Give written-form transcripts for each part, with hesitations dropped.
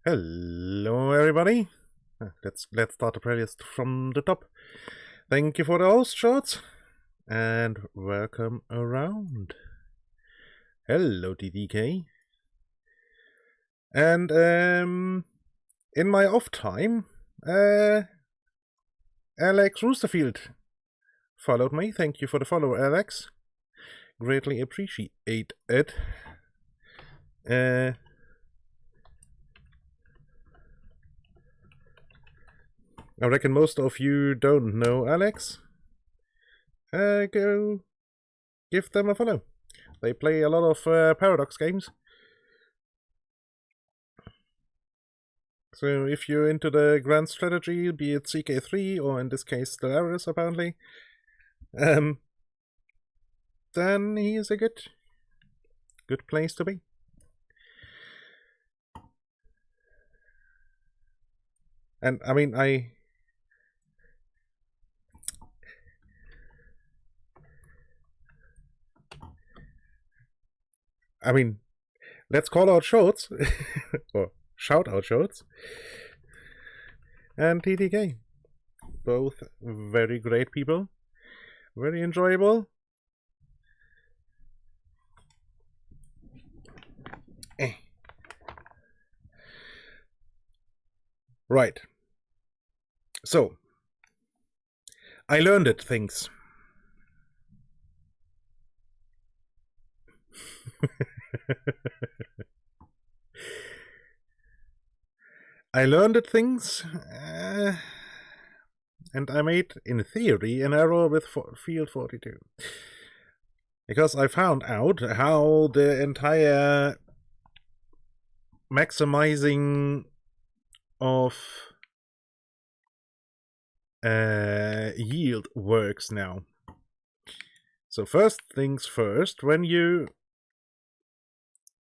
Hello, everybody. Let's start the playlist from the top. Thank you for the host shots, and welcome around. Hello, TDK. And in my off time, Alex Roosterfield followed me. Thank you for the follow, Alex. Greatly appreciate it. I reckon most of you don't know Alex. Go give them a follow. They play a lot of Paradox games. So if you're into the grand strategy, be it CK3 or in this case Stellaris apparently, then he is a good place to be. And I mean, I mean, let's call out Shorts, or shout out Shorts, and TTK. Both very great people, very enjoyable. Right. So, I learned it things. I learned it things, and I made, in theory, an error with field 42. Because I found out how the entire maximizing of yield works now. So first things first, when you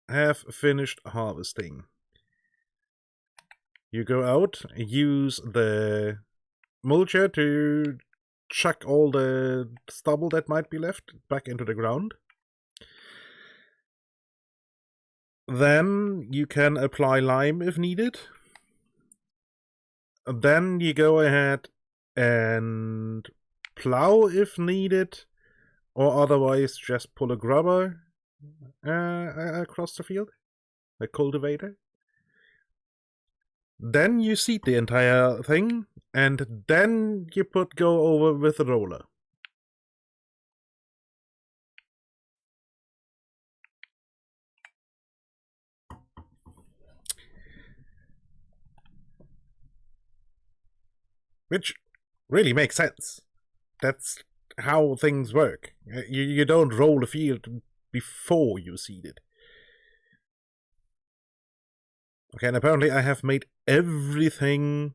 have finished harvesting, you go out, use the mulcher to chuck all the stubble that might be left back into the ground. Then you can apply lime if needed. Then you go ahead and plow if needed, or otherwise just pull a grubber across the field, a cultivator. Then you seed the entire thing, and then you go over with a roller. Which really makes sense. That's how things work. You don't roll the field before you seed it. Okay, and apparently I have made everything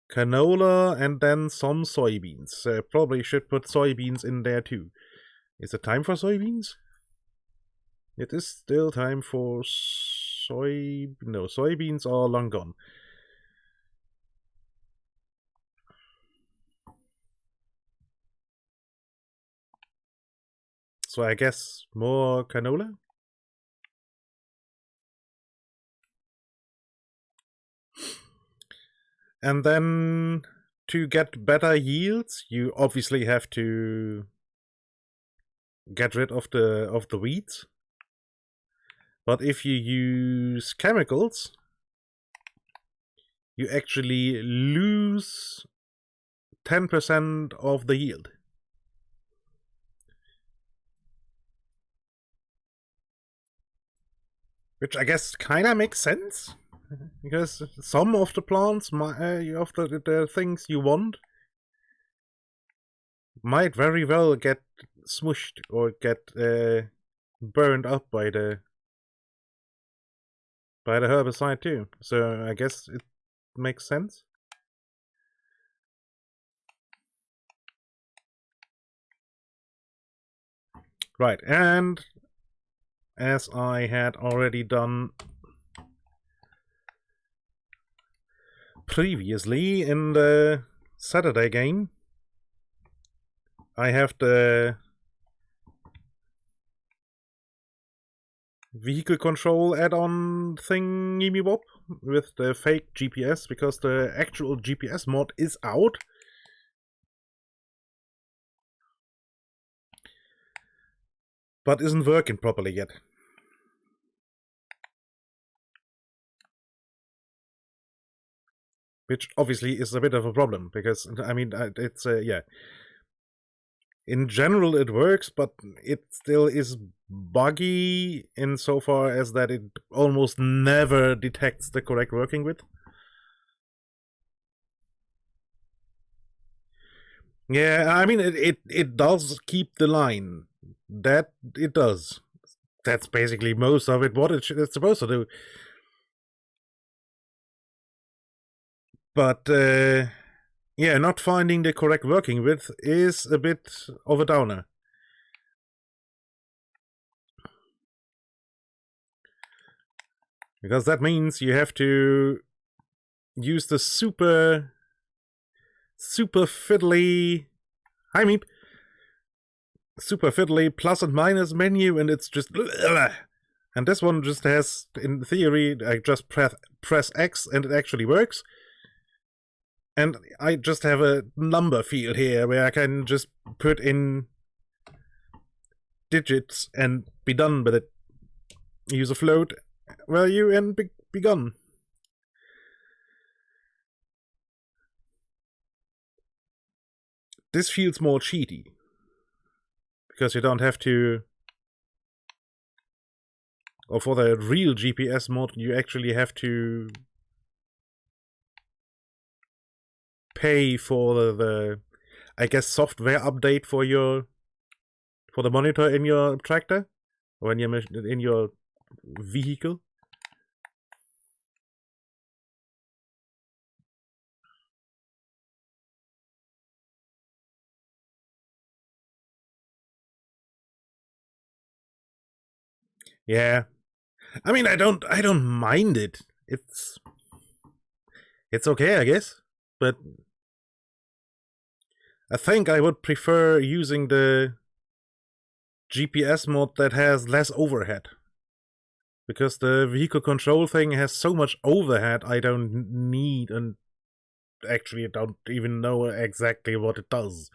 canola and then some soybeans. Probably should put soybeans in there too. Is it time for soybeans? It is still time for no, soybeans are long gone. So I guess more canola? And then to get better yields, you obviously have to get rid of the weeds. But if you use chemicals, you actually lose 10% of the yield. Which I guess kind of makes sense. Because some of the plants, of the things you want, might very well get smushed or get burned up by the herbicide too. So I guess it makes sense. Right, and as I had already done previously in the Saturday game, I have the vehicle control add-on thingy-me-bob with the fake GPS, because the actual GPS mod is out. But isn't working properly yet. Which obviously is a bit of a problem, because, I mean, it's, yeah. In general it works, but it still is buggy insofar as that it almost never detects the correct working width. Yeah, I mean, it does keep the line. That it does. That's basically most of it, what it's supposed to do. But, yeah, not finding the correct working width is a bit of a downer. Because that means you have to use the super fiddly... Hi, Meep! Super fiddly plus and minus menu, and it's just... And this one just has, in theory, I just press X and it actually works. And I just have a number field here where I can just put in digits and be done with it. Use a float value and be gone. This feels more cheaty, because you don't have to... Or for the real GPS mod, you actually have to pay for the I guess, software update for the monitor in your tractor or in your vehicle. Yeah, I mean, I don't mind it. It's okay, I guess, but I think I would prefer using the GPS mod that has less overhead, because the vehicle control thing has so much overhead I don't need, and actually I don't even know exactly what it does.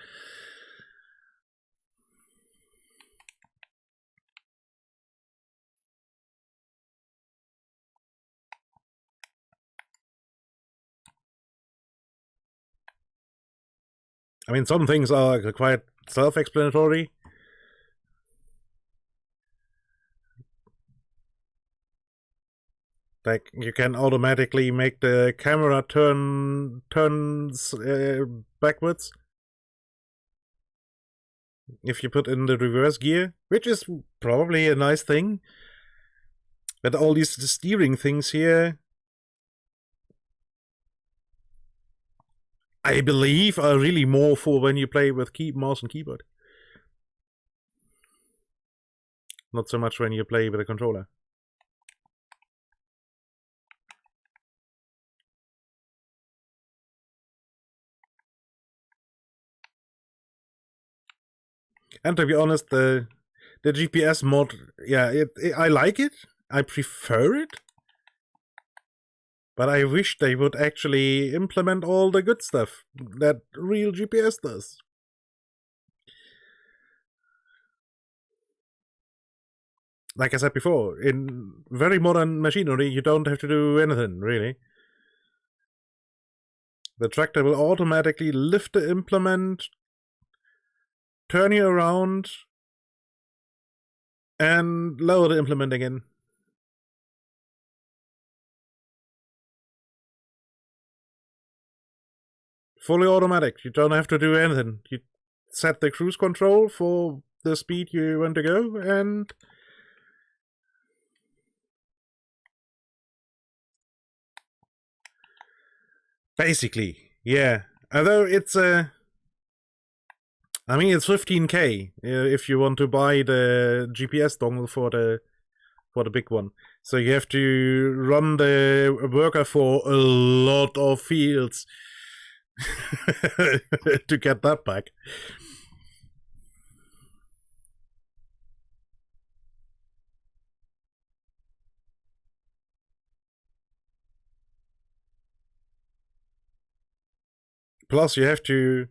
I mean, some things are quite self-explanatory. Like, you can automatically make the camera turns backwards if you put in the reverse gear, which is probably a nice thing. But all these steering things here, I believe, are really more for when you play with mouse and keyboard. Not so much when you play with a controller. And to be honest, the GPS mod, yeah, I like it. I prefer it. But I wish they would actually implement all the good stuff that real GPS does. Like I said before, in very modern machinery, you don't have to do anything, really. The tractor will automatically lift the implement, turn you around, and lower the implement again. Fully automatic. You don't have to do anything. You set the cruise control for the speed you want to go, and basically, yeah. Although it's I mean, it's 15K if you want to buy the GPS dongle for the big one. So you have to run the worker for a lot of fields to get that back. Plus, you have to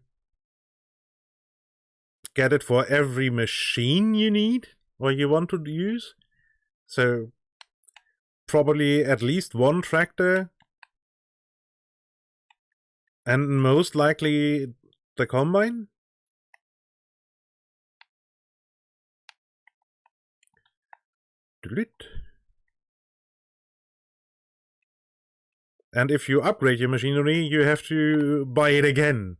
get it for every machine you need or you want to use. So, probably at least one tractor. And most likely the combine. And if you upgrade your machinery, you have to buy it again.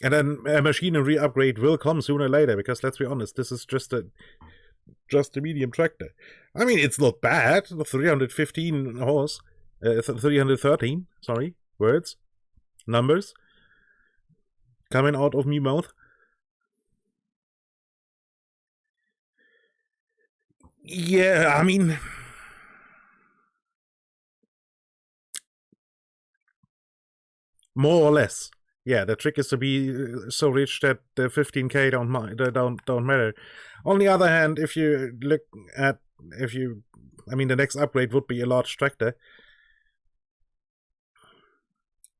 And then a machinery upgrade will come sooner or later, because let's be honest, this is just a medium tractor. I mean, it's not bad. 315 horse, 313. Sorry, numbers coming out of me mouth. Yeah, I mean, more or less. Yeah, the trick is to be so rich that the 15k don't matter. On the other hand, if you look at the next upgrade would be a large tractor.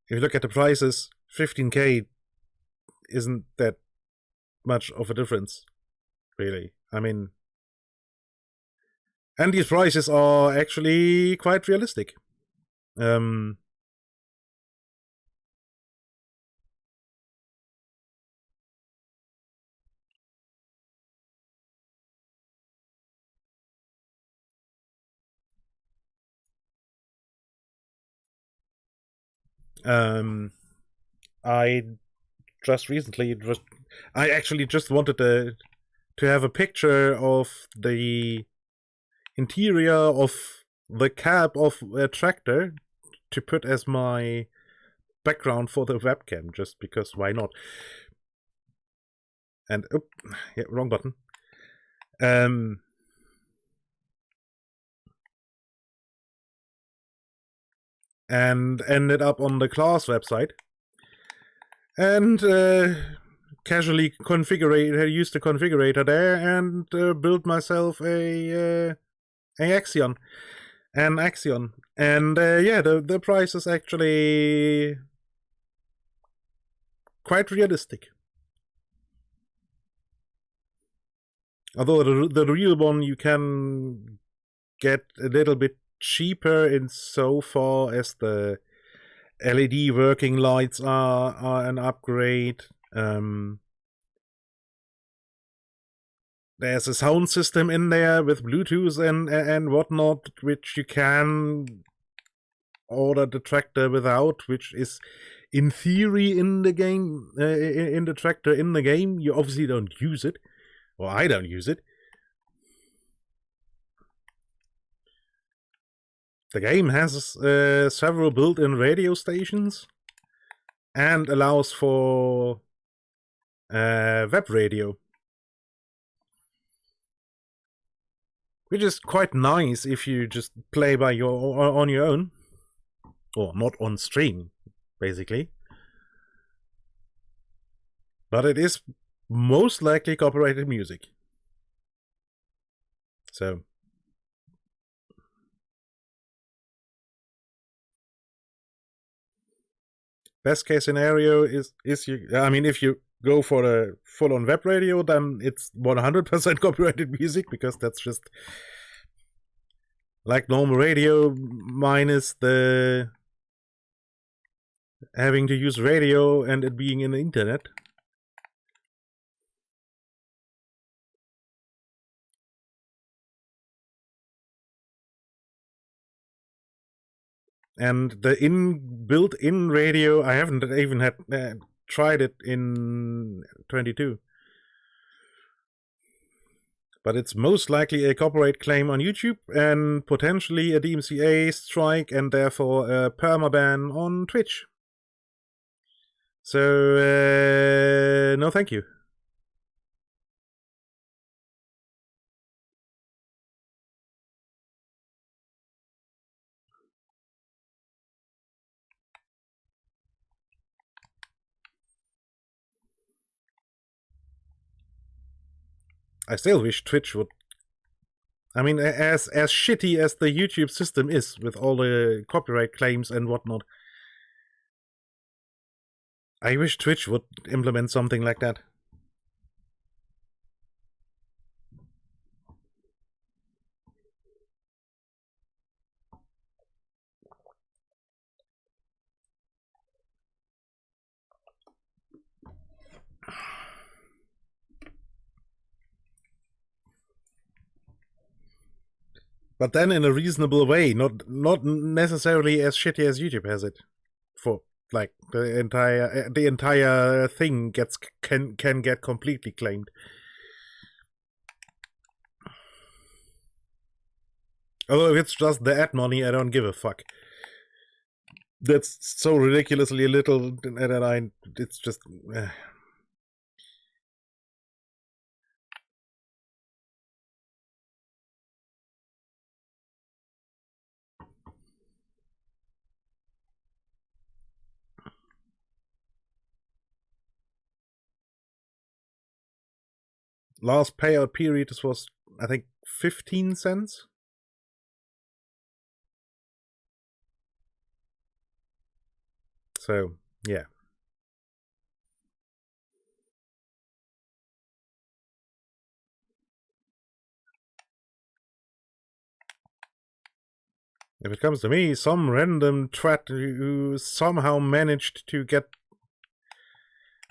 If you look at the prices, 15k isn't that much of a difference, really. I mean, and these prices are actually quite realistic. I just recently I actually just wanted to have a picture of the interior of the cab of a tractor to put as my background for the webcam, just because why not? And yeah, wrong button. And ended up on the class website and casually used the configurator there and built myself an Axion. And yeah, the price is actually quite realistic. Although the real one you can get a little bit cheaper in so far as the LED working lights are an upgrade. There's a sound system in there with Bluetooth and whatnot, which you can order the tractor without, which is in theory in the game, in the tractor in the game. You obviously don't use it, or I don't use it. The game has several built-in radio stations and allows for web radio, which is quite nice if you just play on your own, or not on stream, basically. But it is most likely copyrighted music. So best case scenario is if you go for the full-on web radio, then it's 100% copyrighted music, because that's just like normal radio, minus the having to use radio and it being in the internet. And the built-in radio, I haven't even had tried it in 22. But it's most likely a copyright claim on YouTube and potentially a DMCA strike and therefore a permaban on Twitch. So, no thank you. I still wish Twitch would I mean, as shitty as the YouTube system is, with all the copyright claims and whatnot, I wish Twitch would implement something like that. But then in a reasonable way, not necessarily as shitty as YouTube has it. For like the entire thing can get completely claimed. Although if it's just the ad money, I don't give a fuck. That's so ridiculously little that it's just. Last payout period, this was, I think, 15 cents. So, yeah. If it comes to me, some random twat who somehow managed to get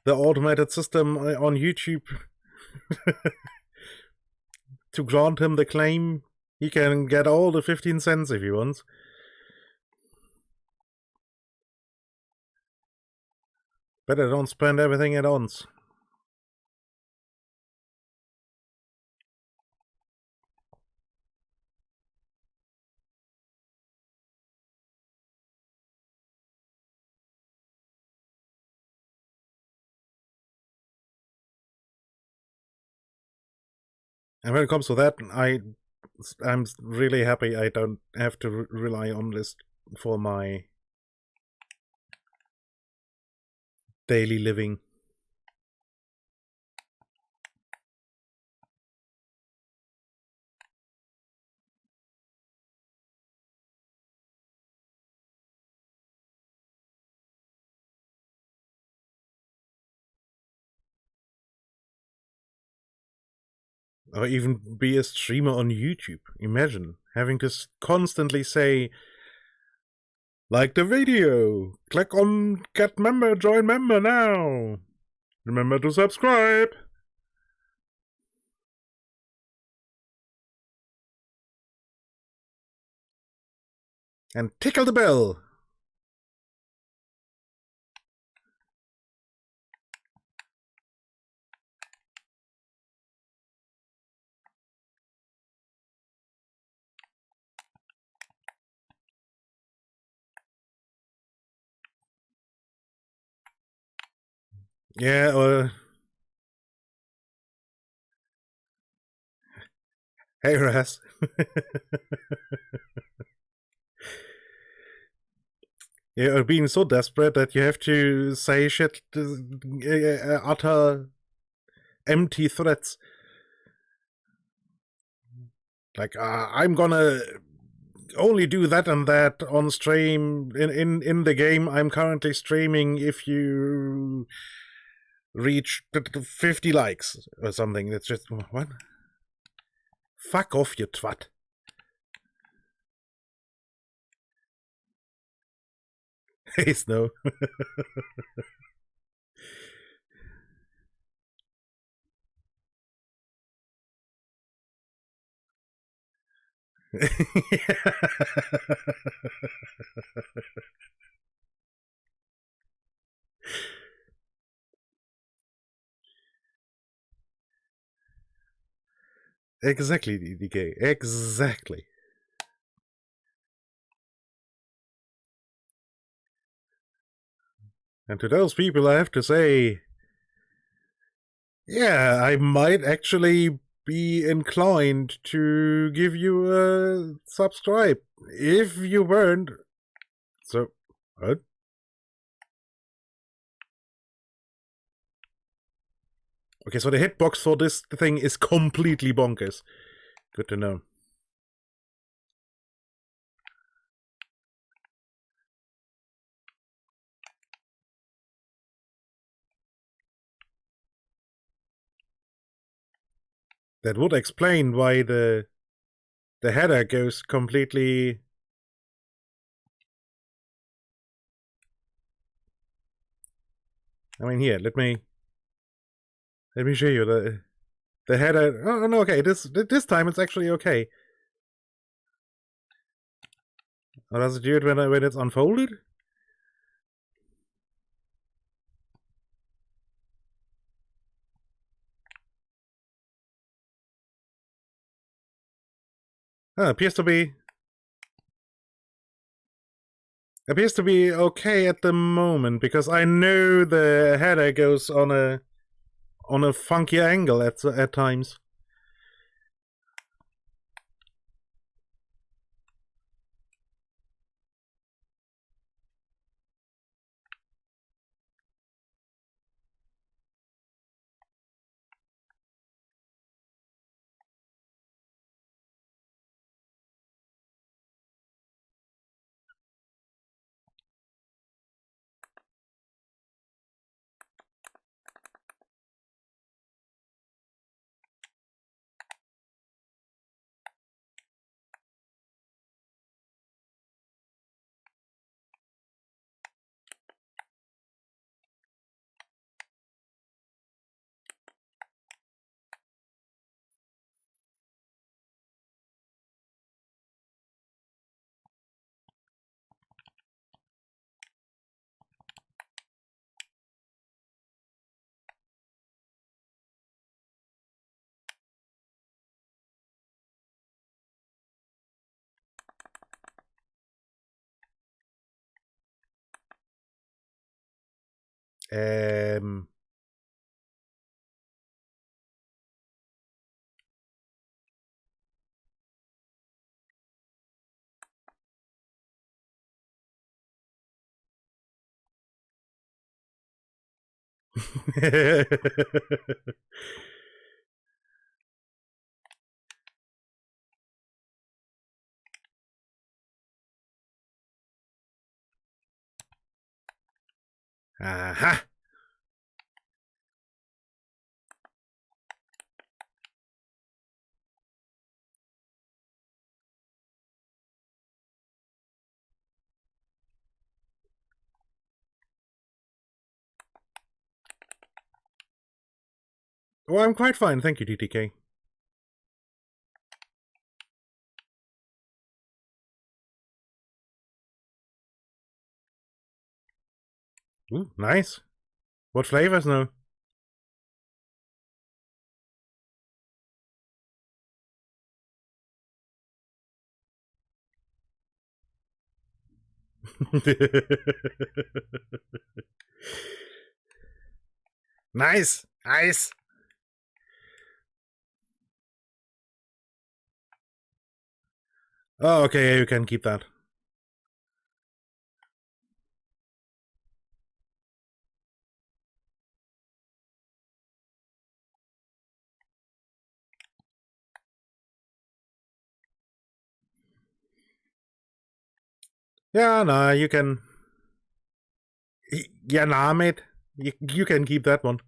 the automated system on YouTube to grant him the claim, he can get all the 15 cents if he wants. Better don't spend everything at once. And when it comes to that, I'm really happy I don't have to rely on this for my daily living. Or even be a streamer on YouTube. Imagine having to constantly say, like the video, click on get member, join member now. Remember to subscribe. And tickle the bell. Yeah, hey Raz. Yeah, being so desperate that you have to say shit, utter empty threats. Like, I'm gonna only do that and that on stream in the game I'm currently streaming if you reach 50 likes or something. It's just, what? Fuck off, you twat. Hey, Snow. Exactly, DK. Exactly. And to those people, I have to say, yeah, I might actually be inclined to give you a subscribe if you weren't. So, what? Okay, so the hitbox for this thing is completely bonkers. Good to know. That would explain why the header goes completely. I mean, here, let me show you the header. Oh no, okay. This time it's actually okay. Or does it do it when it's unfolded? Oh, appears to be okay at the moment, because I know the header goes on a funky angle at times. Aha! Oh, I'm quite fine, thank you, TTK. Ooh, nice. What flavors now? Nice, nice. Oh, okay, you can keep that. Yeah, nah, you can. Yeah, nah, mate. You can keep that one.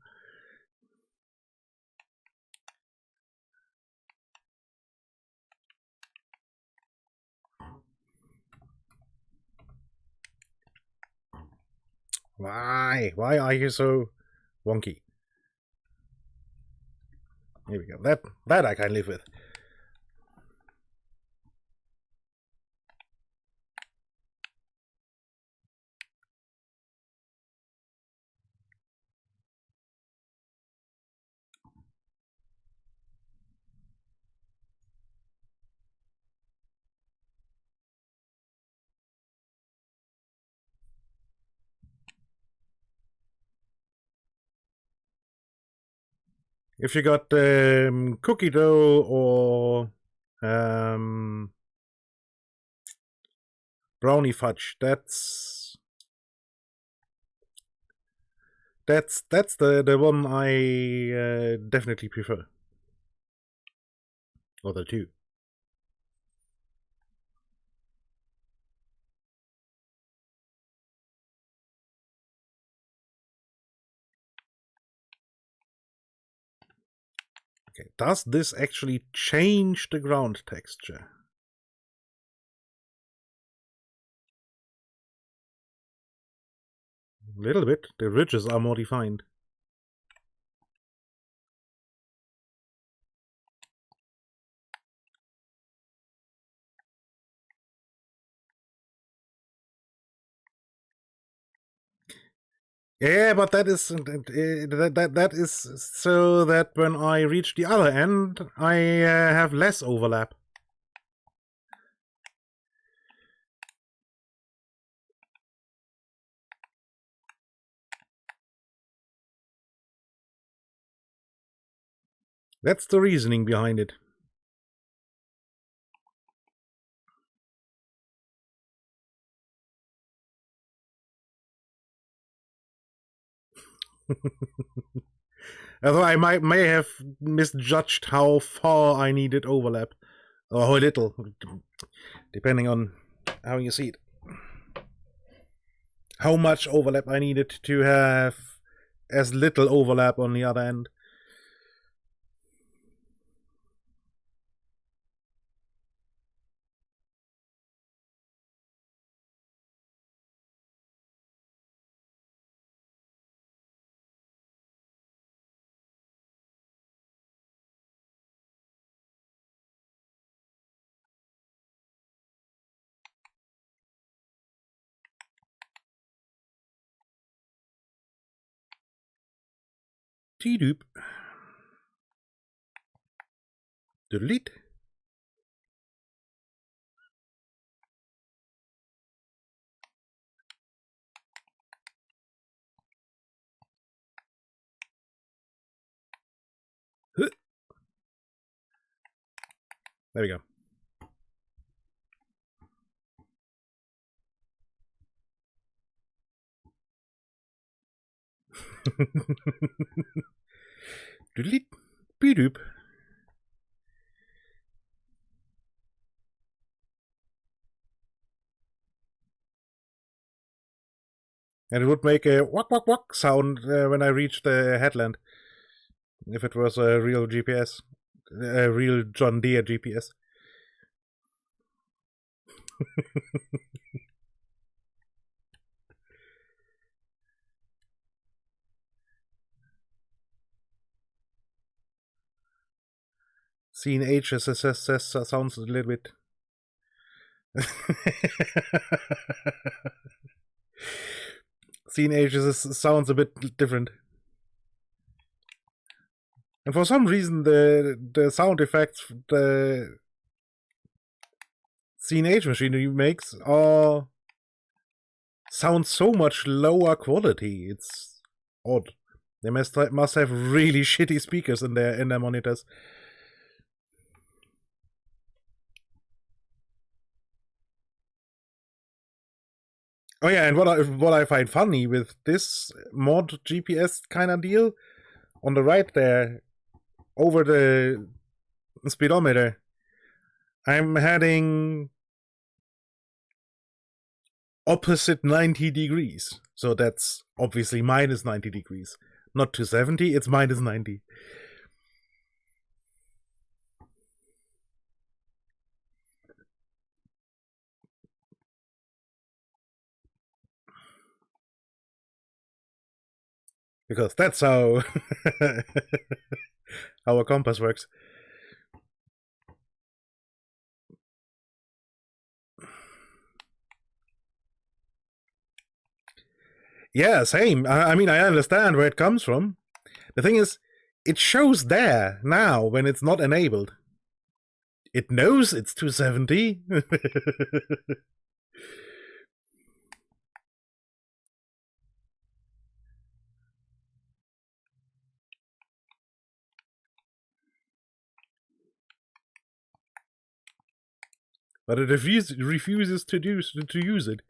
Why? Why are you so wonky? Here we go. That I can live with. If you got cookie dough or brownie fudge, that's the one I definitely prefer. Or the two. Okay, does this actually change the ground texture? A little bit. The ridges are more defined. Yeah, but that is that is so that when I reach the other end, I have less overlap. That's the reasoning behind it. Although I may have misjudged how far I needed overlap, or how little, depending on how you see it. How much overlap I needed to have as little overlap on the other end. T-doop. Delete. There we go. Delete. P-doop. And it would make a wak wak wak sound when I reach the headland. If it was a real GPS. A real John Deere GPS. Seeing H sounds a little bit. Seeing Ages sounds a bit different. And for some reason, the sound effects the Scene Age machine makes are sound so much lower quality. It's odd. They must have really shitty speakers in their monitors. Oh yeah, and what I find funny with this mod GPS kind of deal, on the right there, over the speedometer, I'm heading opposite 90 degrees. So that's obviously minus 90 degrees. Not 270, it's minus 90. Because that's how how a compass works. Yeah, same. I mean, I understand where it comes from. The thing is, it shows there now when it's not enabled. It knows it's 270. But it refuses to use it.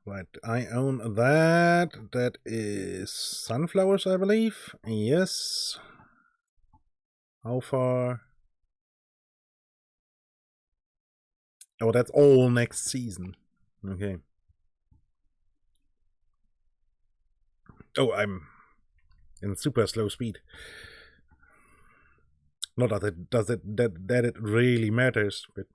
Right, I own that. That is sunflowers, I believe. Yes. How far? Oh, that's all next season. Okay. Oh, I'm in super slow speed. Not that it does it that it really matters, but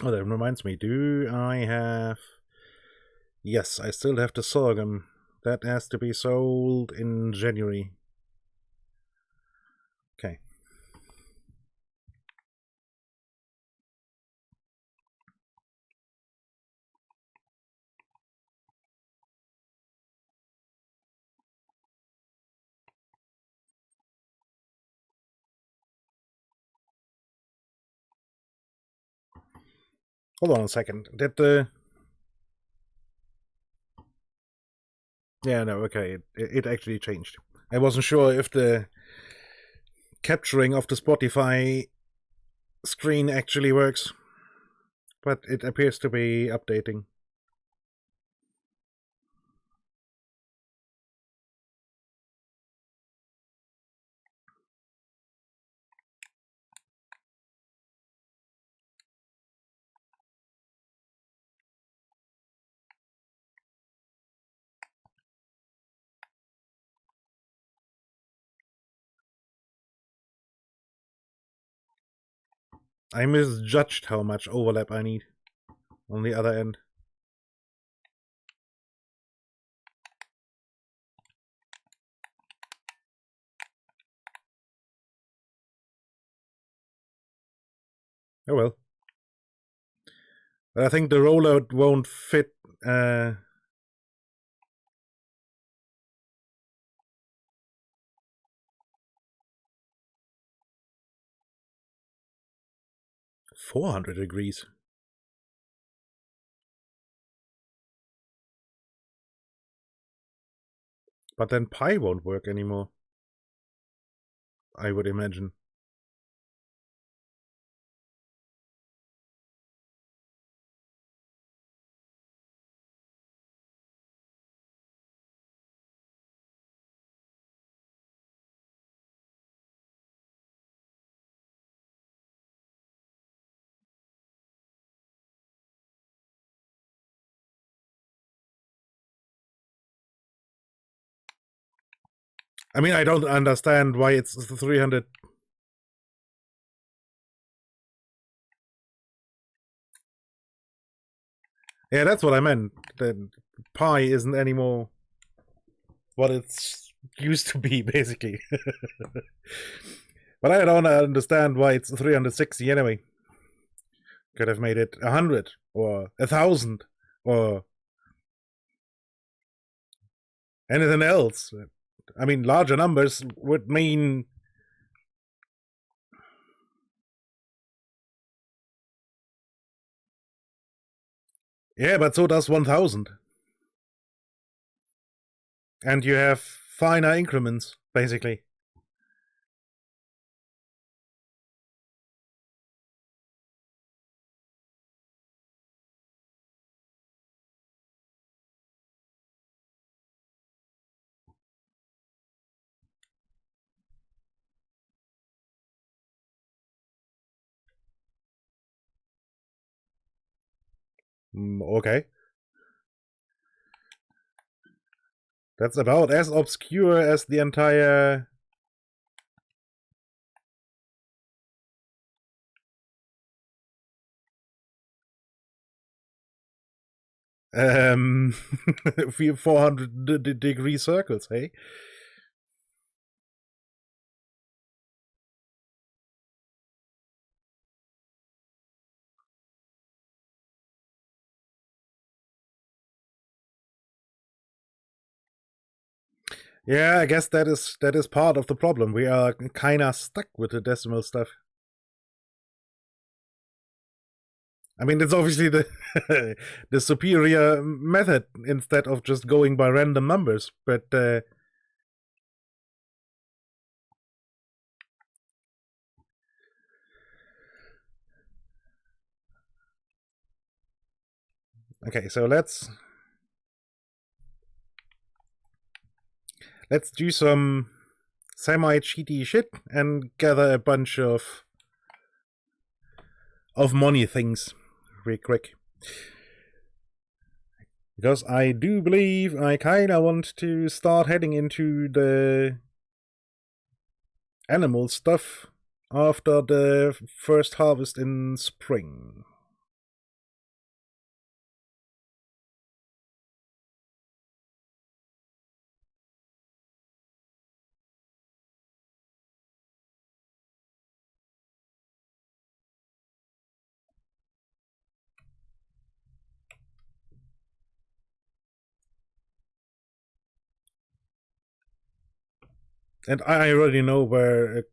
oh, that reminds me. Do I have? Yes, I still have the sorghum. That has to be sold in January. Okay. Hold on a second. Did the? Yeah, no. Okay, it actually changed. I wasn't sure if the capturing of the Spotify screen actually works, but it appears to be updating. I misjudged how much overlap I need on the other end. Oh well. But I think the rollout won't fit. 400 degrees. But then pi won't work anymore, I would imagine. I mean, I don't understand why it's 300. Yeah, that's what I meant. That pi isn't anymore what it's used to be, basically. But I don't understand why it's 360 anyway. Could have made it 100 or 1,000 or anything else. I mean, larger numbers would mean. Yeah, but so does 1,000. And you have finer increments, basically. Okay. That's about as obscure as the entire. Um, 400-degree circles, hey? Yeah, I guess that is part of the problem. We are kinda stuck with the decimal stuff. I mean, it's obviously the the superior method instead of just going by random numbers, but okay, so let's do some semi-cheaty shit and gather a bunch of money things real quick. Because I do believe I kinda want to start heading into the animal stuff after the first harvest in spring. And I already know where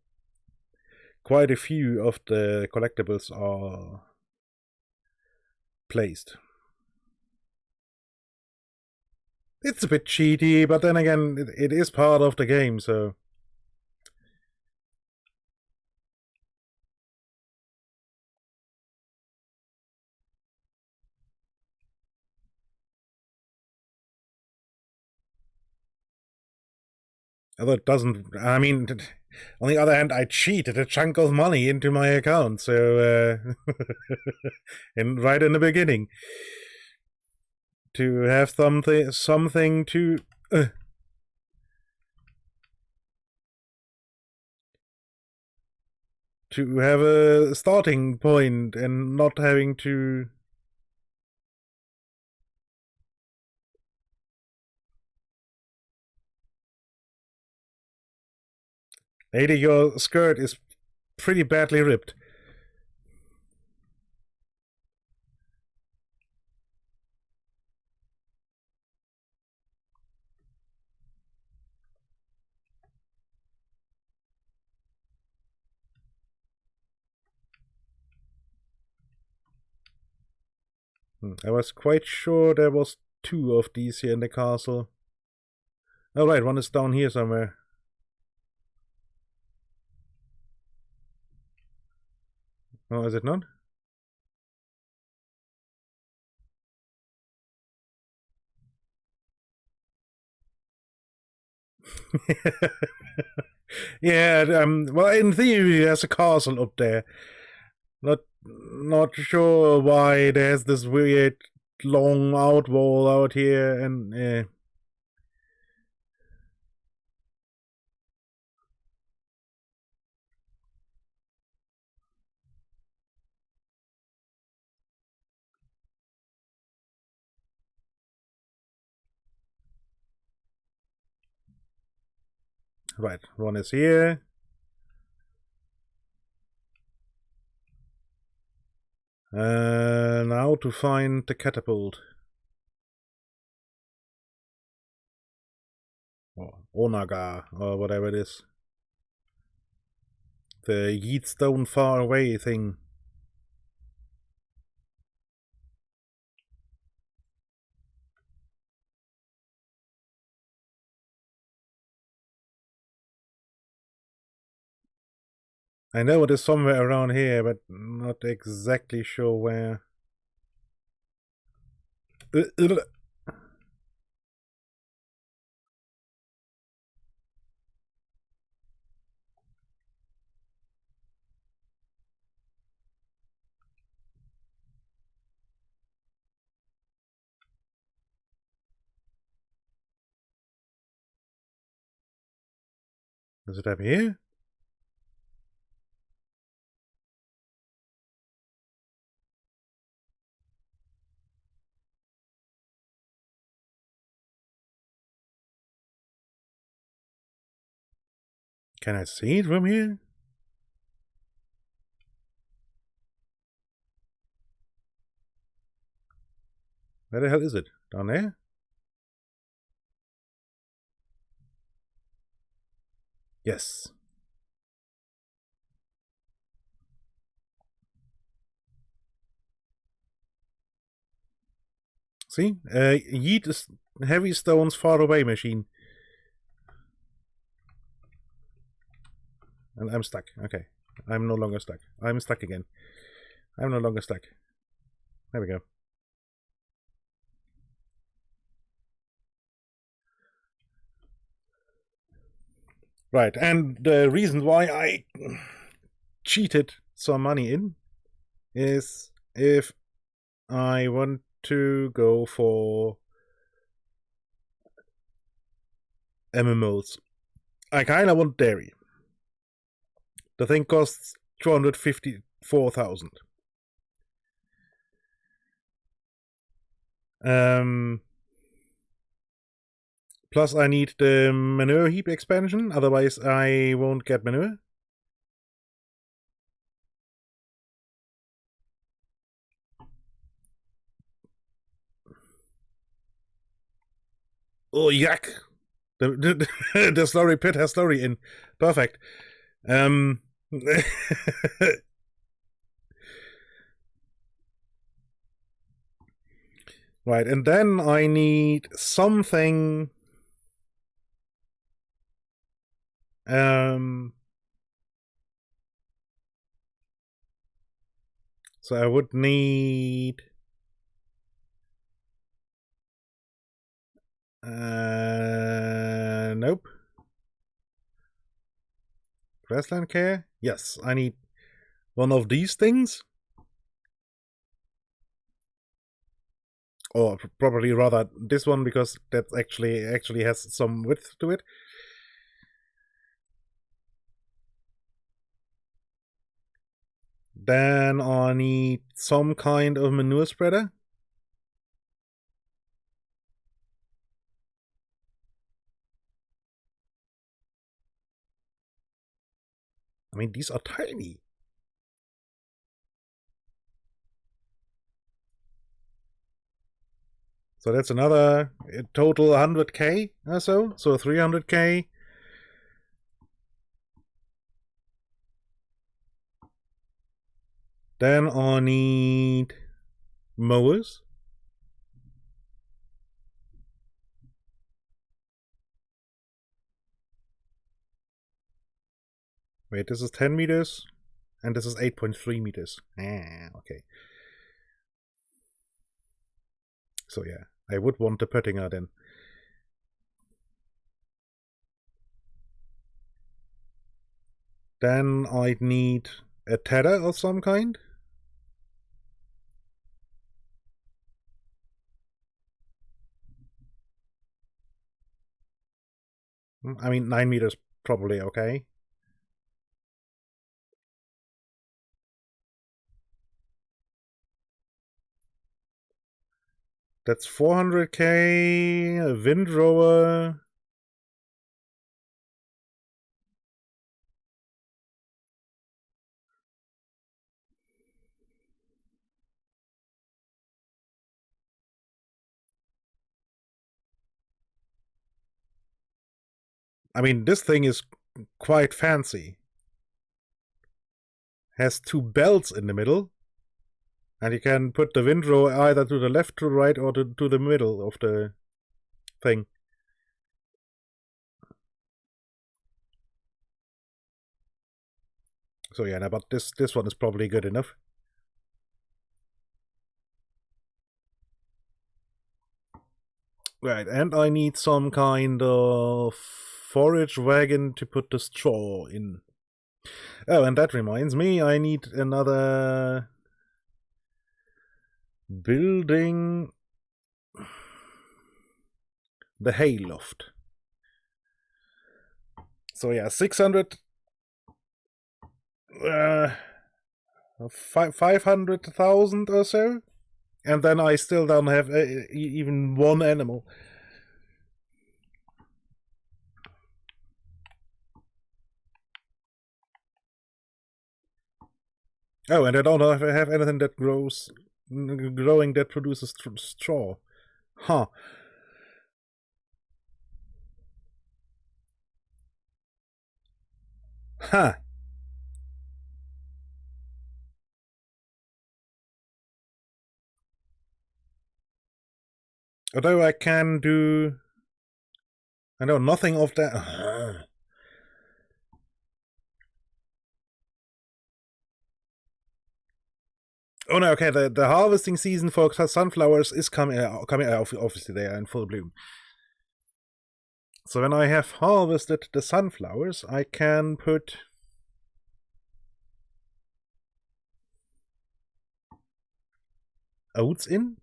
quite a few of the collectibles are placed. It's a bit cheaty, but then again, it is part of the game, so... Although it doesn't... I mean, on the other hand, I cheated a chunk of money into my account, so... and right in the beginning. To have something to... to have a starting point and not having to... Lady, your skirt is pretty badly ripped. I was quite sure there was 2 of these here in the castle. Oh right, one is down here somewhere. Oh, is it not? Yeah, well, in theory, there's a castle up there. Not sure why there's this weird long outwall out here, and right, one is here. Now to find the catapult. Or Onaga, or whatever it is. The yeet stone far away thing. I know it is somewhere around here, but not exactly sure where. Is it up here? Can I see it from here? Where the hell is it? Down there? Yes. See? Yeet is heavy stones far away machine. And I'm stuck. Okay. I'm no longer stuck. I'm stuck again. I'm no longer stuck. There we go. Right, and the reason why I cheated some money in is if I want to go for MMOs. I kinda want dairy. The thing costs 254,000. Plus I need the manure heap expansion, otherwise I won't get manure. Oh, yuck! The slurry pit has slurry in. Perfect. Right, and then I need something. So I would need. Nope. Grassland care? Yes, I need one of these things. Or probably rather this one, because that actually has some width to it. Then I need some kind of manure spreader. I mean, these are tiny. So that's another total 100k or so. So 300k. Then I need mowers. Wait, this is 10 meters, and this is 8.3 meters. Okay. So yeah, I would want the Pöttinger then. Then I'd need a tether of some kind. I mean, 9 meters probably okay. That's 400k, a windrower. I mean, this thing is quite fancy. Has two belts in the middle. And you can put the windrow either to the left, to the right, or to the middle of the thing. So yeah, but this one is probably good enough. Right, and I need some kind of forage wagon to put the straw in. Oh, and that reminds me, I need another building. The hay loft. So yeah, 600. 500,000 or so. And then I still don't have even one animal. Oh, and I don't have anything that growing that produces straw. Huh. Huh. Although I can do... I know nothing of that... Oh no, okay, the harvesting season for sunflowers is coming obviously they are in full bloom. So when I have harvested the sunflowers, I can put oats in.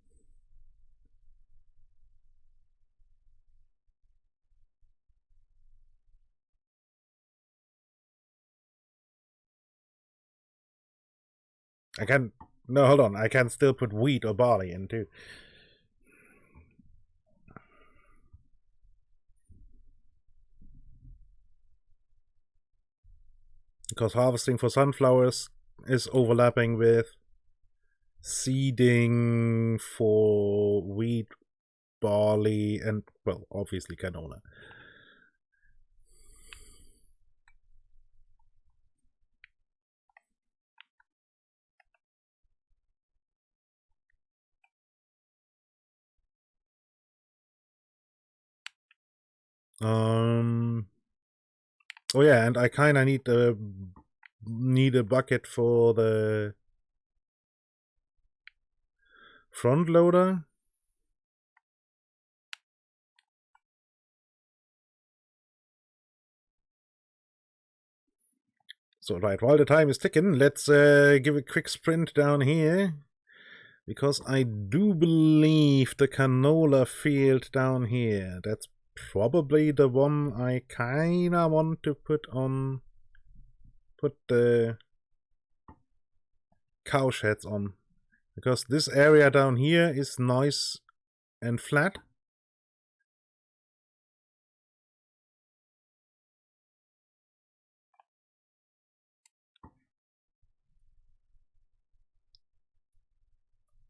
I can... No, hold on. I can still put wheat or barley in too. Because harvesting for sunflowers is overlapping with seeding for wheat, barley, and, well, obviously canola. Oh yeah, and I kinda need a bucket for the front loader. So right, while the time is ticking, let's give a quick sprint down here. Because I do believe the canola field down here, that's probably the one I kinda want to put the cow sheds on. Because this area down here is nice and flat.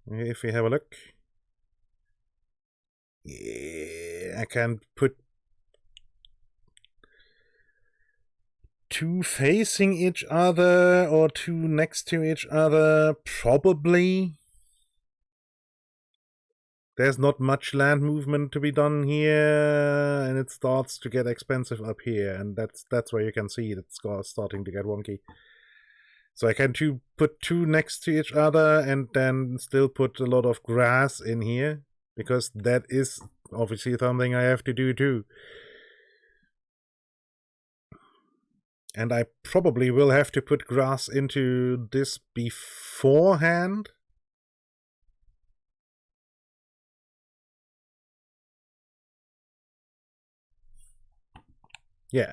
If we have a look. Yeah, I can put two facing each other or two next to each other, probably. There's not much land movement to be done here, and it starts to get expensive up here, and that's where you can see it's starting to get wonky. So I can put two next to each other and then still put a lot of grass in here, because that is obviously something I have to do too. And I probably will have to put grass into this beforehand. Yeah.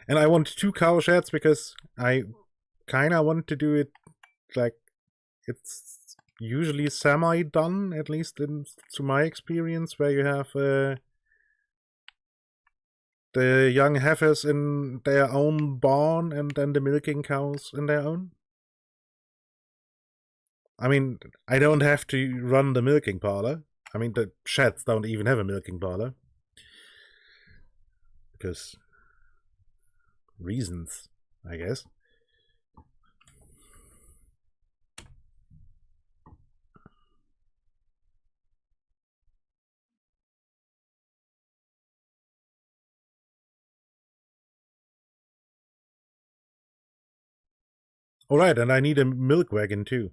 And I want two cow sheds because I kinda want to do it like it's usually semi-done, at least to my experience, where you have the young heifers in their own barn and then the milking cows in their own. I mean, I don't have to run the milking parlor. I mean, the sheds don't even have a milking parlor. Because reasons, I guess. Alright, and I need a milk wagon too.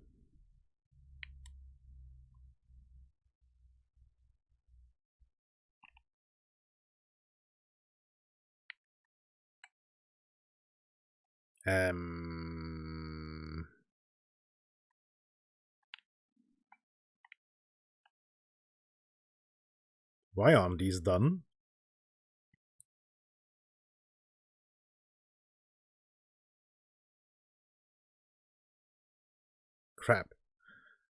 Why aren't these done? Crap.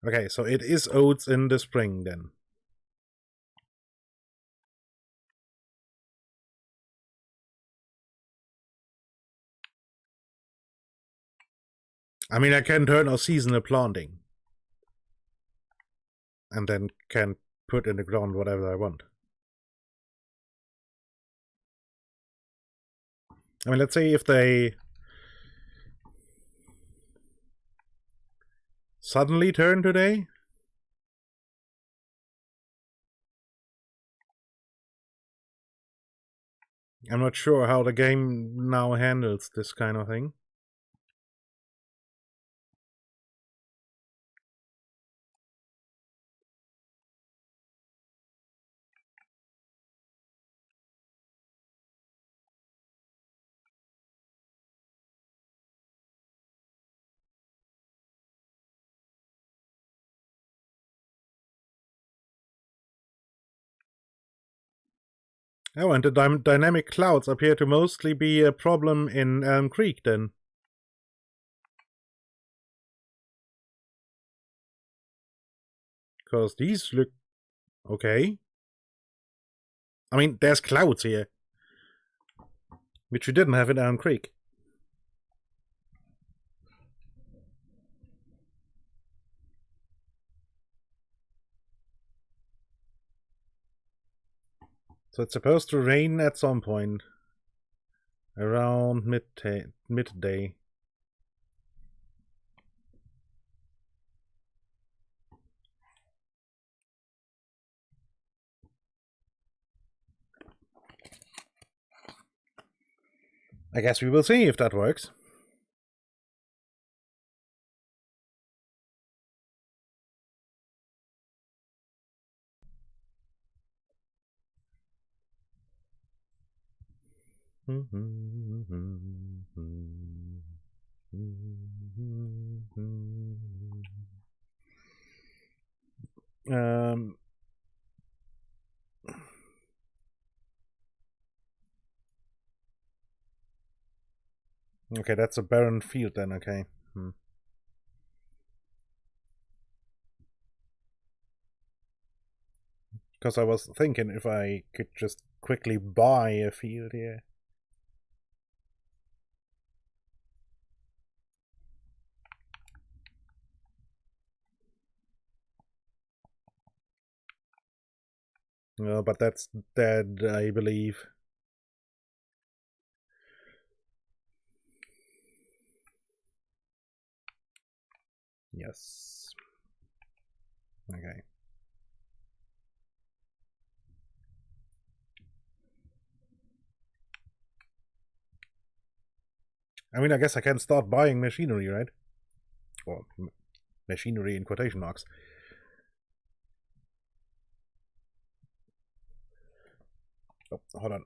Okay, so it is oats in the spring then. I mean, I can turn off seasonal planting. And then can put in the ground whatever I want. I mean, let's say if they suddenly turn today. I'm not sure how the game now handles this kind of thing. Oh, and the dynamic clouds appear to mostly be a problem in Elm Creek, then. Because these look okay. I mean, there's clouds here, which we didn't have in Elm Creek. So it's supposed to rain at some point. Around midday. I guess we will see if that works. Okay, that's a barren field then, okay. Because I was thinking if I could just quickly buy a field here. No, but that's dead, I believe. Yes. Okay. I mean, I guess I can start buying machinery, right? Or machinery in quotation marks. Oh, hold on.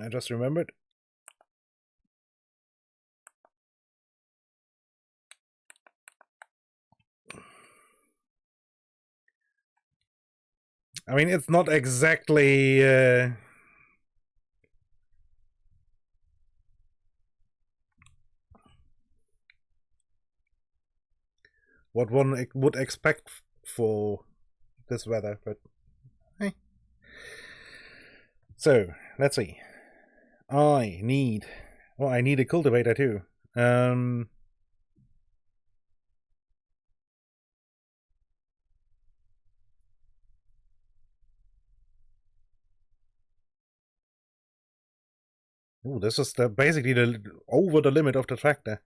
I just remembered. I mean, it's not exactly... what one would expect for this weather, but... Hey. So, let's see. I need a cultivator too. Ooh, this is basically over the limit of the tractor.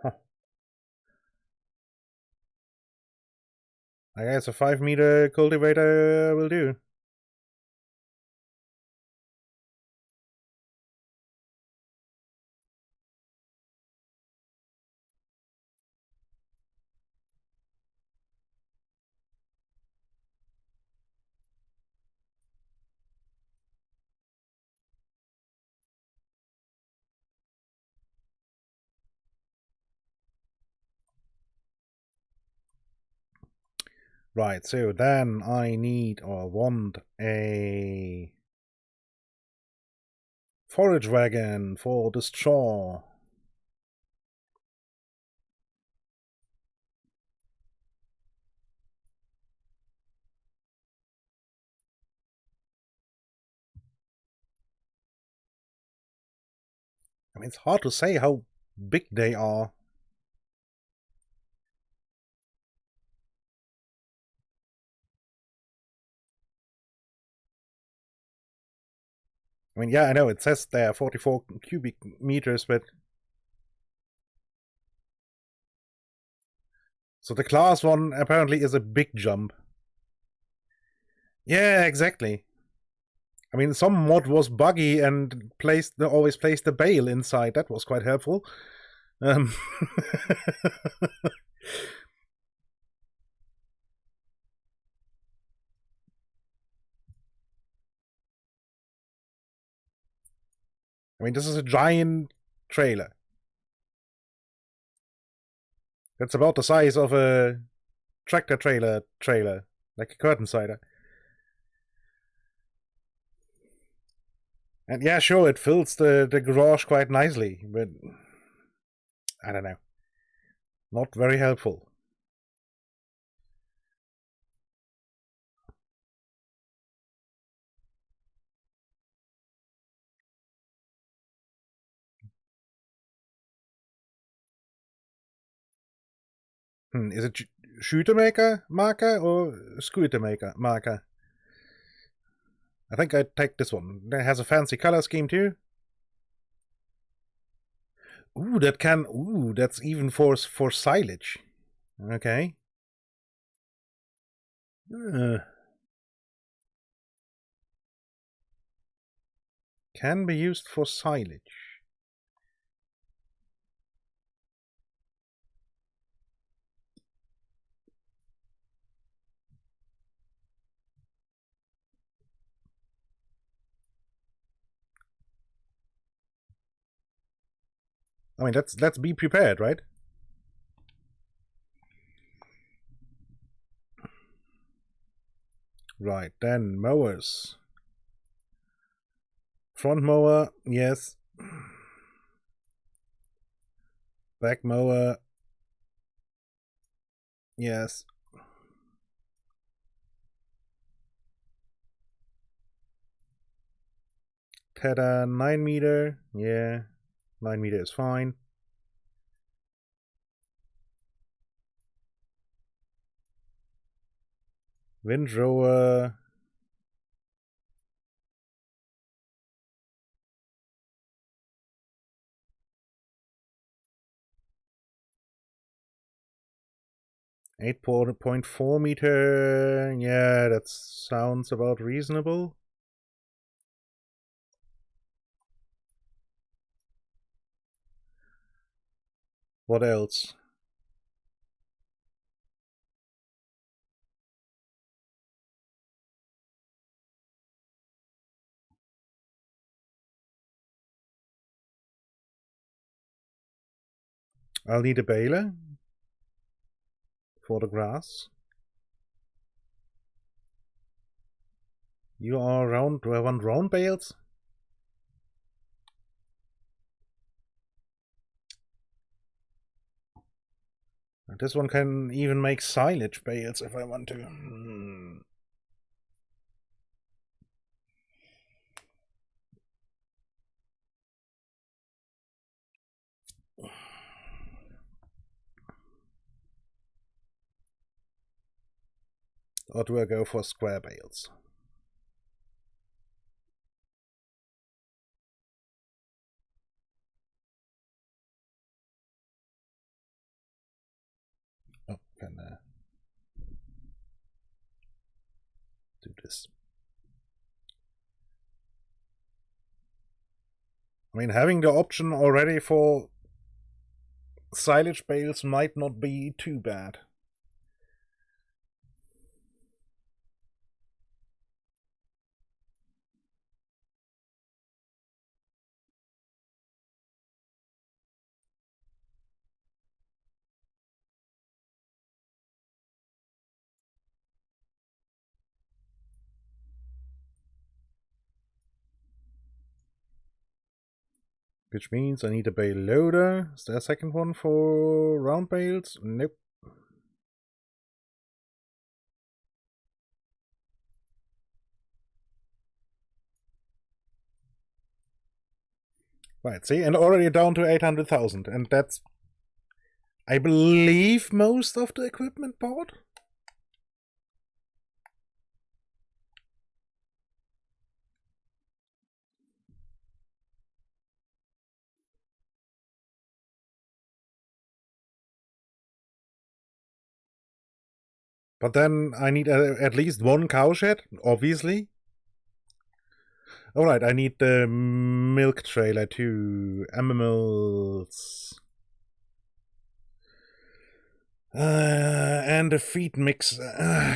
Huh. I guess a 5-meter cultivator will do. Right, so then I need or want a forage wagon for the straw. I mean, it's hard to say how big they are. I mean, yeah, I know it says there 44 cubic meters, but... So the class one apparently is a big jump. Yeah, exactly. I mean, some mod was buggy and always placed the bale inside. That was quite helpful. I mean, this is a giant trailer. That's about the size of a tractor trailer, like a curtain sider. And yeah, sure, it fills the garage quite nicely, but I don't know. Not very helpful. Is it shooter maker marker or scooter maker marker? I think I'd take this one. It has a fancy color scheme too. Ooh, that's even for silage. Okay. Can be used for silage. I mean, let's be prepared, right? Right, then mowers. Front mower, yes. Back mower, yes. Tedder 9 meter, yeah. 9 meter is fine. Windrower. $8.4 meter. Yeah, that sounds about reasonable. What else? I'll need a baler for the grass. You are round. Do I want round bales? This one can even make silage bales if I want to. Or do I go for square bales? Oh, can do this. I mean, having the option already for silage bales might not be too bad. Which means I need a bale loader. Is there a second one for round bales? Nope. Right, see, and already down to 800,000, and that's, I believe, most of the equipment bought. But then I need at least one cowshed, obviously. Alright, I need the milk trailer too. Animals. And a feed mix.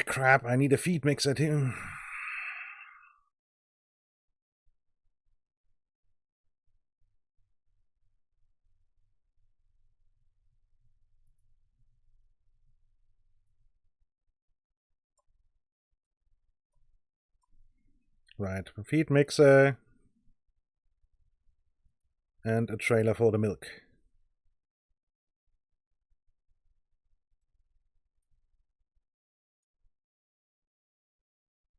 Crap, I need a feed mixer too. Right, feed mixer. And a trailer for the milk.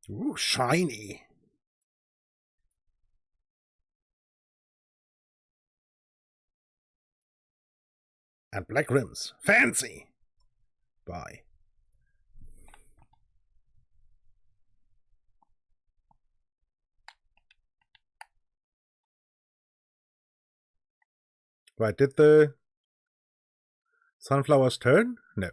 Ooh, shiny. And black rims. Fancy! Bye. Right, did the sunflowers turn? No.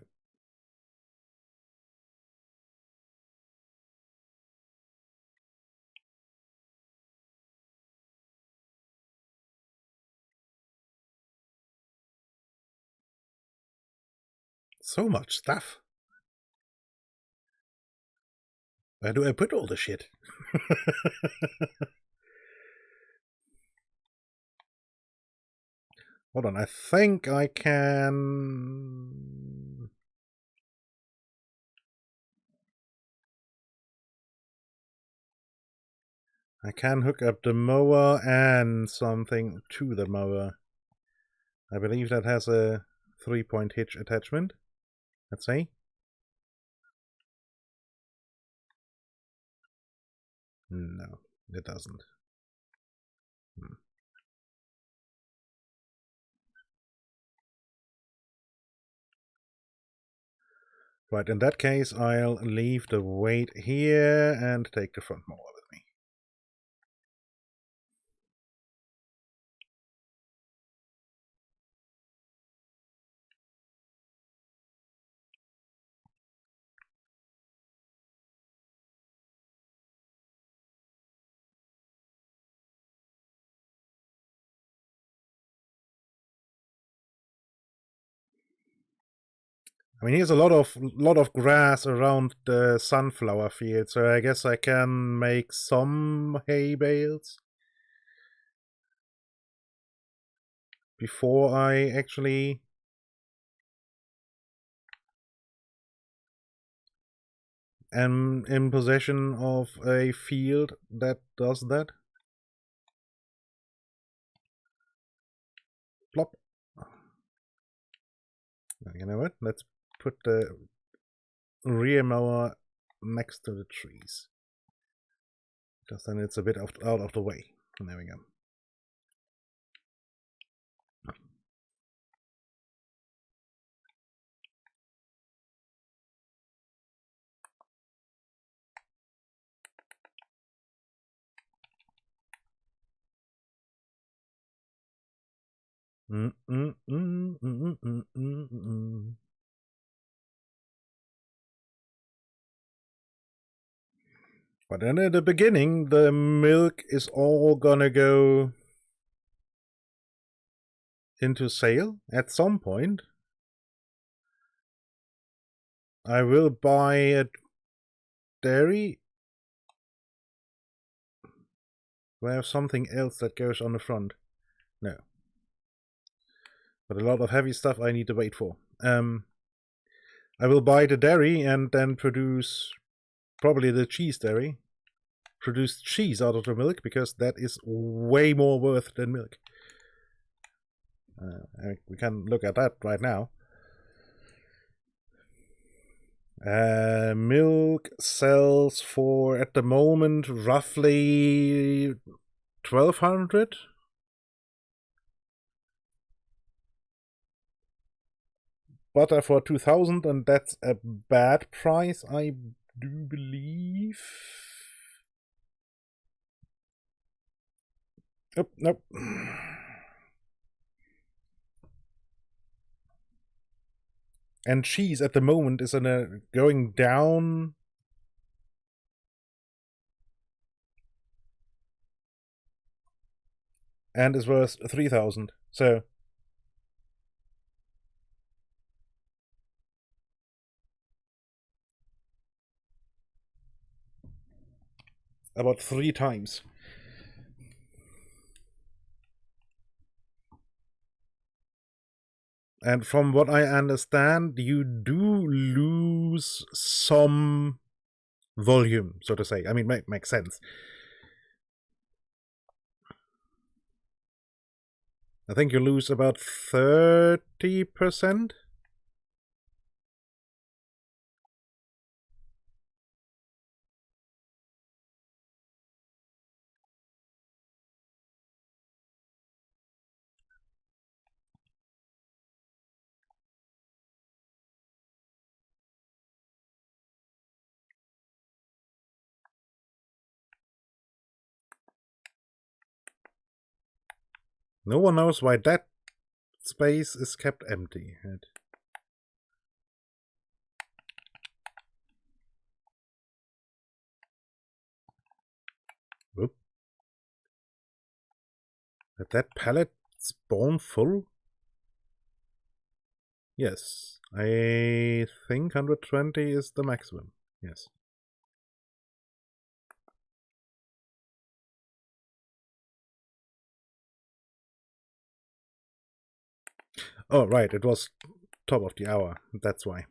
So much stuff. Where do I put all the shit? Hold on, I think I can... I can hook up the mower and something to the mower. I believe that has a 3-point hitch attachment. Let's see. No, it doesn't. Right, in that case, I'll leave the weight here and take the front mower with me. I mean, here's a lot of grass around the sunflower field, so I guess I can make some hay bales before I actually am in possession of a field that does that. Plop. You know what? Let's put the rear mower next to the trees. Because then it's a bit out of the way. And there we go. But then at the beginning, the milk is all gonna go into sale at some point. I will buy a dairy. Do I have something else that goes on the front? No. But a lot of heavy stuff I need to wait for. I will buy the dairy and then produce probably the cheese dairy. Produce cheese out of the milk because that is way more worth than milk. We can look at that right now. Milk sells for, at the moment, roughly 1,200. Butter for 2,000, and that's a bad price, I do believe. Oh, nope. And cheese at the moment is going down. And is worth 3,000. So about 3 times. And from what I understand, you do lose some volume, so to say. I mean, makes sense. I think you lose about 30%. No one knows why that space is kept empty. Whoop. Did that pallet spawn full? Yes. I think 120 is the maximum. Yes. Oh, right. It was top of the hour. That's why.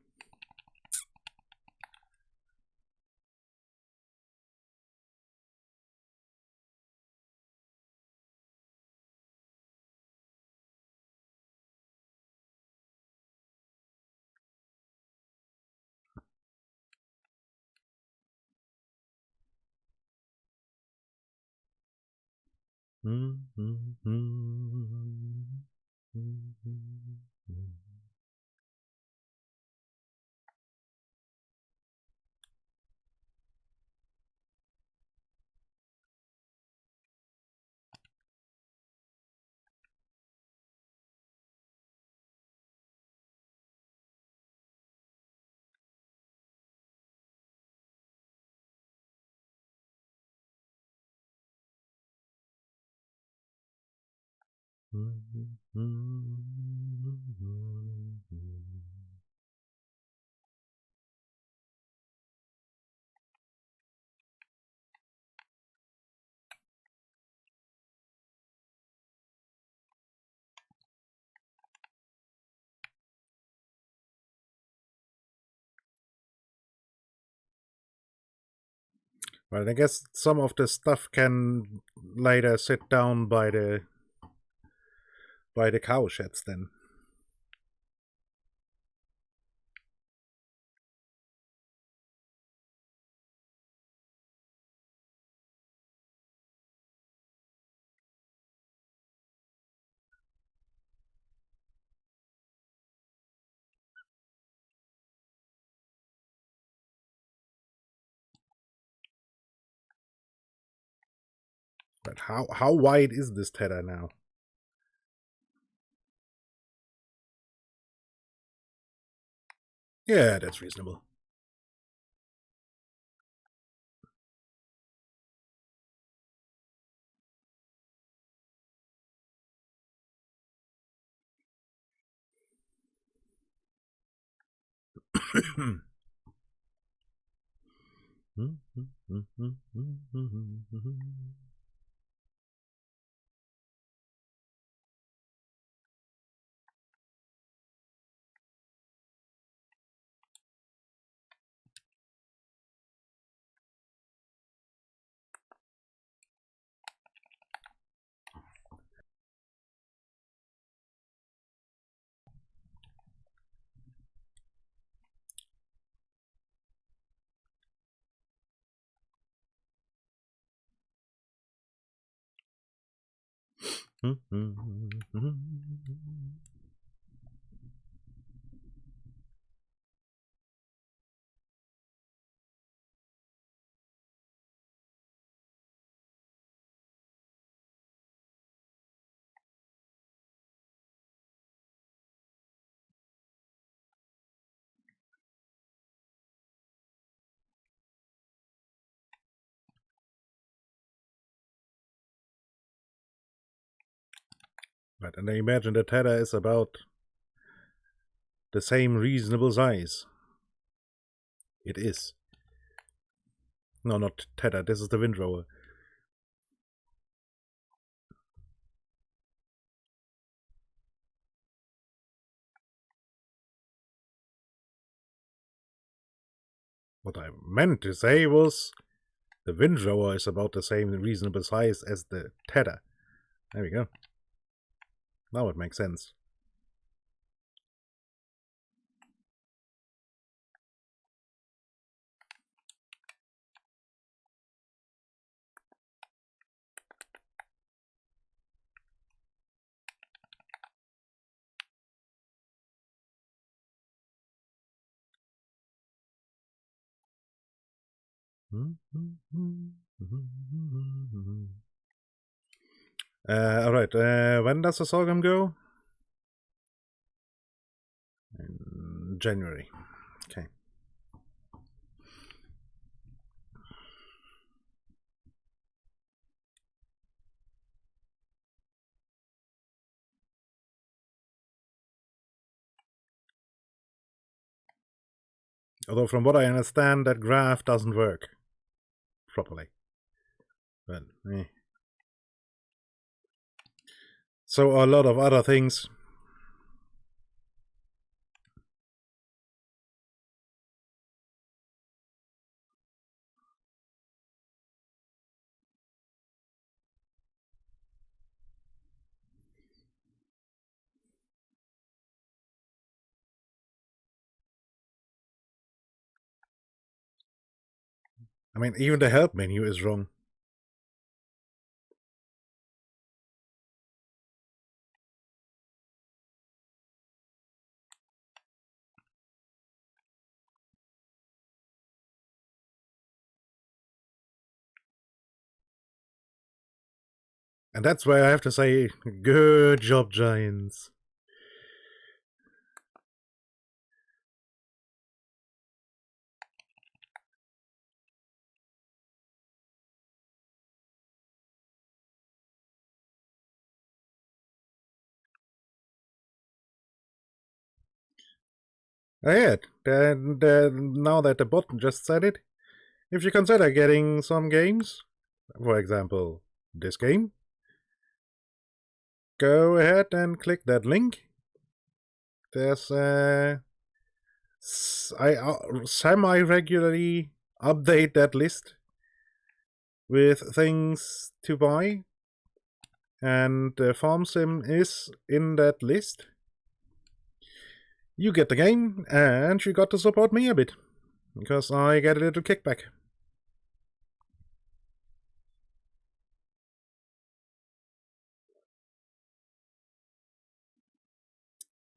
Well, I guess some of the stuff can later sit down by the cow sheds then. But how wide is this tether now? Yeah, that's reasonable. Right, and I imagine the tether is about the same reasonable size. It is. No, not tether, this is the windrower. What I meant to say was the windrower is about the same reasonable size as the tether. There we go. Now it makes sense. Alright, when does the sorghum go? In January. Okay. Although from what I understand, that graph doesn't work properly. But, So a lot of other things. I mean, even the help menu is wrong. And that's why I have to say, good job, Giants. Oh, yeah, now that the bot just said it, if you consider getting some games, for example, this game, go ahead and click that link. There's I semi-regularly update that list with things to buy, and Farm Sim is in that list. You get the game, and you got to support me a bit, because I get a little kickback.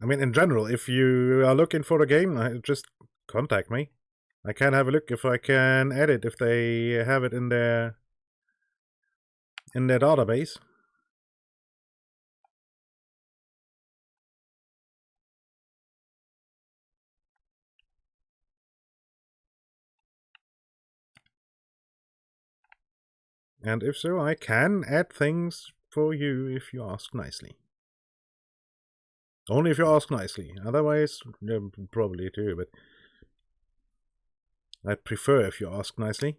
I mean, in general, if you are looking for a game, just contact me. I can have a look if I can edit if they have it in their database. And if so, I can add things for you if you ask nicely. Only if you ask nicely. Otherwise, probably too, but I'd prefer if you ask nicely.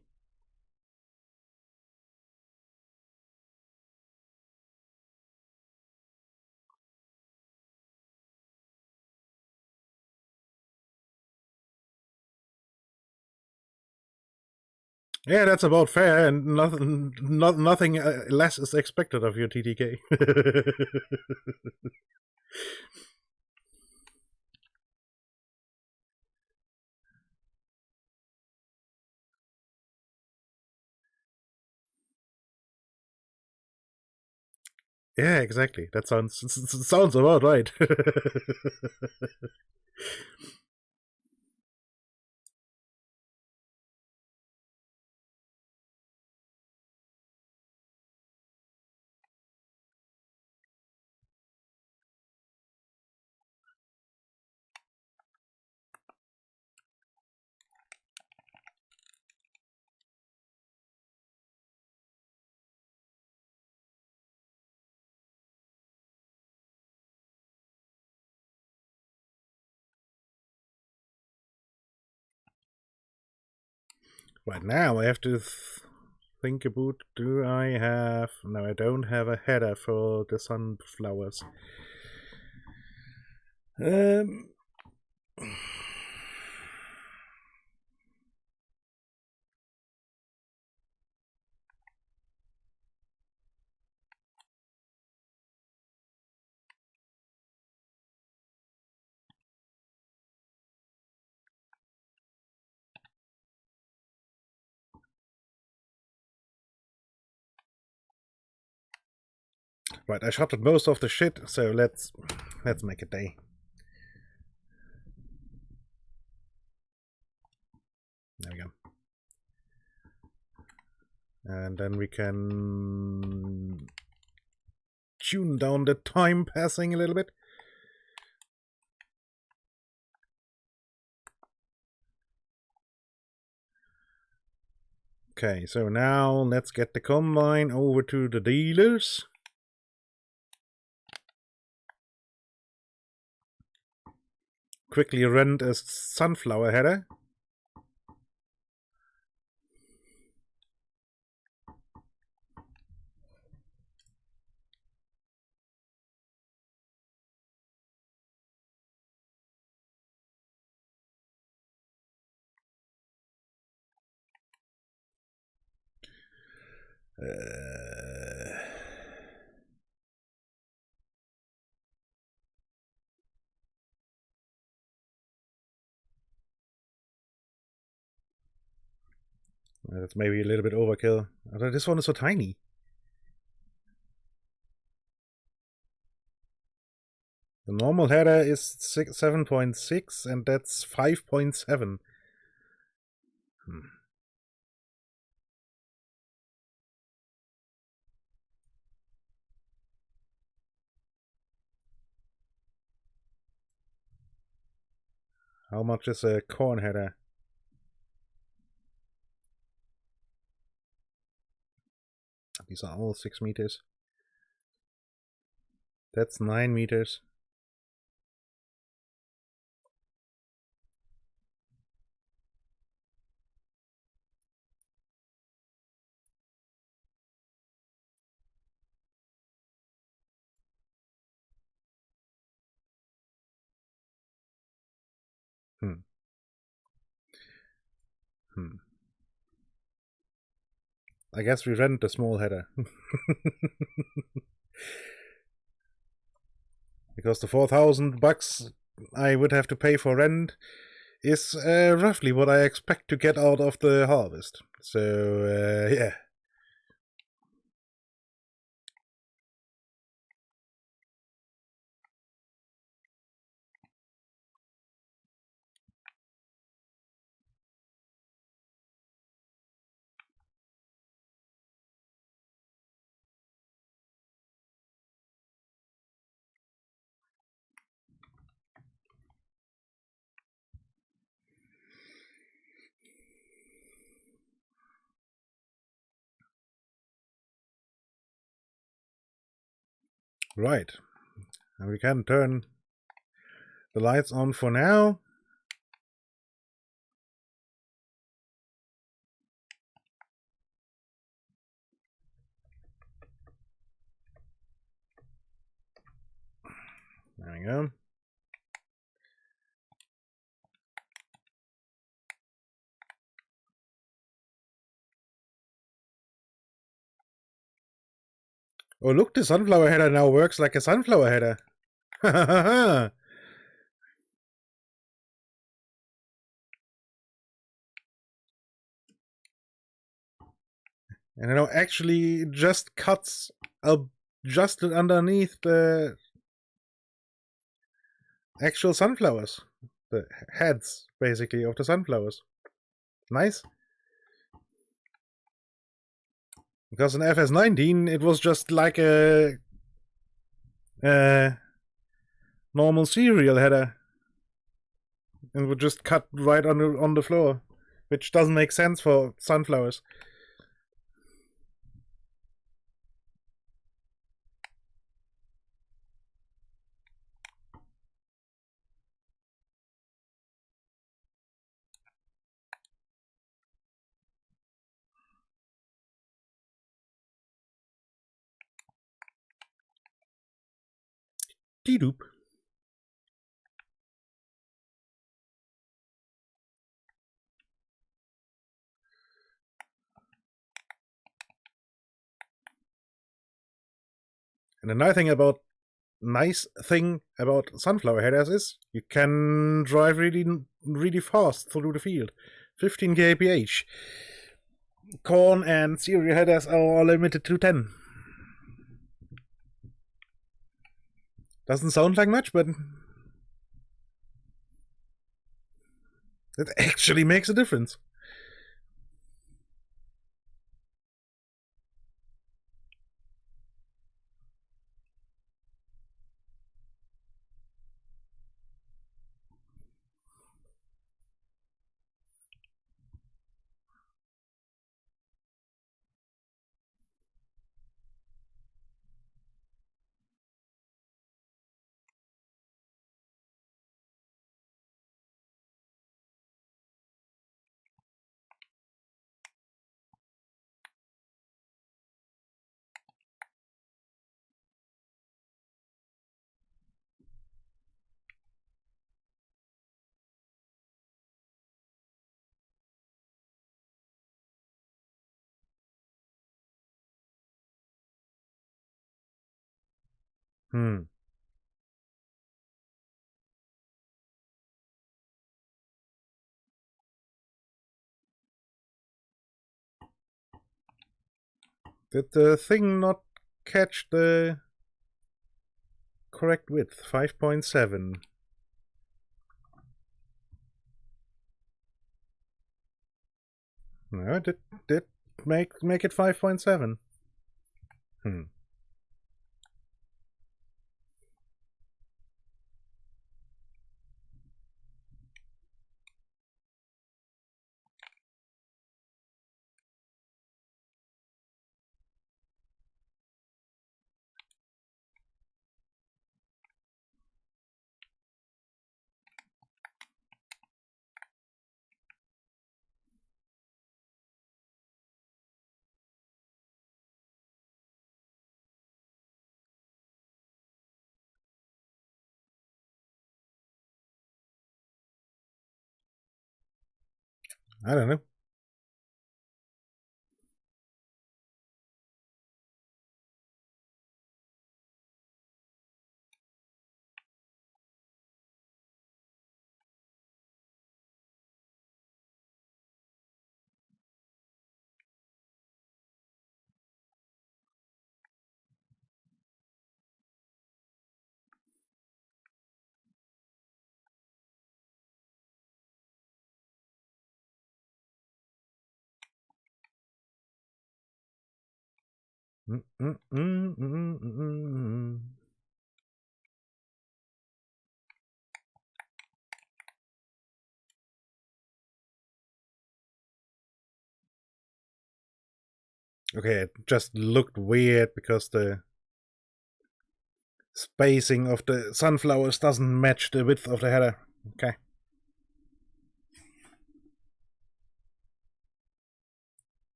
Yeah, that's about fair, and nothing less is expected of your TTK. Yeah, exactly. That sounds about right. Right now I have to think about, do I have... No, I don't have a header for the sunflowers. Right, I shotted most of the shit, so let's make a day. There we go. And then we can tune down the time passing a little bit. Okay, so now let's get the combine over to the dealers. Quickly rent a sunflower header. That's maybe a little bit overkill. Although this one is so tiny. The normal header is 7.6 and that's 5.7. How much is a corn header? These are all 6 meters. That's 9 meters. I guess we rent a small header. Because the $4,000 I would have to pay for rent is roughly what I expect to get out of the harvest. So, yeah. Right. And we can turn the lights on for now. There we go. Oh, look, the sunflower header now works like a sunflower header. And it actually just cuts just underneath the actual sunflowers. The heads, basically, of the sunflowers. Nice. Because in FS19, it was just like a normal serial header. And would just cut right on the floor. Which doesn't make sense for sunflowers. Dee-doop. And the nice thing about sunflower headers is you can drive really fast through the field. 15 kph. Corn and cereal headers are limited to 10. Doesn't sound like much, but it actually makes a difference. Did the thing not catch the correct width? 5.7. No, it did make it 5.7. I don't know. Okay, it just looked weird because the spacing of the sunflowers doesn't match the width of the header. Okay.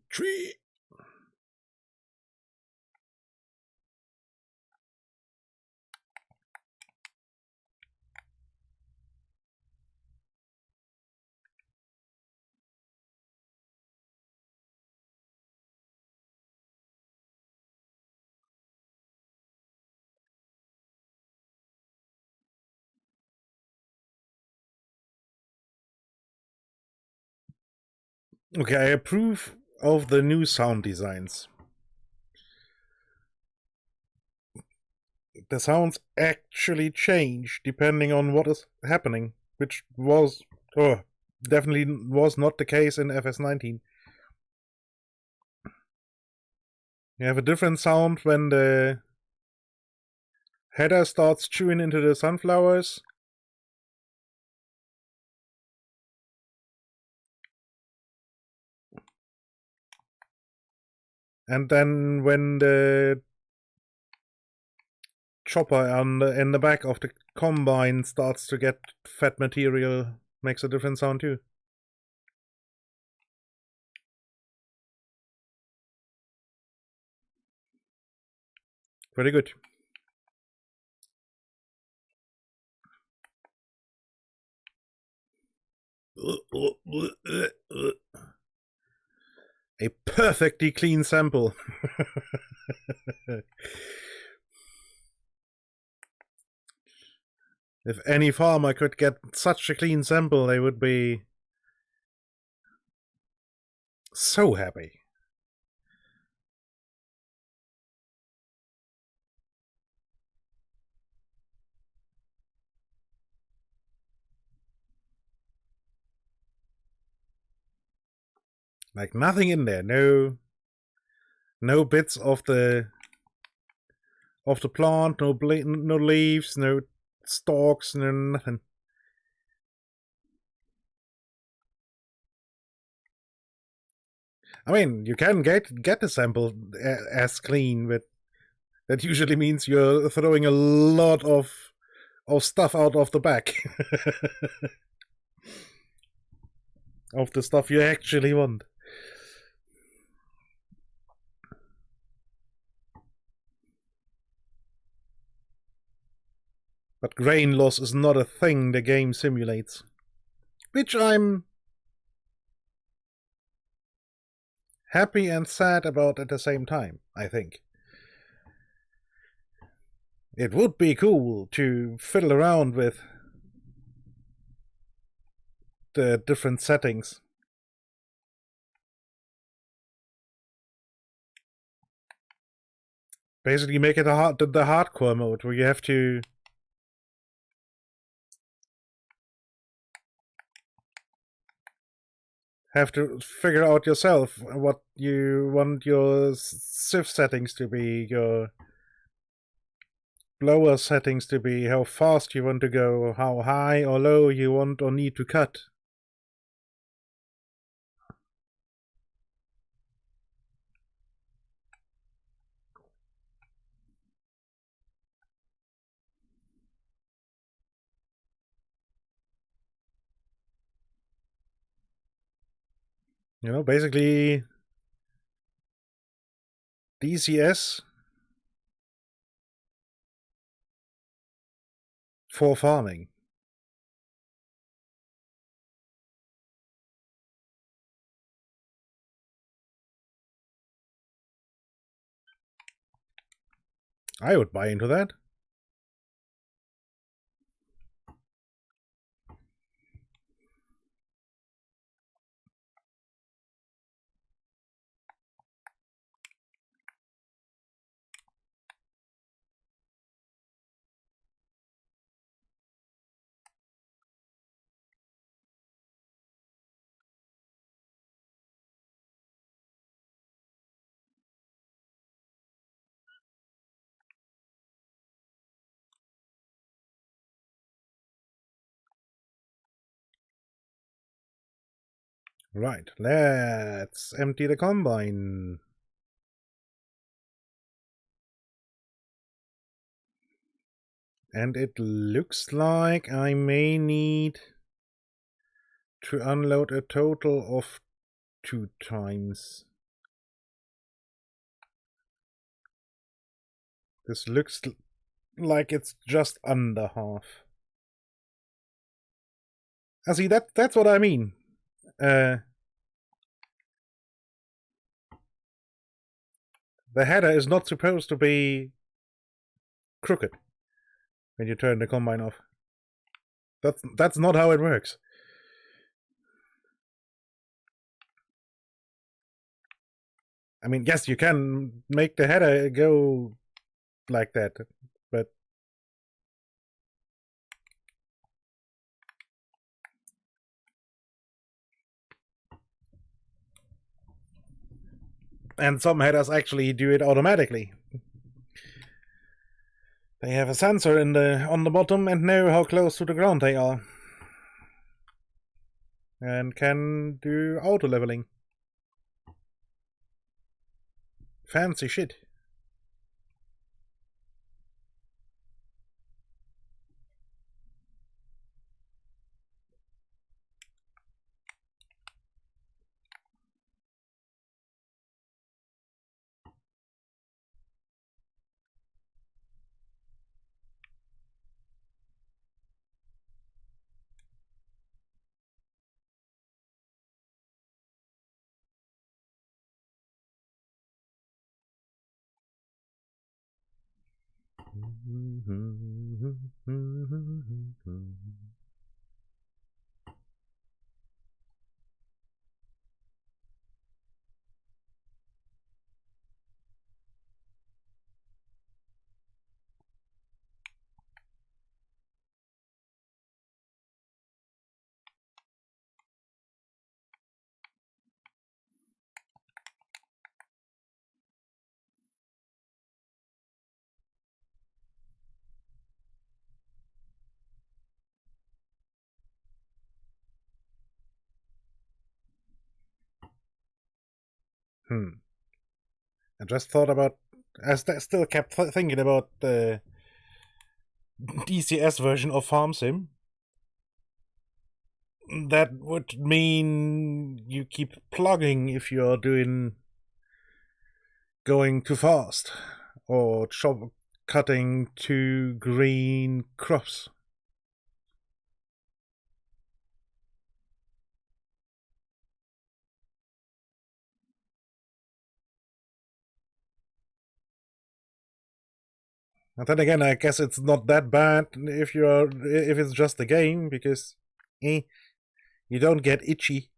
Tree. Okay, I approve of the new sound designs. The sounds actually change depending on what is happening. which was definitely was not the case in FS19. You have a different sound when the header starts chewing into the sunflowers. And then when the chopper in the back of the combine starts to get fat material, makes a different sound too. Pretty good. A perfectly clean sample. If any farmer could get such a clean sample, they would be so happy. Like nothing in there, no bits of the plant, no leaves, no stalks, no nothing. I mean, you can get a sample as clean, but that usually means you're throwing a lot of stuff out of the back. Of the stuff you actually want. But grain loss is not a thing the game simulates. Which I'm happy and sad about at the same time, I think. It would be cool to fiddle around with the different settings. Basically make it the hardcore mode where you have to figure out yourself what you want your sieve settings to be, your blower settings to be, how fast you want to go, how high or low you want or need to cut. You know, basically DCS for farming. I would buy into that. Right, let's empty the combine. And it looks like I may need to unload a total of 2 times. This looks like it's just under half. See, that's what I mean. The header is not supposed to be crooked when you turn the combine off. That's not how it works. I mean, yes, you can make the header go like that, but And some headers actually do it automatically. They have a sensor on the bottom and know how close to the ground they are. And can do auto leveling. Fancy shit. I just thought about. I still kept thinking about the DCS version of Farm Sim. That would mean you keep plugging if you're going too fast or cutting too green crops. And then again, I guess it's not that bad if it's just a game, because you don't get itchy.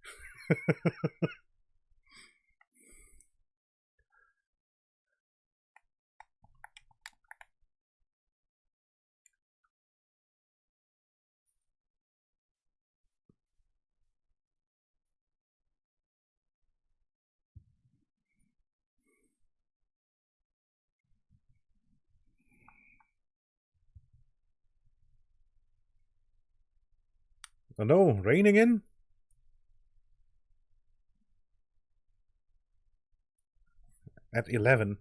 Oh no, rain again? At 11.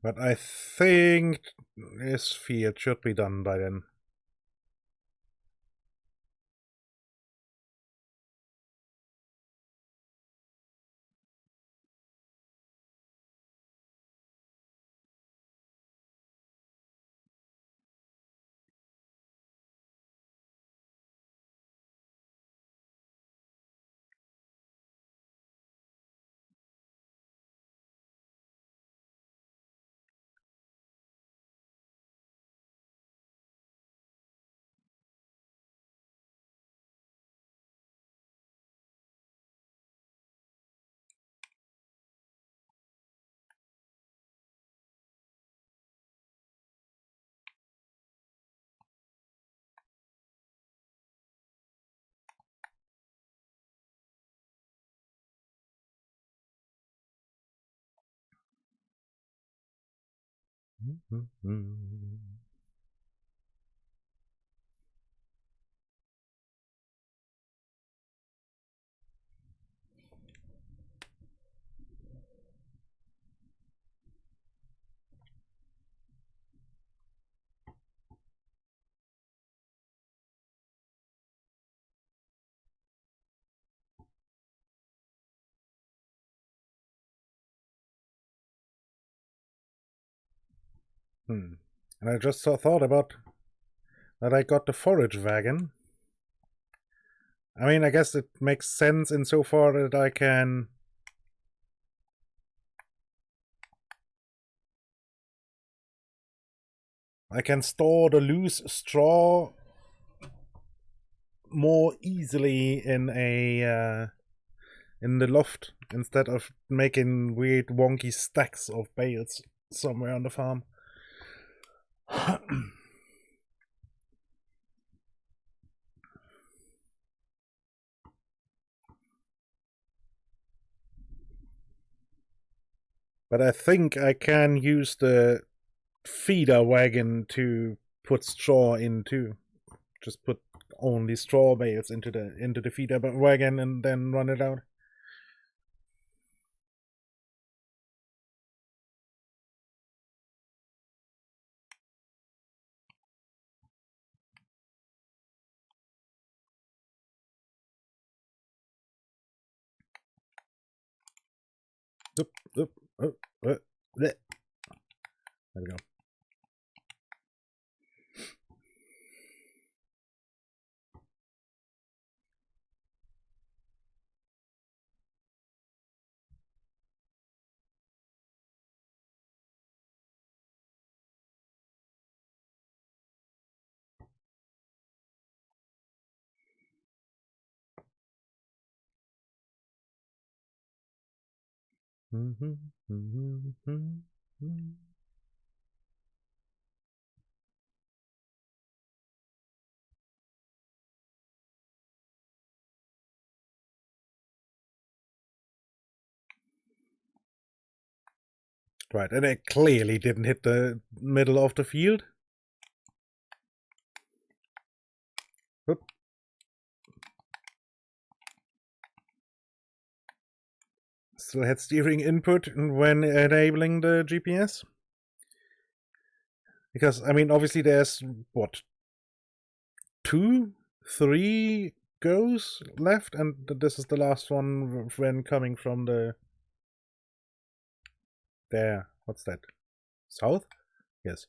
But I think this field should be done by then. And I just thought about that I got the forage wagon. I mean, I guess it makes sense insofar that I can store the loose straw more easily in the loft instead of making weird wonky stacks of bales somewhere on the farm. But I think I can use the feeder wagon to put straw in too. Just put only straw bales into the feeder wagon and then run it out. There we go. Right, and it clearly didn't hit the middle of the field. Oop. Still had steering input when enabling the GPS. Because, I mean, obviously there's, what, 2, 3 goes left, and this is the last one when coming from the... There, what's that? South? Yes.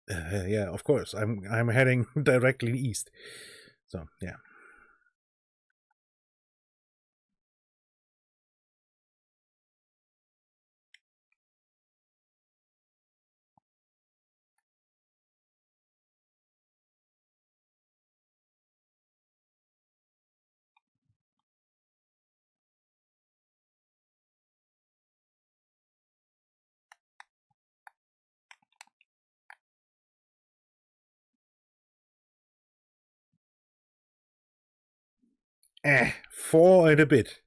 Yeah, of course. I'm heading directly east. So, yeah. Eh, 4 and a bit.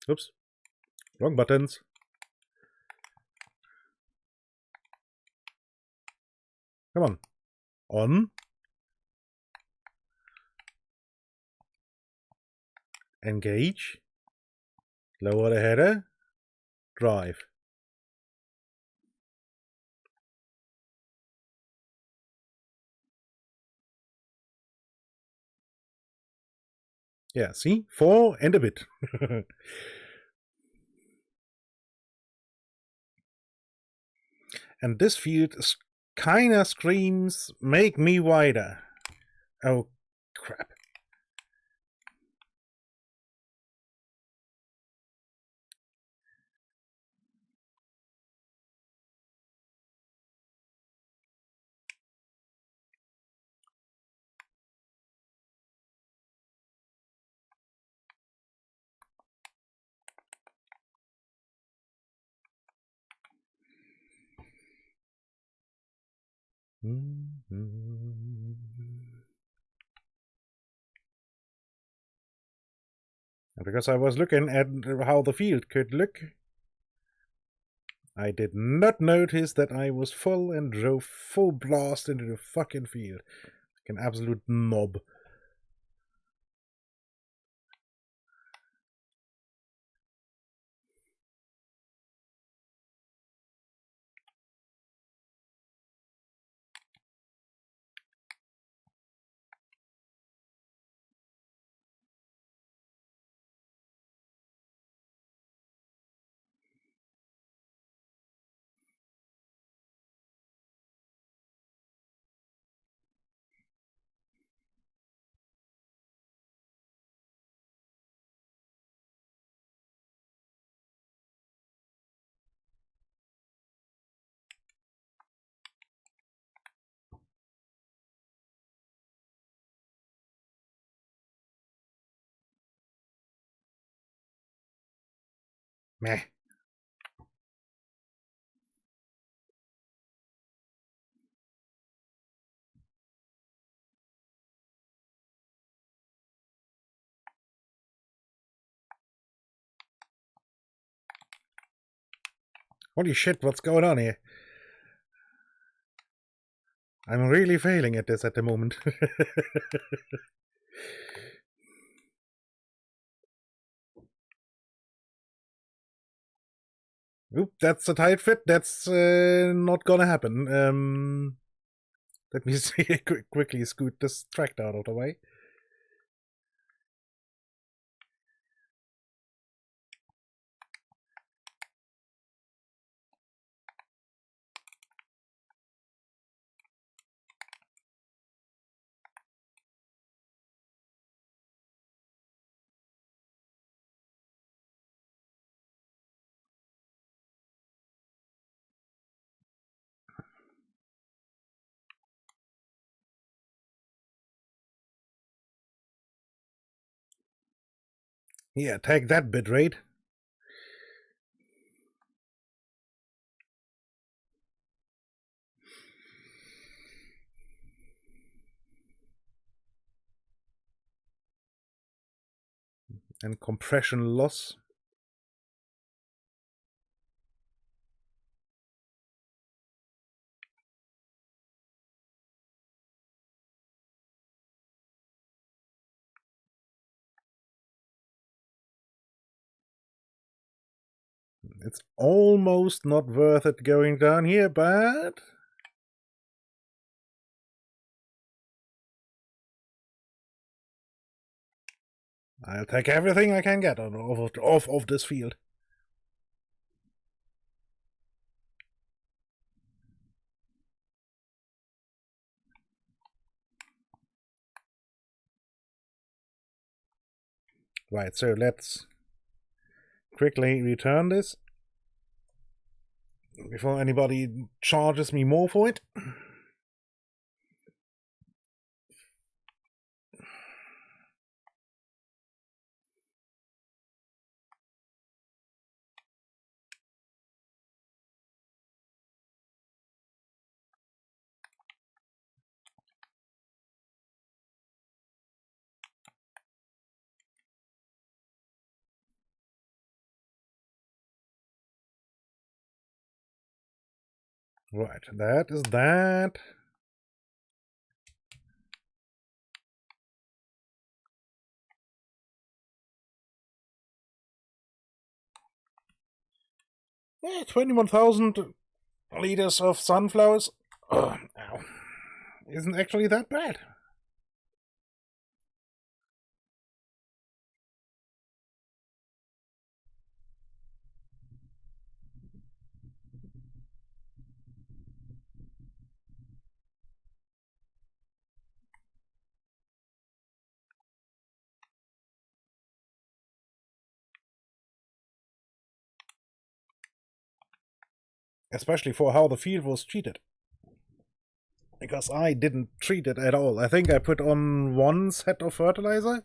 Oops. Wrong buttons. Come on. On. Engage. Lower the header. Drive. Yeah, see? 4 and a bit. And this field kinda screams, make me wider. Oh, crap. Because I was looking at how the field could look, I did not notice that I was full and drove full blast into the fucking field. Like an absolute knob. Meh. Holy shit, what's going on here? I'm really failing at this at the moment. Oop, that's a tight fit. That's not gonna happen. Let me see. Quickly scoot this tractor out of the way. Yeah, take that bitrate. And compression loss. It's almost not worth it going down here, but I'll take everything I can get off of this field. Right, so let's quickly return this before anybody charges me more for it. Right, that is that. Yeah, 21,000 liters of sunflowers. Ow. Isn't actually that bad. Especially for how the field was treated. Because I didn't treat it at all. I think I put on one set of fertilizer.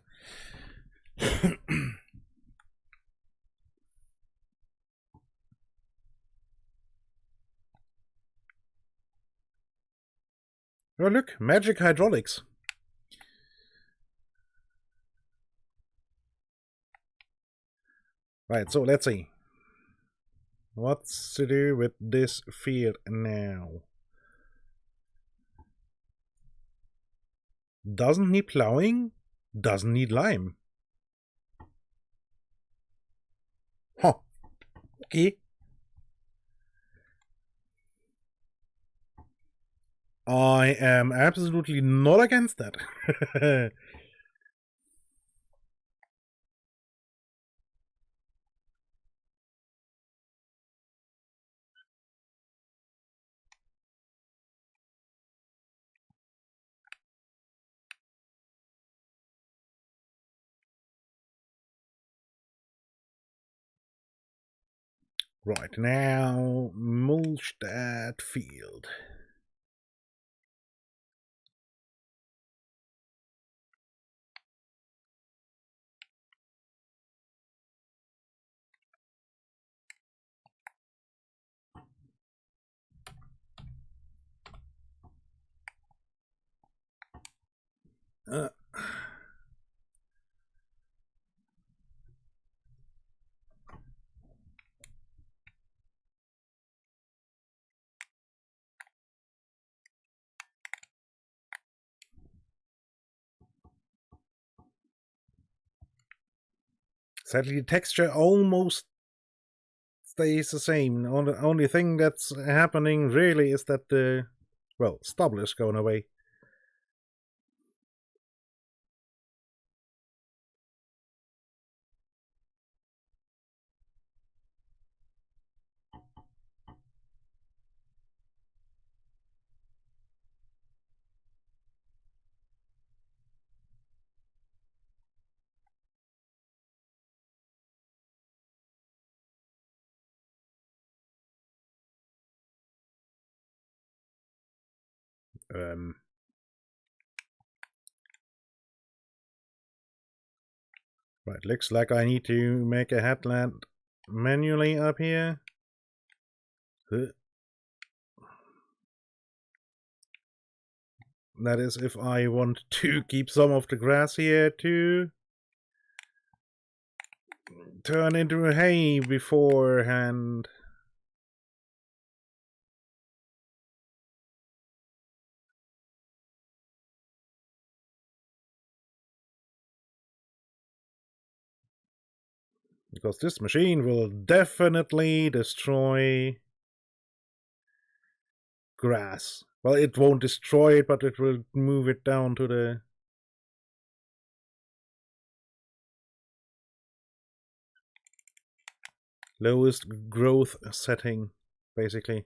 Oh look, magic hydraulics. Right, so let's see. What's to do with this field now? Doesn't need plowing, doesn't need lime. Huh. Okay. I am absolutely not against that. Right, now mulch that field. Sadly, the texture almost stays the same. The only thing that's happening really is that the, well, stubble is going away. Right, looks like I need to make a headland manually up here. That is if I want to keep some of the grass here to turn into hay beforehand. Because this machine will definitely destroy grass. Well, it won't destroy it, but it will move it down to the lowest growth setting, basically.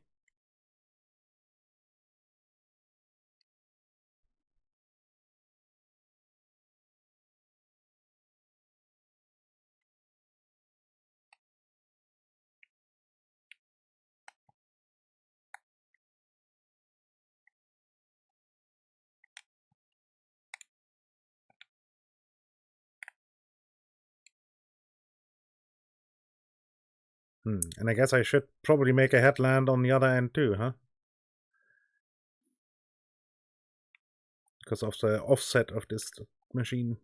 And I guess I should probably make a headland on the other end too, huh? Because of the offset of this machine.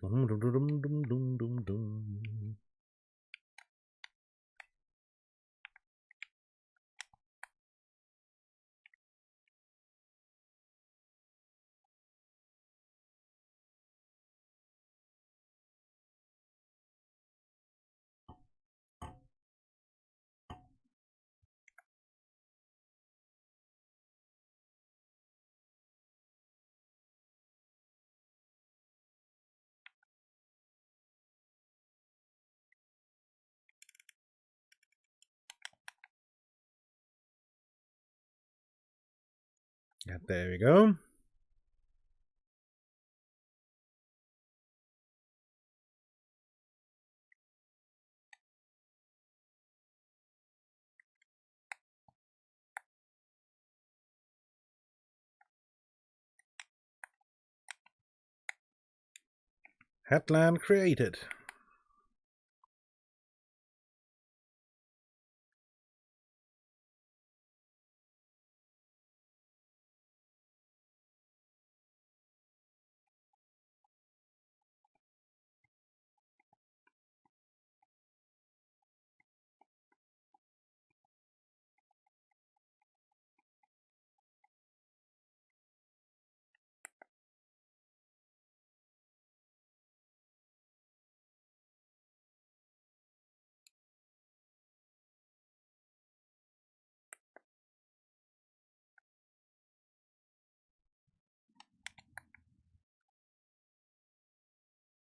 Dum, dum, dum, dum, dum, dum, dum. Yeah, there we go. Headland created.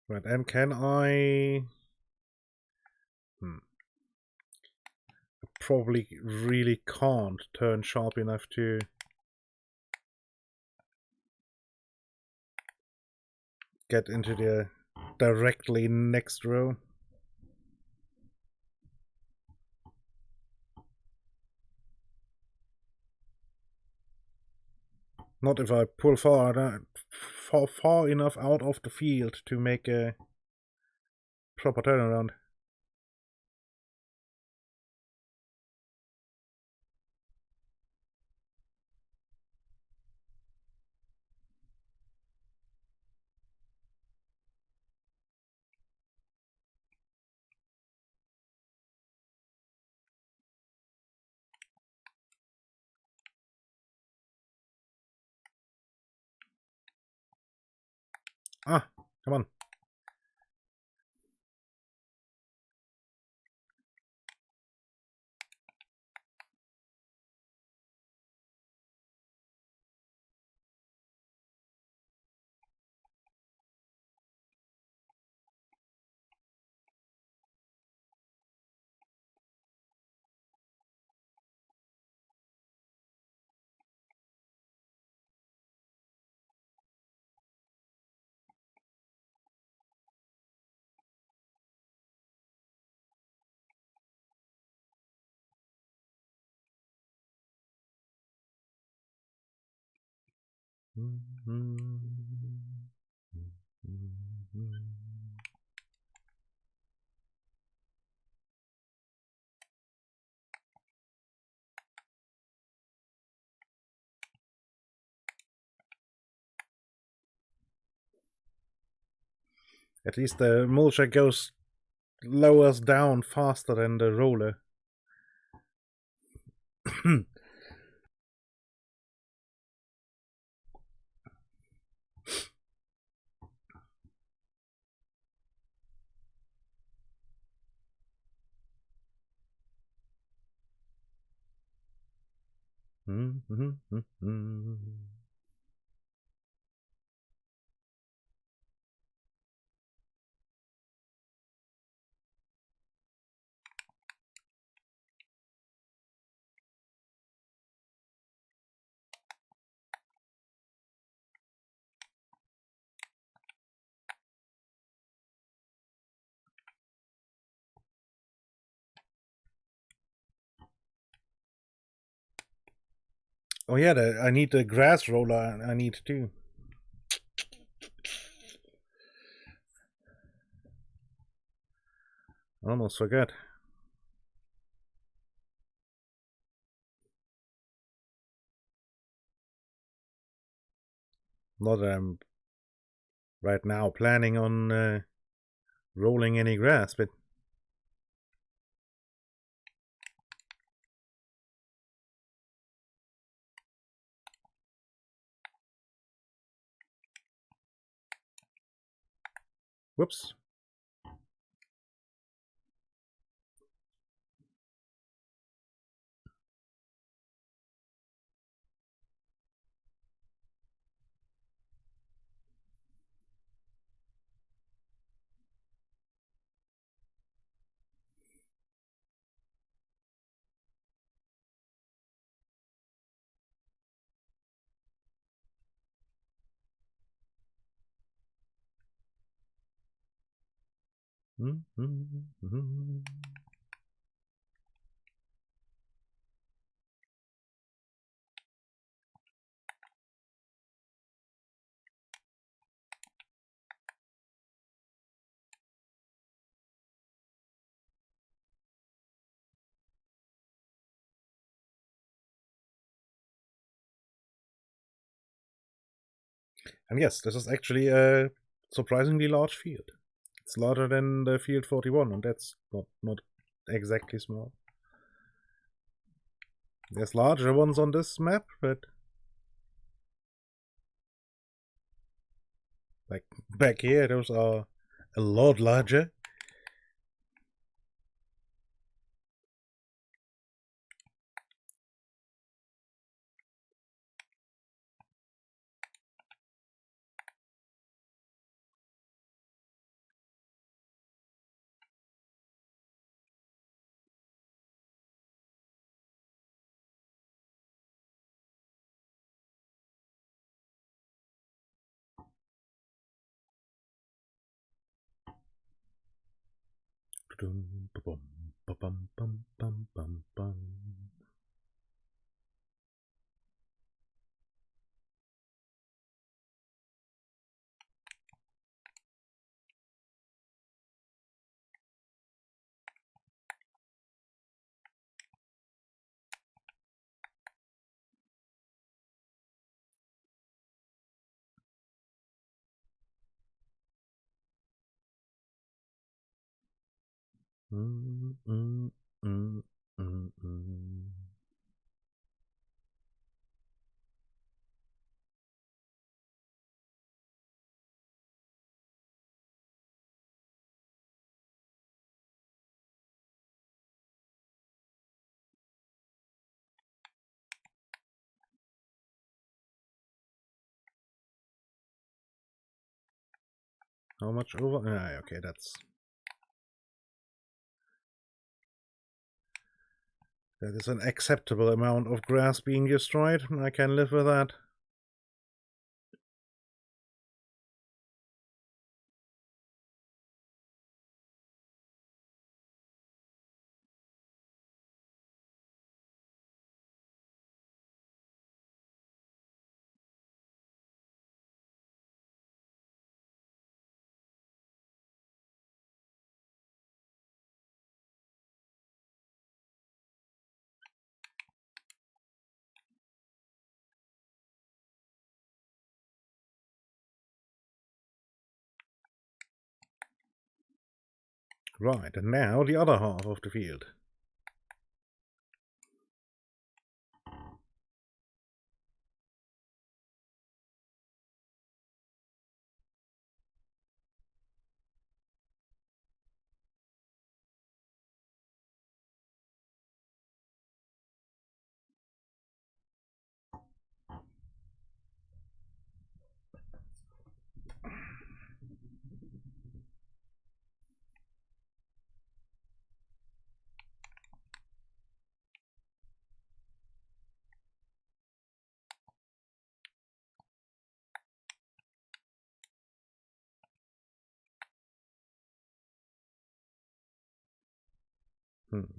Right, and can I... Probably really can't turn sharp enough to get into the directly next row. Not if I pull far enough out of the field to make a proper turnaround. Ah, come on. At least the mulcher lowers down faster than the roller. Oh yeah, I need the grass roller. I need too. Almost forgot. Not that I'm right now planning on rolling any grass, but whoops. And yes, this is actually a surprisingly large field. It's larger than the field 41, and that's not exactly small. There's larger ones on this map, but like back here, those are a lot larger. How much over? Okay, that is an acceptable amount of grass being destroyed. I can live with that. Right, and now the other half of the field.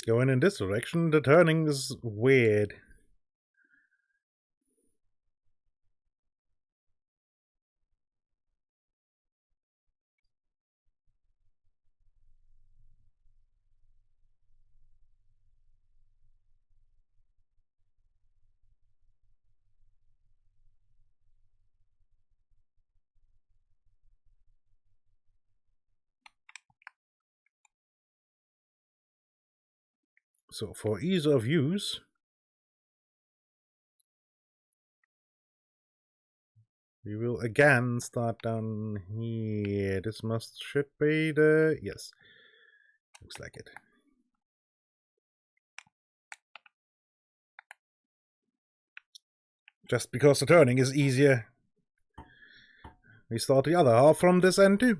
Going in this direction, the turning is weird. So for ease of use, we will again start down here. This should be the... yes. Looks like it. Just because the turning is easier, we start the other half from this end too.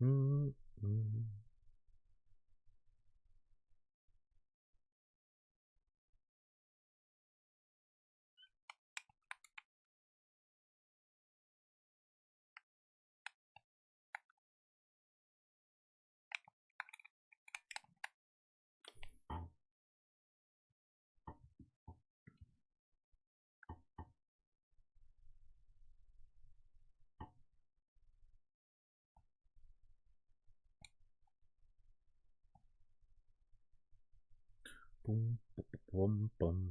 Boom, boom, boom.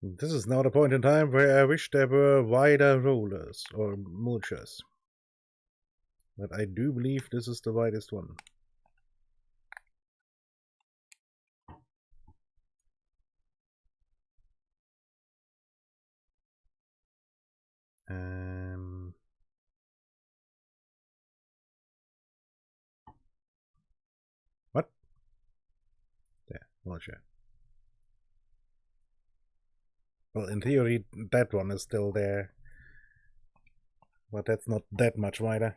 This is now the point in time where I wish there were wider rollers or mulchers. But I do believe this is the widest one. What? There, mulcher. Well, in theory, that one is still there. But that's not that much wider.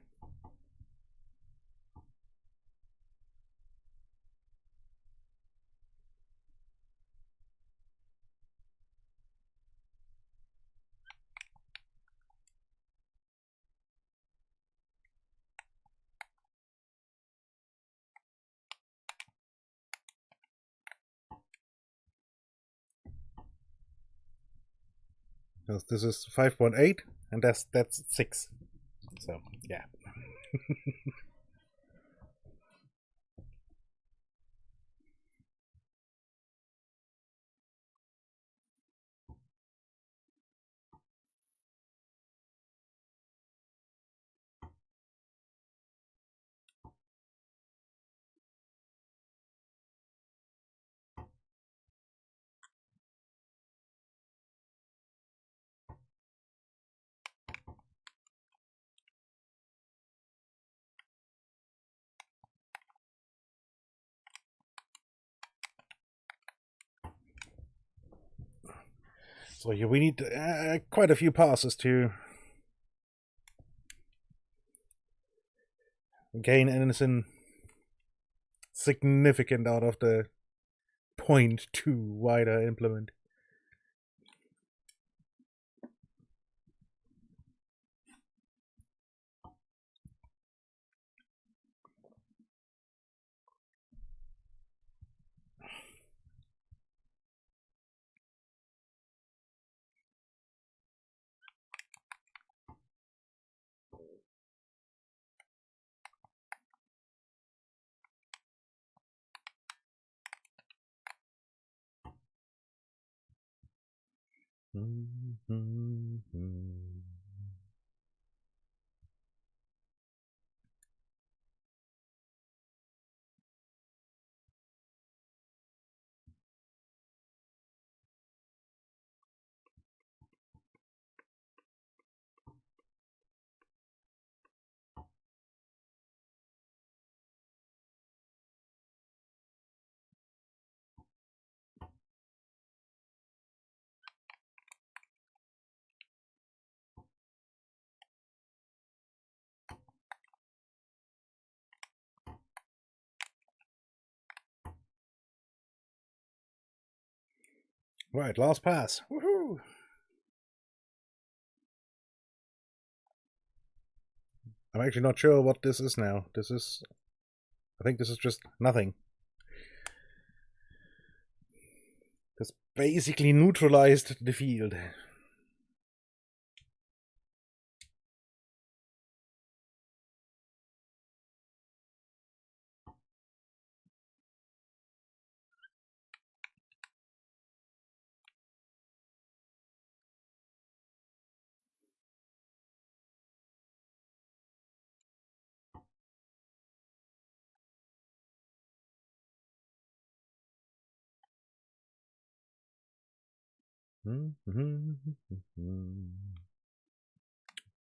Because this is 5.8 and that's 6. So, yeah. So yeah, we need quite a few passes to gain anything significant out of the 0.2 wider implement. Right, last pass. Woohoo! I'm actually not sure what this is now. I think this is just nothing. This basically neutralized the field.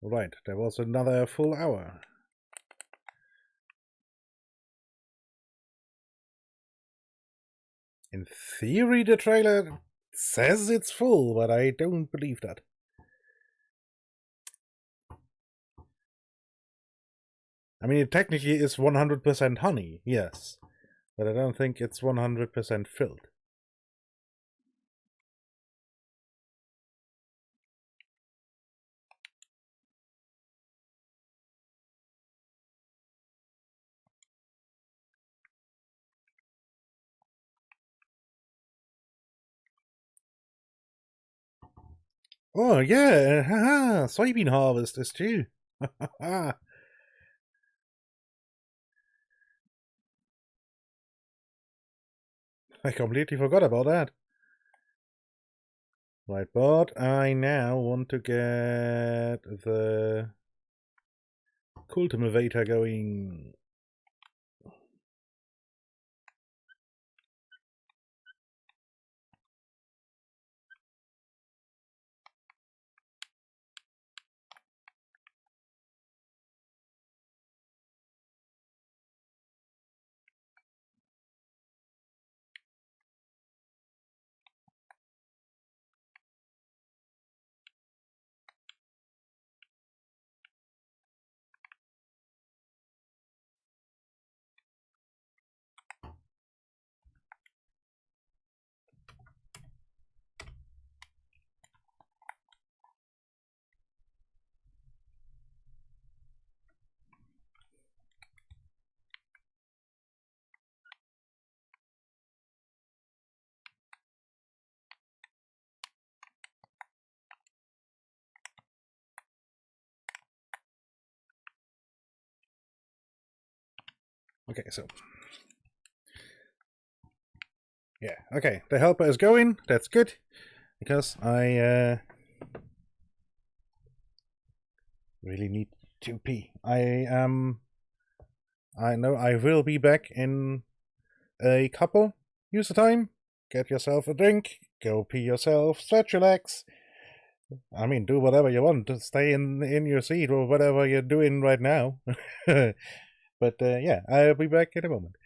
Right, there was another full hour. In theory, the trailer says it's full, but I don't believe that. I mean, it technically is 100% honey, yes, but I don't think it's 100% filled. Oh yeah, haha, soybean harvest is too. I completely forgot about that. Right, but I now want to get the cultivator going. Okay, so yeah, okay, the helper is going. That's good because I really need to pee. I know I will be back in a couple. Use the time. Get yourself a drink. Go pee yourself. Stretch your legs. I mean, do whatever you want. Stay in your seat or whatever you're doing right now. But yeah, I'll be back in a moment.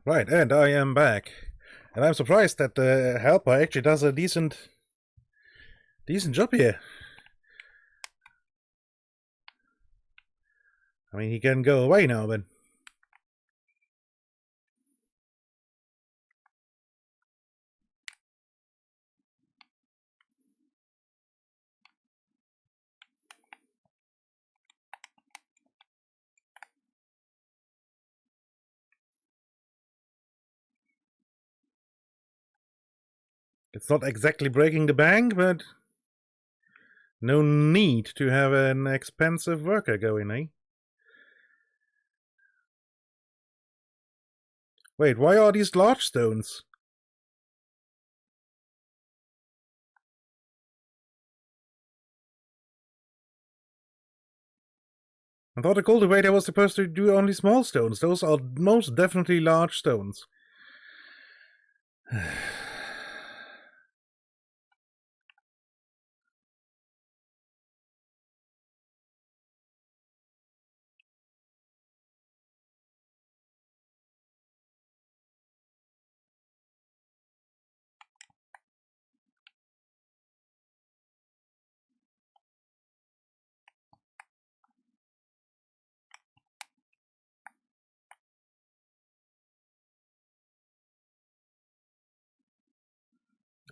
Right, and I am back. And I'm surprised that the helper actually does a decent job here. I mean, he can go away now, but... It's not exactly breaking the bank, but... no need to have an expensive worker going, eh? Wait, why are these large stones? I thought the cultivator was supposed to do only small stones. Those are most definitely large stones.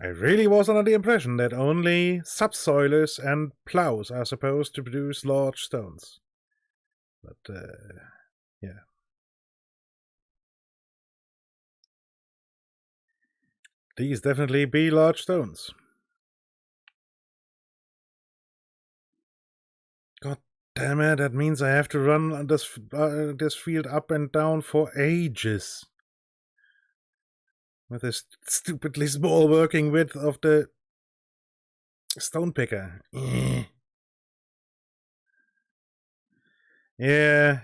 I really was under the impression that only subsoilers and plows are supposed to produce large stones. But, yeah. These definitely be large stones. God damn it, that means I have to run this field up and down for ages. With this stupidly small working width of the stone picker. Yeah.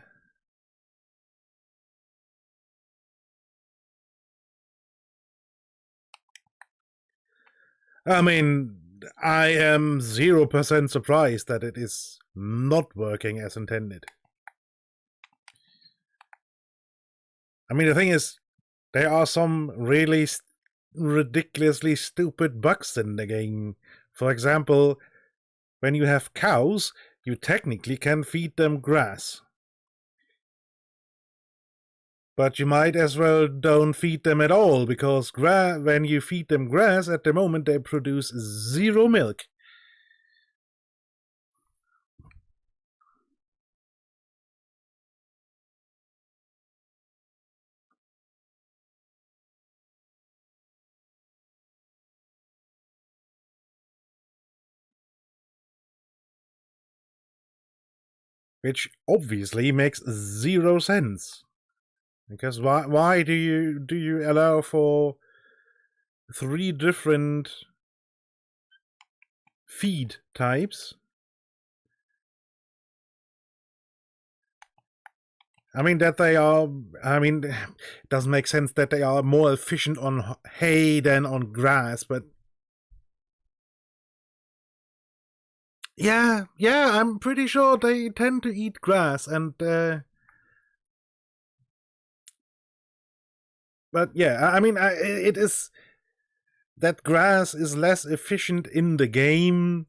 I mean, I am 0% surprised that it is not working as intended. I mean, the thing is, there are some really ridiculously stupid bugs in the game. For example, when you have cows, you technically can feed them grass. But you might as well don't feed them at all, because when you feed them grass, at the moment they produce 0 milk. Which obviously makes 0 sense. Because why do you allow for 3 different feed types? I mean, it doesn't make sense that they are more efficient on hay than on grass, but... Yeah, I'm pretty sure they tend to eat grass, and... But yeah, I mean, it is... that grass is less efficient in the game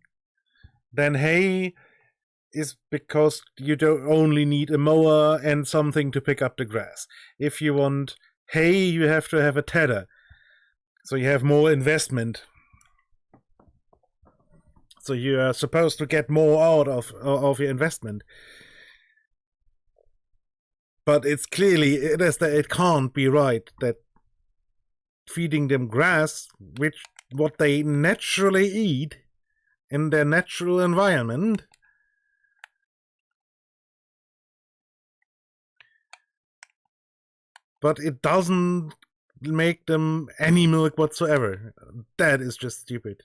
than hay is because you don't only need a mower and something to pick up the grass. If you want hay, you have to have a tedder. So you have more investment. So you are supposed to get more out of your investment. But it's clearly, it can't be right that feeding them grass, what they naturally eat in their natural environment, but it doesn't make them any milk whatsoever. That is just stupid.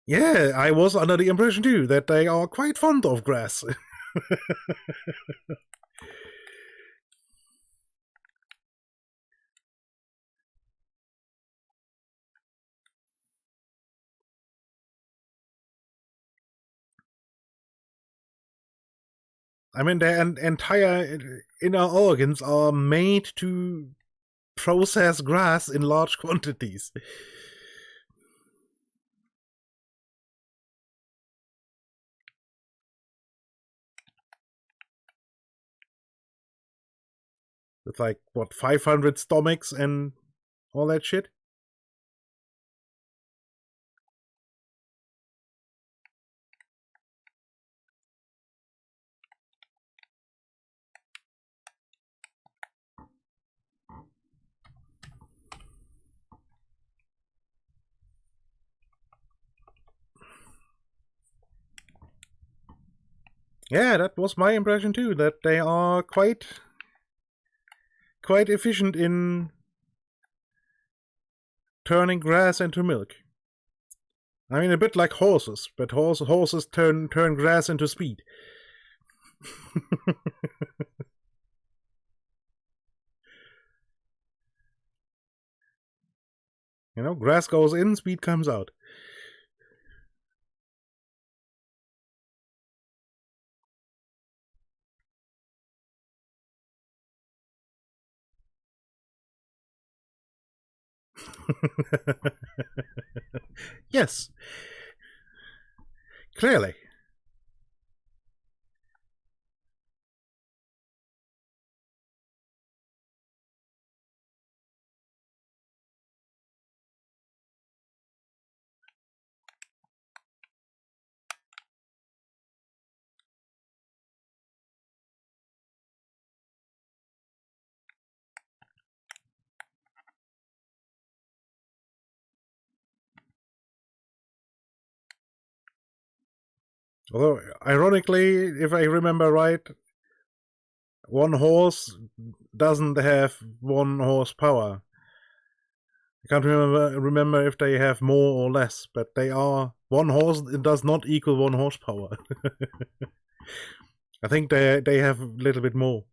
Yeah, I was under the impression too that they are quite fond of grass. I mean, their entire inner organs are made to process grass in large quantities. With like, what, 500 stomachs and all that shit? Yeah, that was my impression too, that they are quite efficient in turning grass into milk. I mean, a bit like horses, but horses turn grass into speed. You know, grass goes in, speed comes out. Yes, clearly. Although, ironically, if I remember right, one horse doesn't have 1 horsepower. I can't remember if they have more or less, but they are 1 horse. It does not equal 1 horsepower. I think they have a little bit more.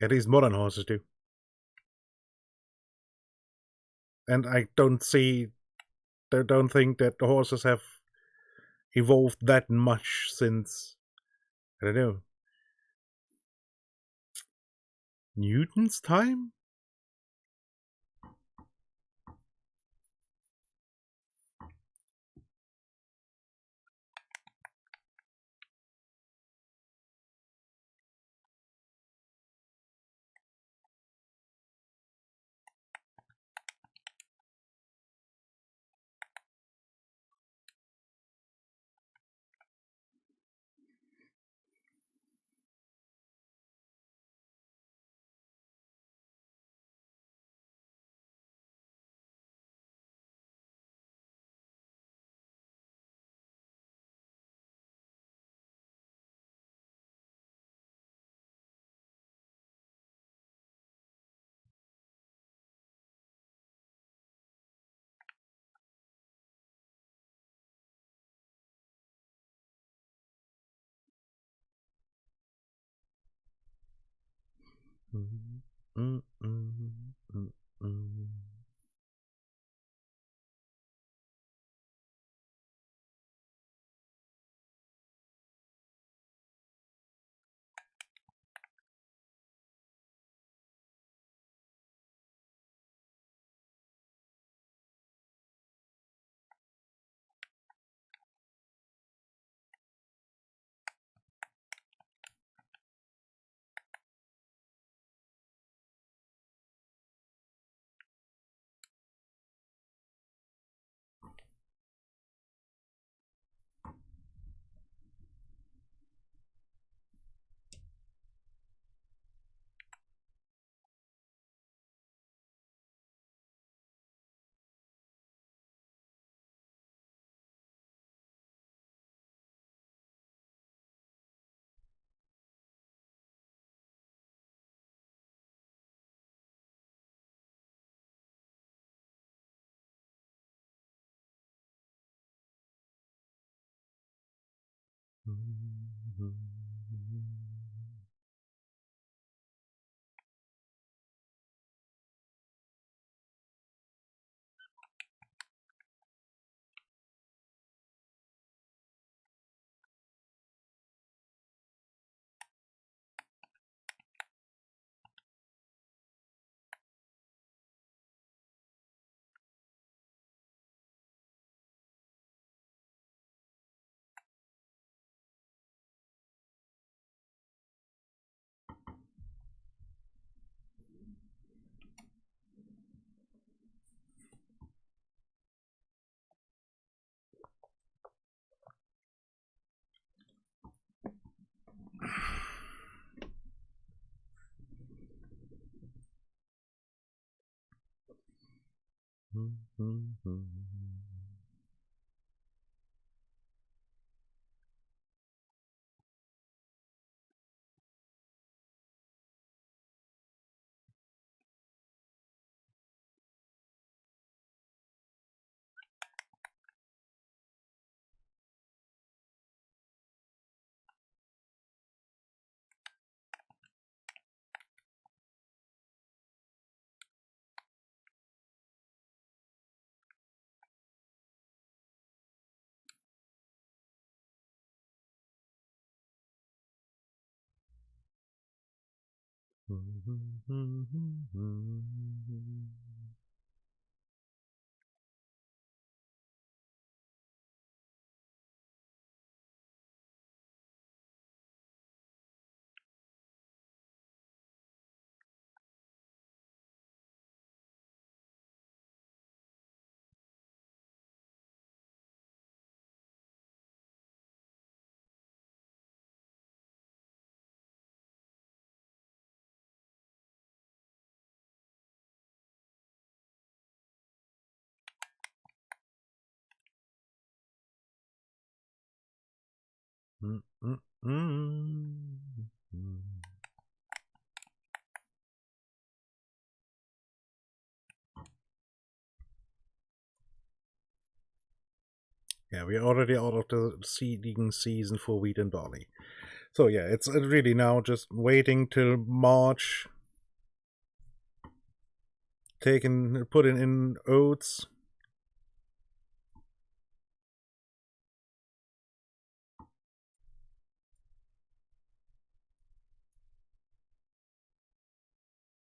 At least modern horses do. And I don't think that the horses have evolved that much since, I don't know, Newton's time? Yeah, we're already out of the seeding season for wheat and barley. So yeah, it's really now just waiting till March, putting in oats.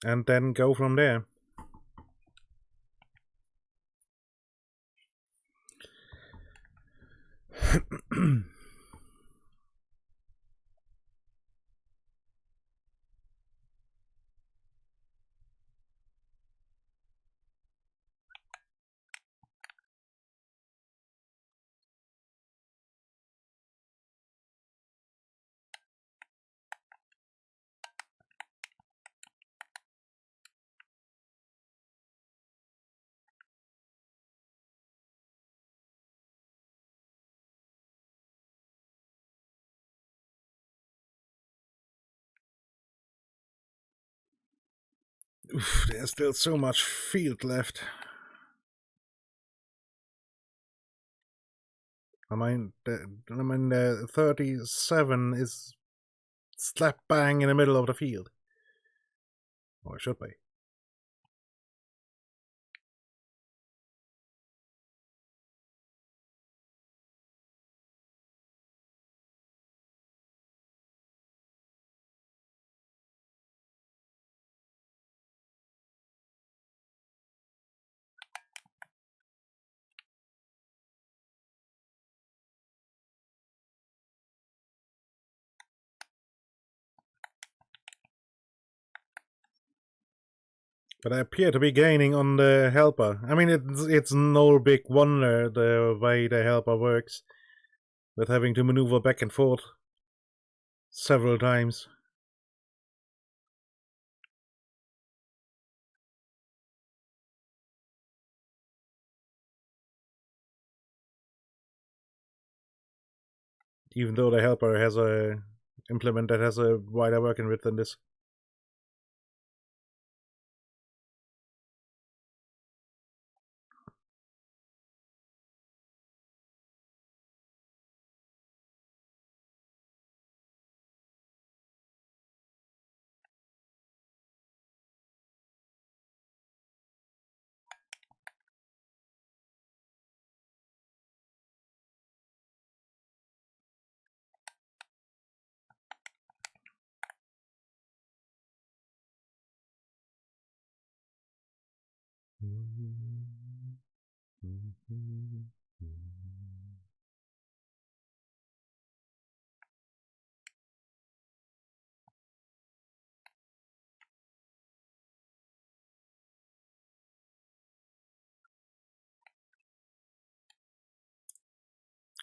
And then go from there. Oof, there's still so much field left. I mean, 37 is slap bang in the middle of the field. Or it should be. But I appear to be gaining on the helper. I mean, it's no big wonder the way the helper works, with having to maneuver back and forth several times. Even though the helper has a implement that has a wider working width than this.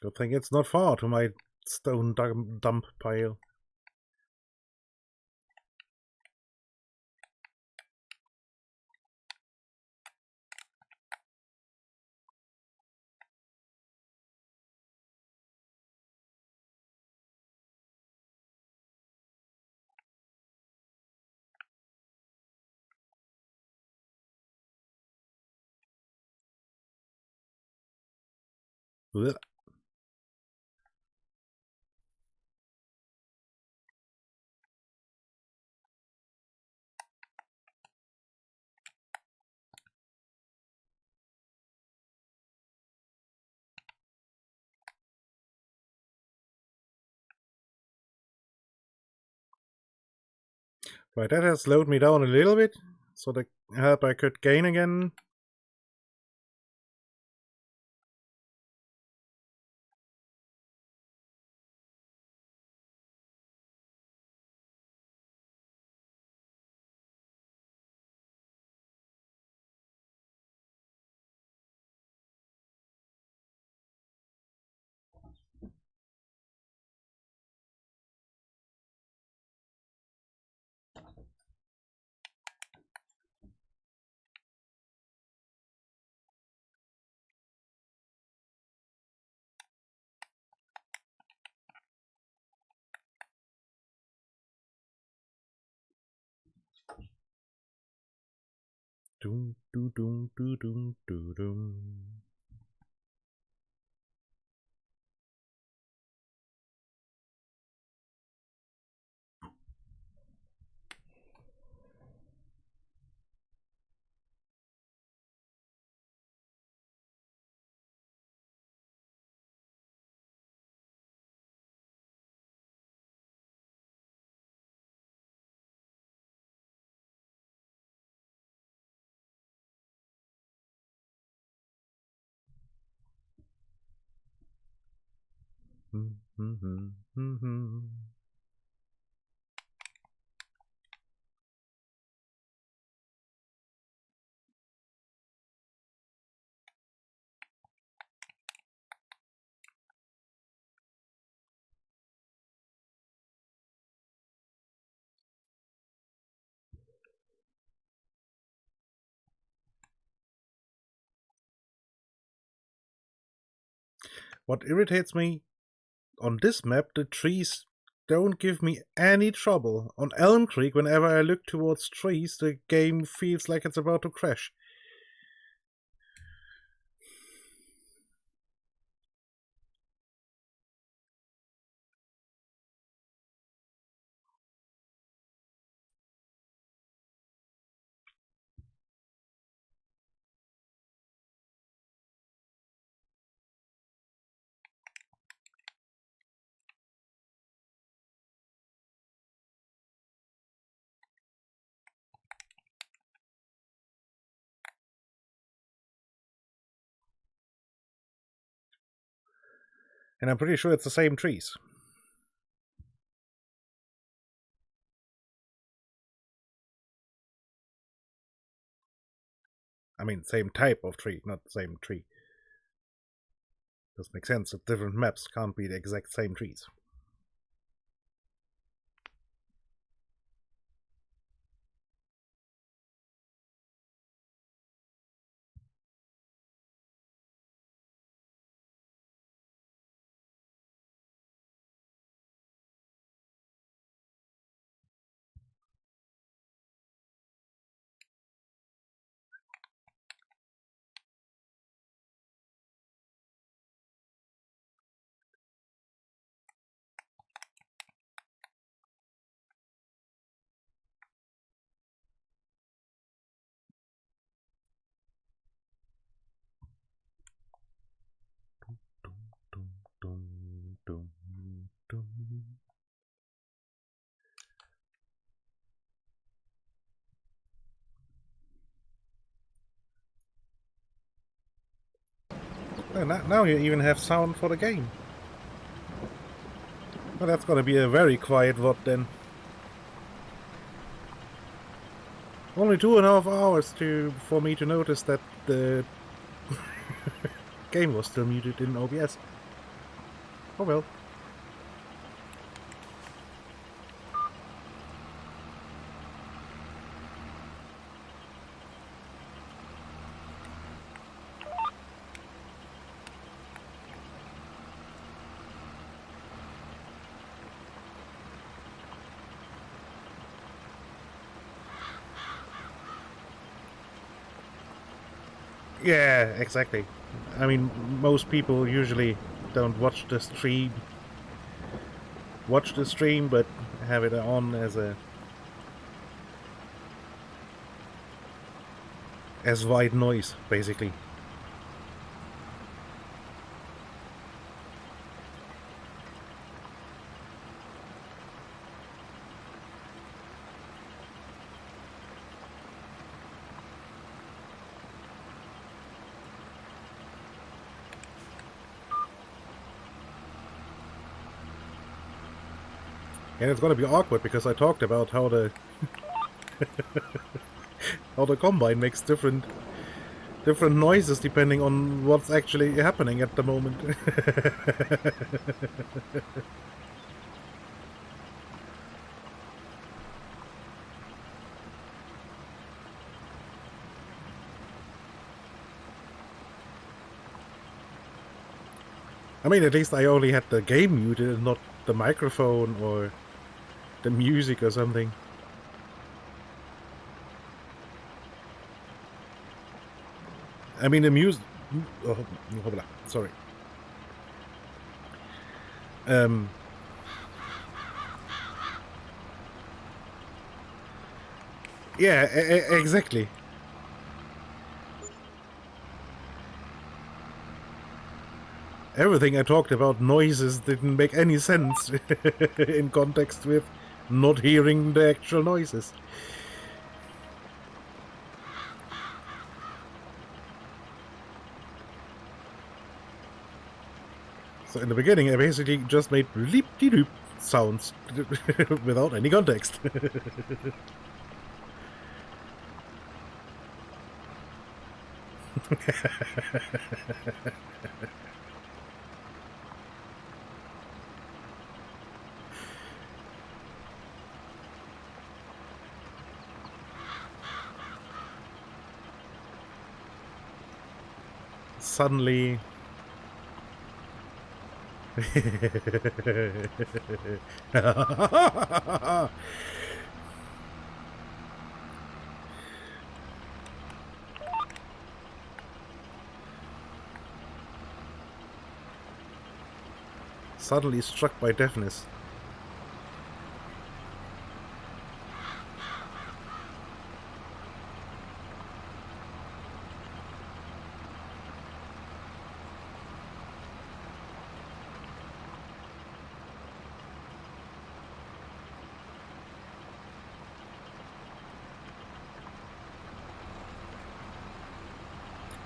Good thing it's not far to my stone dump pile. Blech. Right, that has slowed me down a little bit, so the help I could gain again. Doom, doom, doom, doom, doom, doom, doom. What irritates me on this map, the trees don't give me any trouble. On Elm Creek, whenever I look towards trees, the game feels like it's about to crash. And I'm pretty sure it's the same trees. I mean, same type of tree, not the same tree. Doesn't make sense that different maps can't be the exact same trees. Oh, now you even have sound for the game. Well, that's gonna be a very quiet VOD then. Only 2.5 hours for me to notice that the game was still muted in OBS. Oh well. Yeah, exactly. I mean, most people usually don't watch the stream, but have it on as white noise, basically. And it's gonna be awkward because I talked about how the how the combine makes different noises depending on what's actually happening at the moment. I mean, at least I only had the game muted and not the microphone or the music or something. I mean, the music... Oh, sorry. Yeah, exactly. Everything I talked about noises didn't make any sense in context with not hearing the actual noises. So in the beginning I basically just made bleep-de-doop sounds without any context. Suddenly... Suddenly struck by deafness.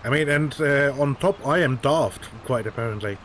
I mean, and on top I am daft, quite apparently.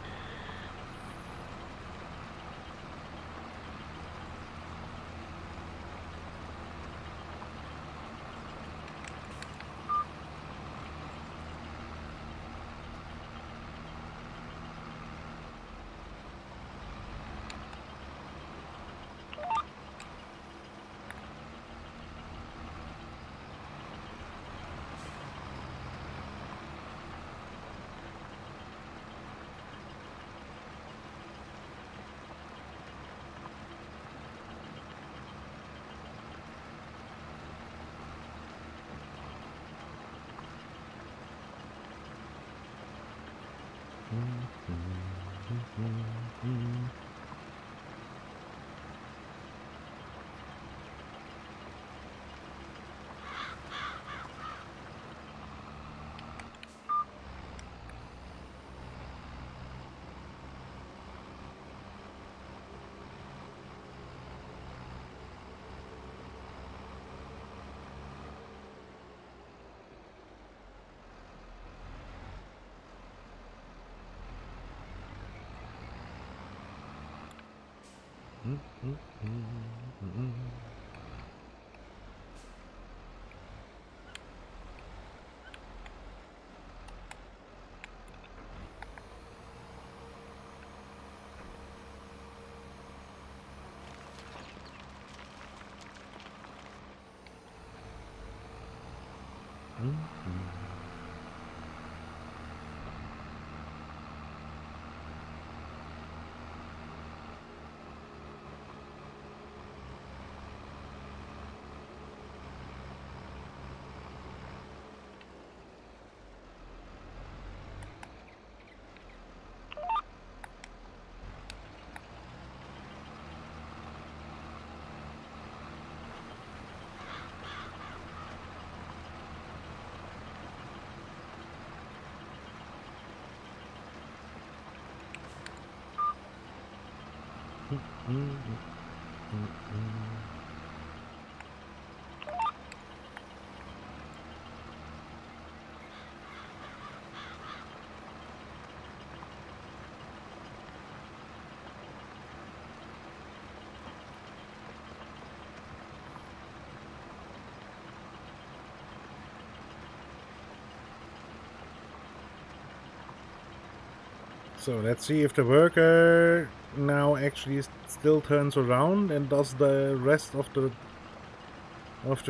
So let's see if the worker now actually still turns around and does the rest of the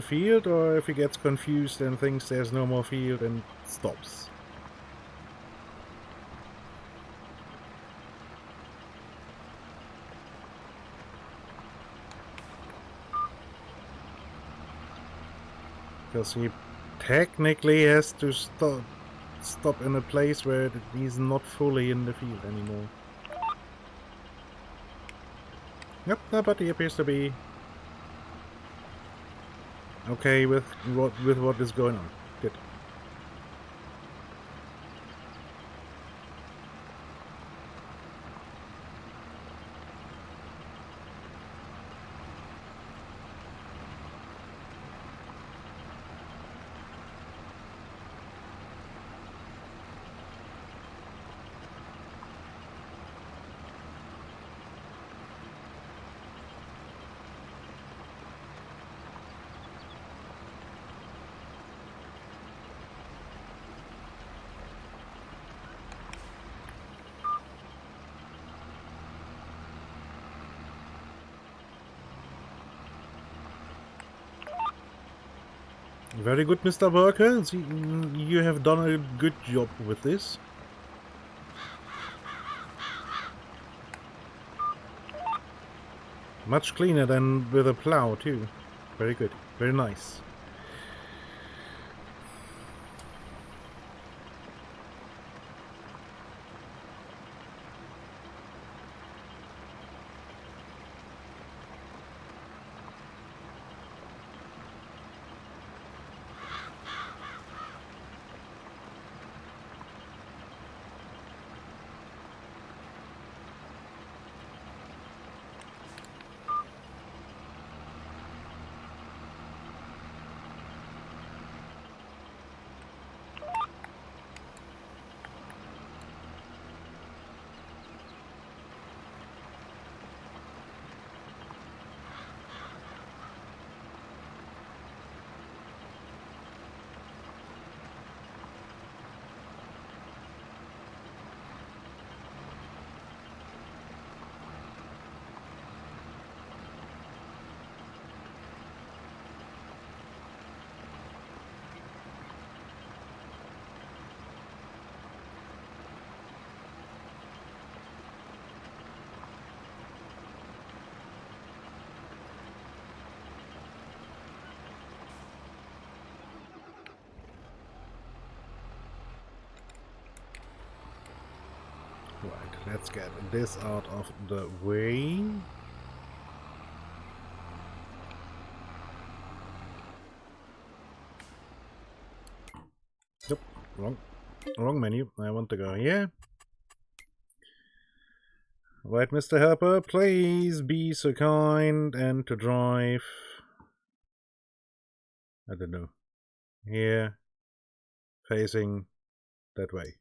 field, or if he gets confused and thinks there's no more field and stops. Because he technically has to stop in a place where he's not fully in the field anymore. Yep, but he appears to be okay with what is going on. Good. Very good, Mr. Worker. You have done a good job with this. Much cleaner than with a plow, too. Very good. Very nice. Right, let's get this out of the way. Yep, wrong menu. I want to go here. Right, Mr. Helper, please be so kind and to drive. I don't know. Here, facing that way.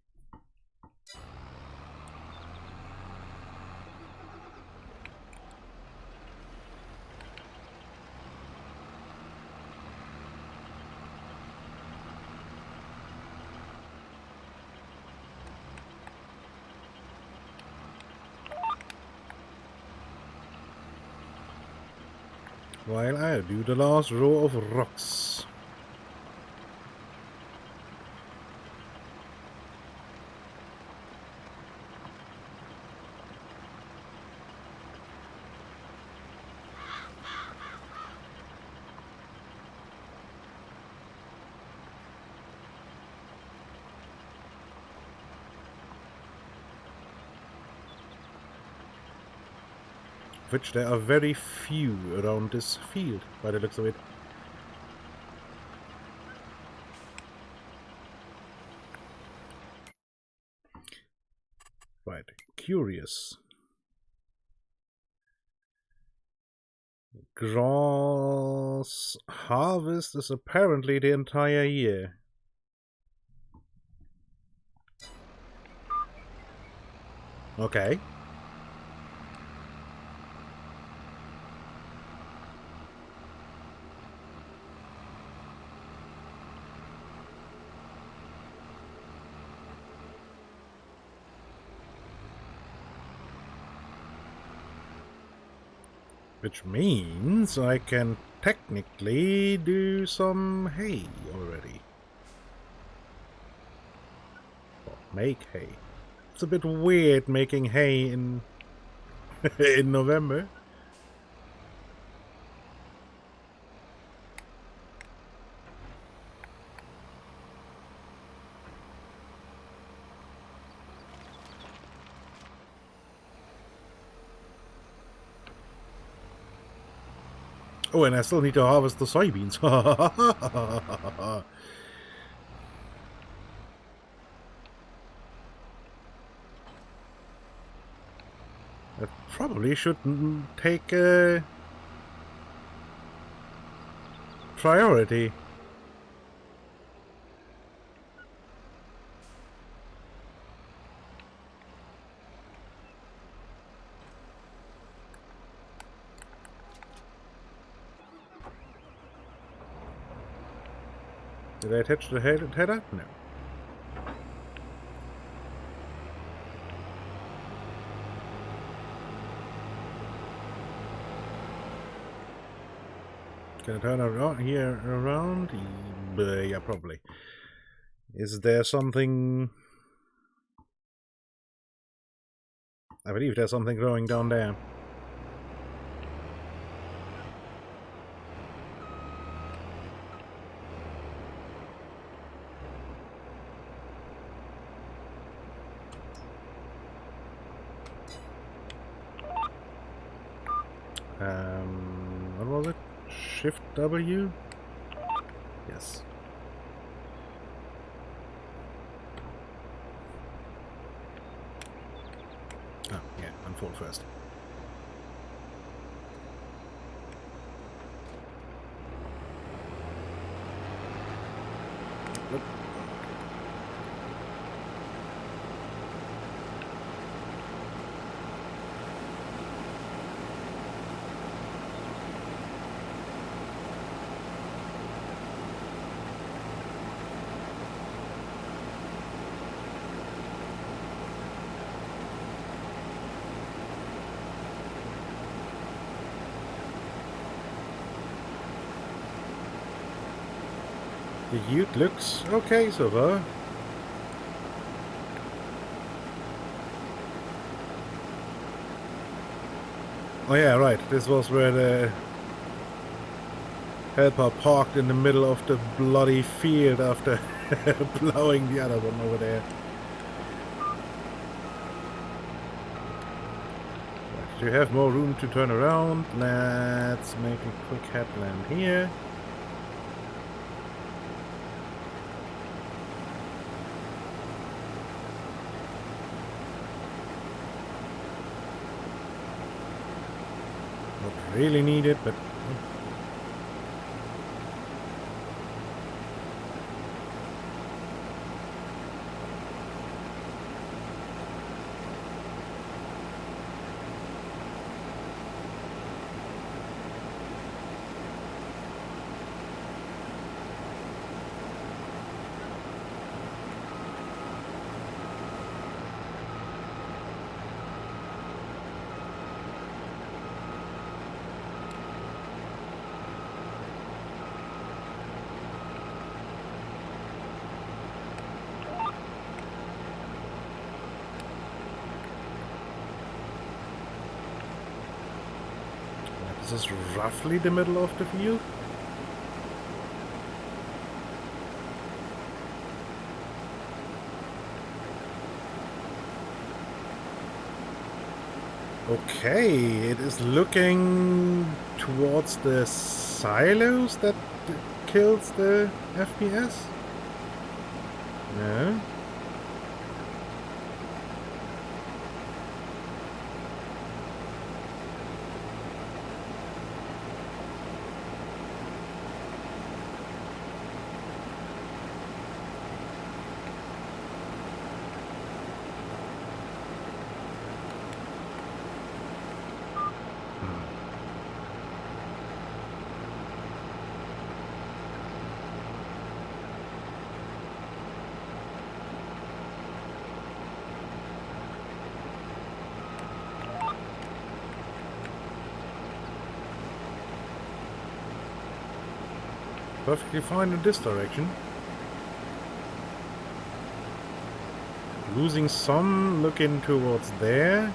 While I do the last row of rocks. Which there are very few around this field, by the looks of it. Right, curious. grass harvest is apparently the entire year. Okay. Which means I can technically do some hay already. Or make hay. It's a bit weird making hay in in November. Oh, and I still need to harvest the soybeans. That probably should take priority. Did I attach the header? No. Can I turn around here around? Yeah, probably. Is there something? I believe there's something growing down there. What was it? Shift W? Yes. Oh, yeah, unfold first. Nope. The ute looks okay so far. Oh yeah, right. This was where the helper parked in the middle of the bloody field after plowing the other one over there. Right, to have more room to turn around, let's make a quick headland here. Really need it, but this is roughly the middle of the field. Okay, it is looking towards the silos that kills the FPS. No. perfectly fine in this direction. Losing some, looking towards there.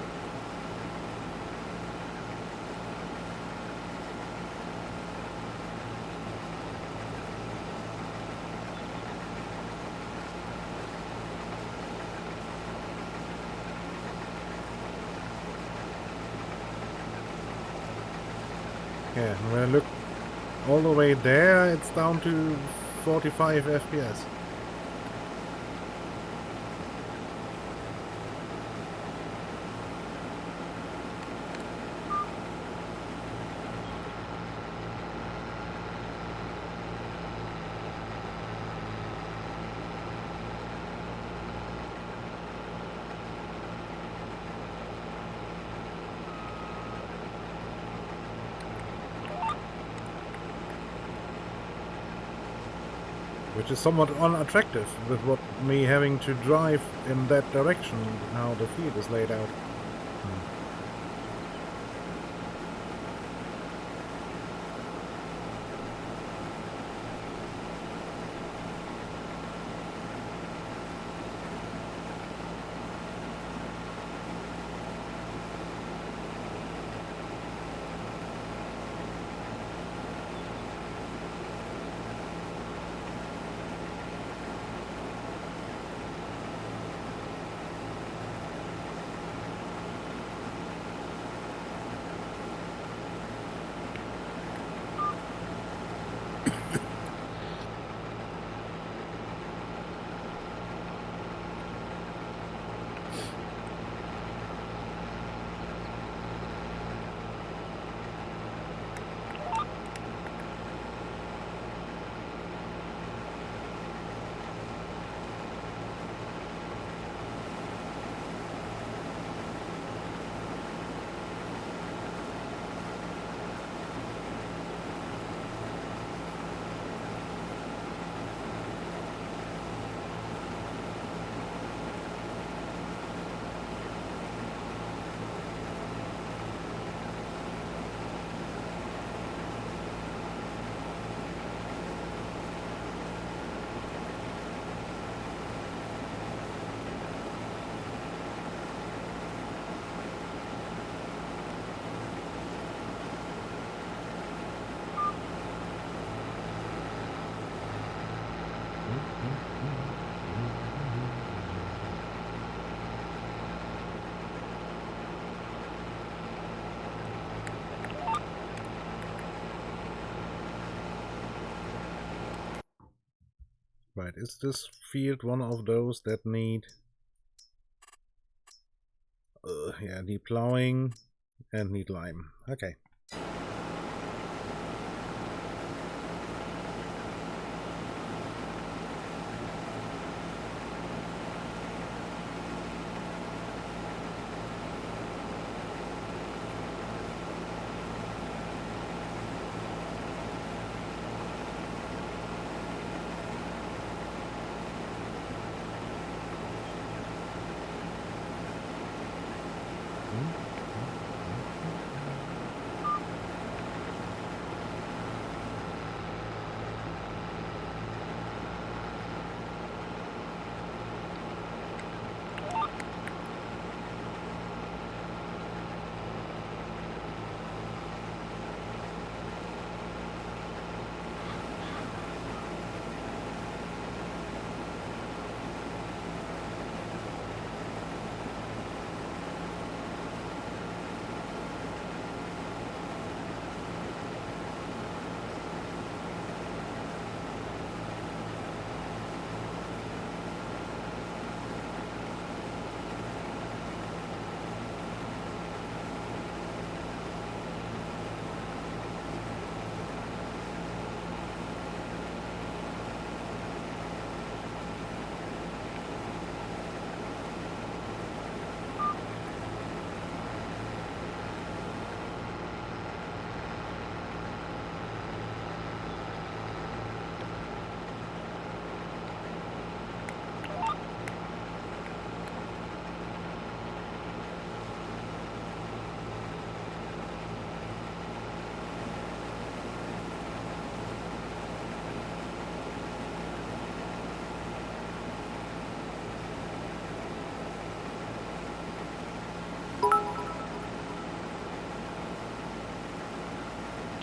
Yeah, when I look all the way there, it's down to 45 FPS. Which is somewhat unattractive with what me having to drive in that direction, how the field is laid out. Right, is this field one of those that need yeah, need plowing and need lime. Okay.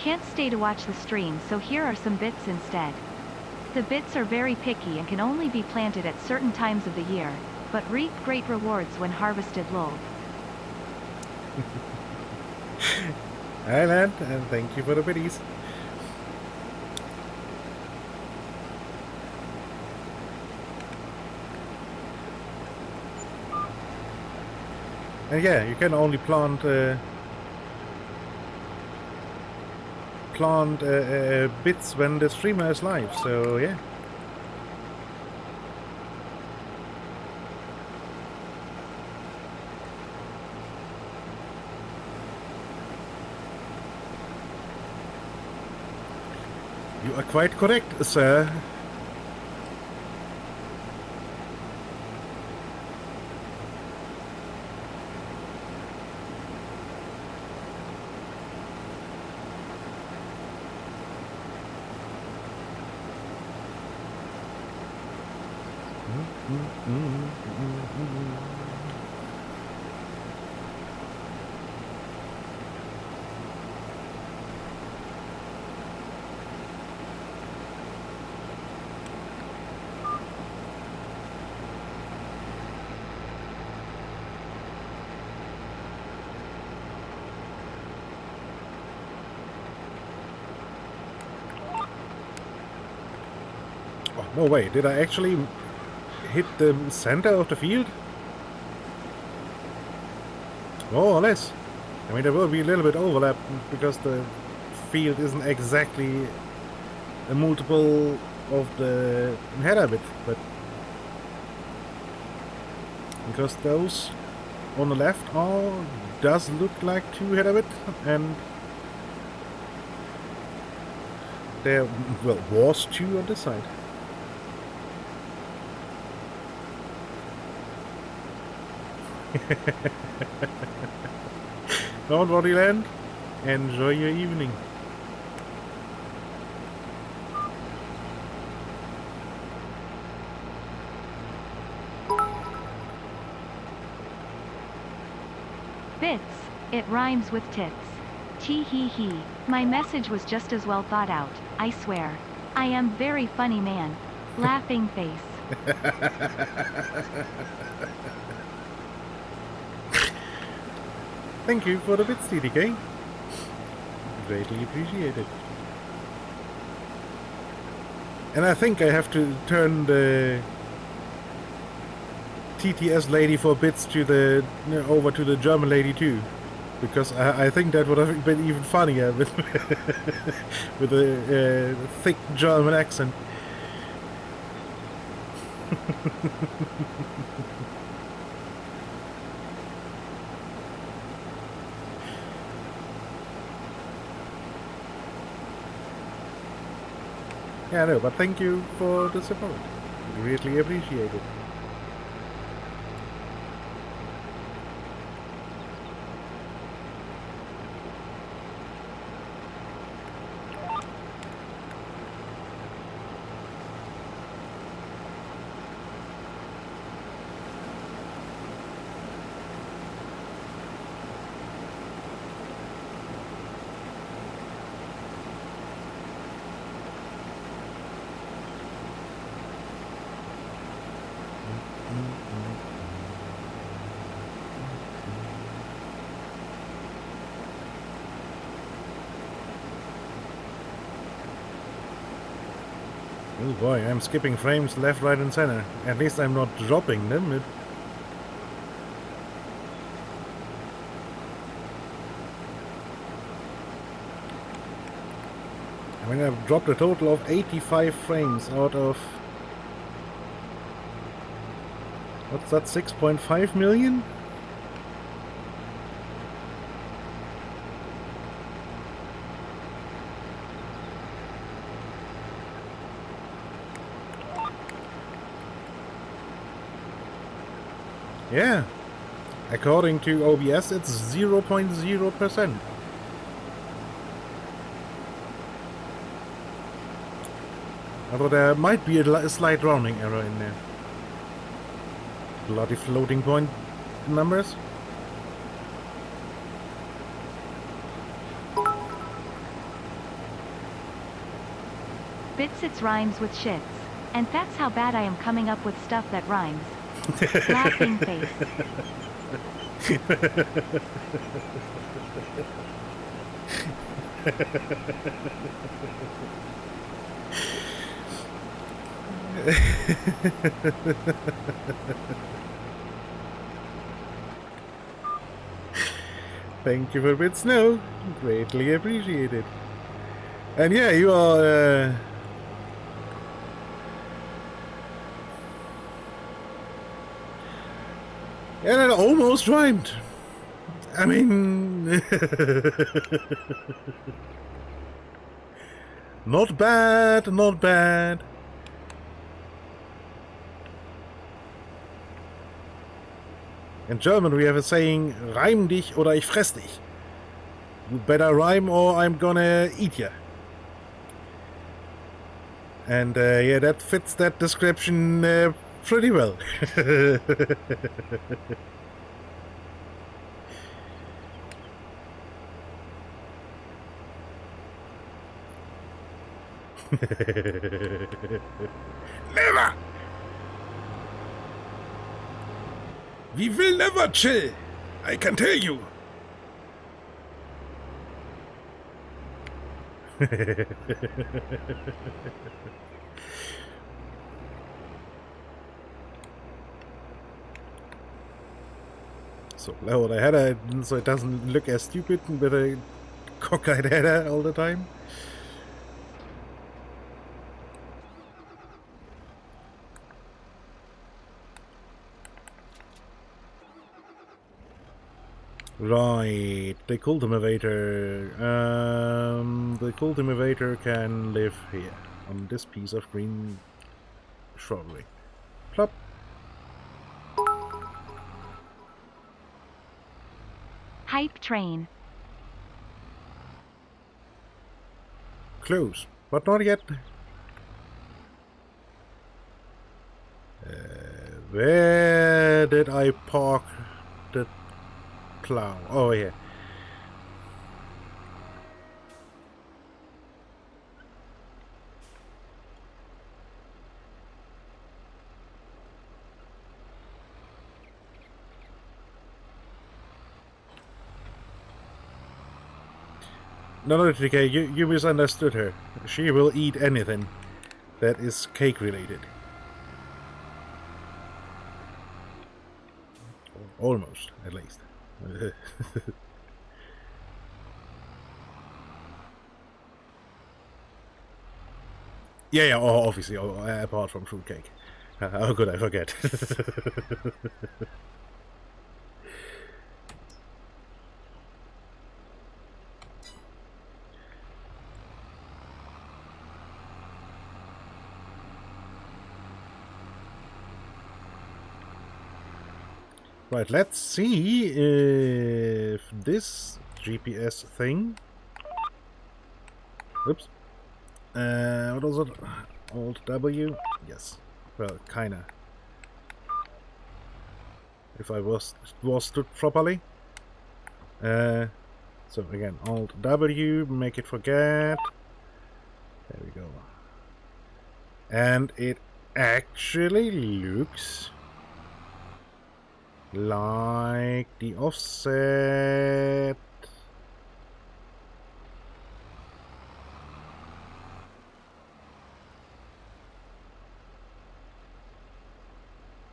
can't stay to watch the stream, so here are some bits instead. The bits are very picky and can only be planted at certain times of the year, but reap great rewards when harvested. Lol. Hi, Land, and thank you for the biddies. And yeah, you can only plant bits when the streamer is live, so yeah. You are quite correct, sir. Oh, no way, did I actually hit the center of the field? More or less. I mean, there will be a little bit overlap because the field isn't exactly a multiple of the header bit, but because those on the left all does look like 2 header bit, and there, well, was 2 on this side. Don't worry, Land. Enjoy your evening. Bits. It rhymes with tits. Tee hee hee. My message was just as well thought out, I swear. I am very funny man. Laughing face. Thank you for the bits, TDK. Greatly appreciated. And I think I have to turn the TTS lady for bits to the over to the German lady too, because I think that would have been even funnier with with a thick German accent. Yeah, no, but thank you for the support. Greatly appreciate it. Oh boy, I'm skipping frames left, right and center. At least I'm not dropping them. I mean, I've dropped a total of 85 frames out of... what's that, 6.5 million? Yeah, according to OBS, it's 0.0%. Although there might be a slight rounding error in there. Bloody floating point numbers. Bits it rhymes with shits. And that's how bad I am coming up with stuff that rhymes. Laughing face. Thank you for bit snow. Greatly appreciated. And yeah, you are and it almost rhymed. I mean not bad, not bad. In German we have a saying, reim dich oder ich fress dich. You better rhyme or I'm gonna eat ya. And yeah, that fits that description pretty well. Never! We will never chill, I can tell you. So lower the header so it doesn't look as stupid with a cockeyed header all the time. Right, the cultivator. The cultivator can live here on this piece of green shrubbery. Plop. Hype train. Close, but not yet. Where did I park the plow? Oh, yeah. No, TK, you misunderstood her. She will eat anything that is cake related. Almost, at least. Yeah, obviously, apart from fruitcake. How could I forget? Right, let's see if this GPS thing... Oops. What was it? Alt W? Yes. Well, kinda. If I was stood properly. So again, Alt W, make it forget. There we go. And it actually looks like the offset.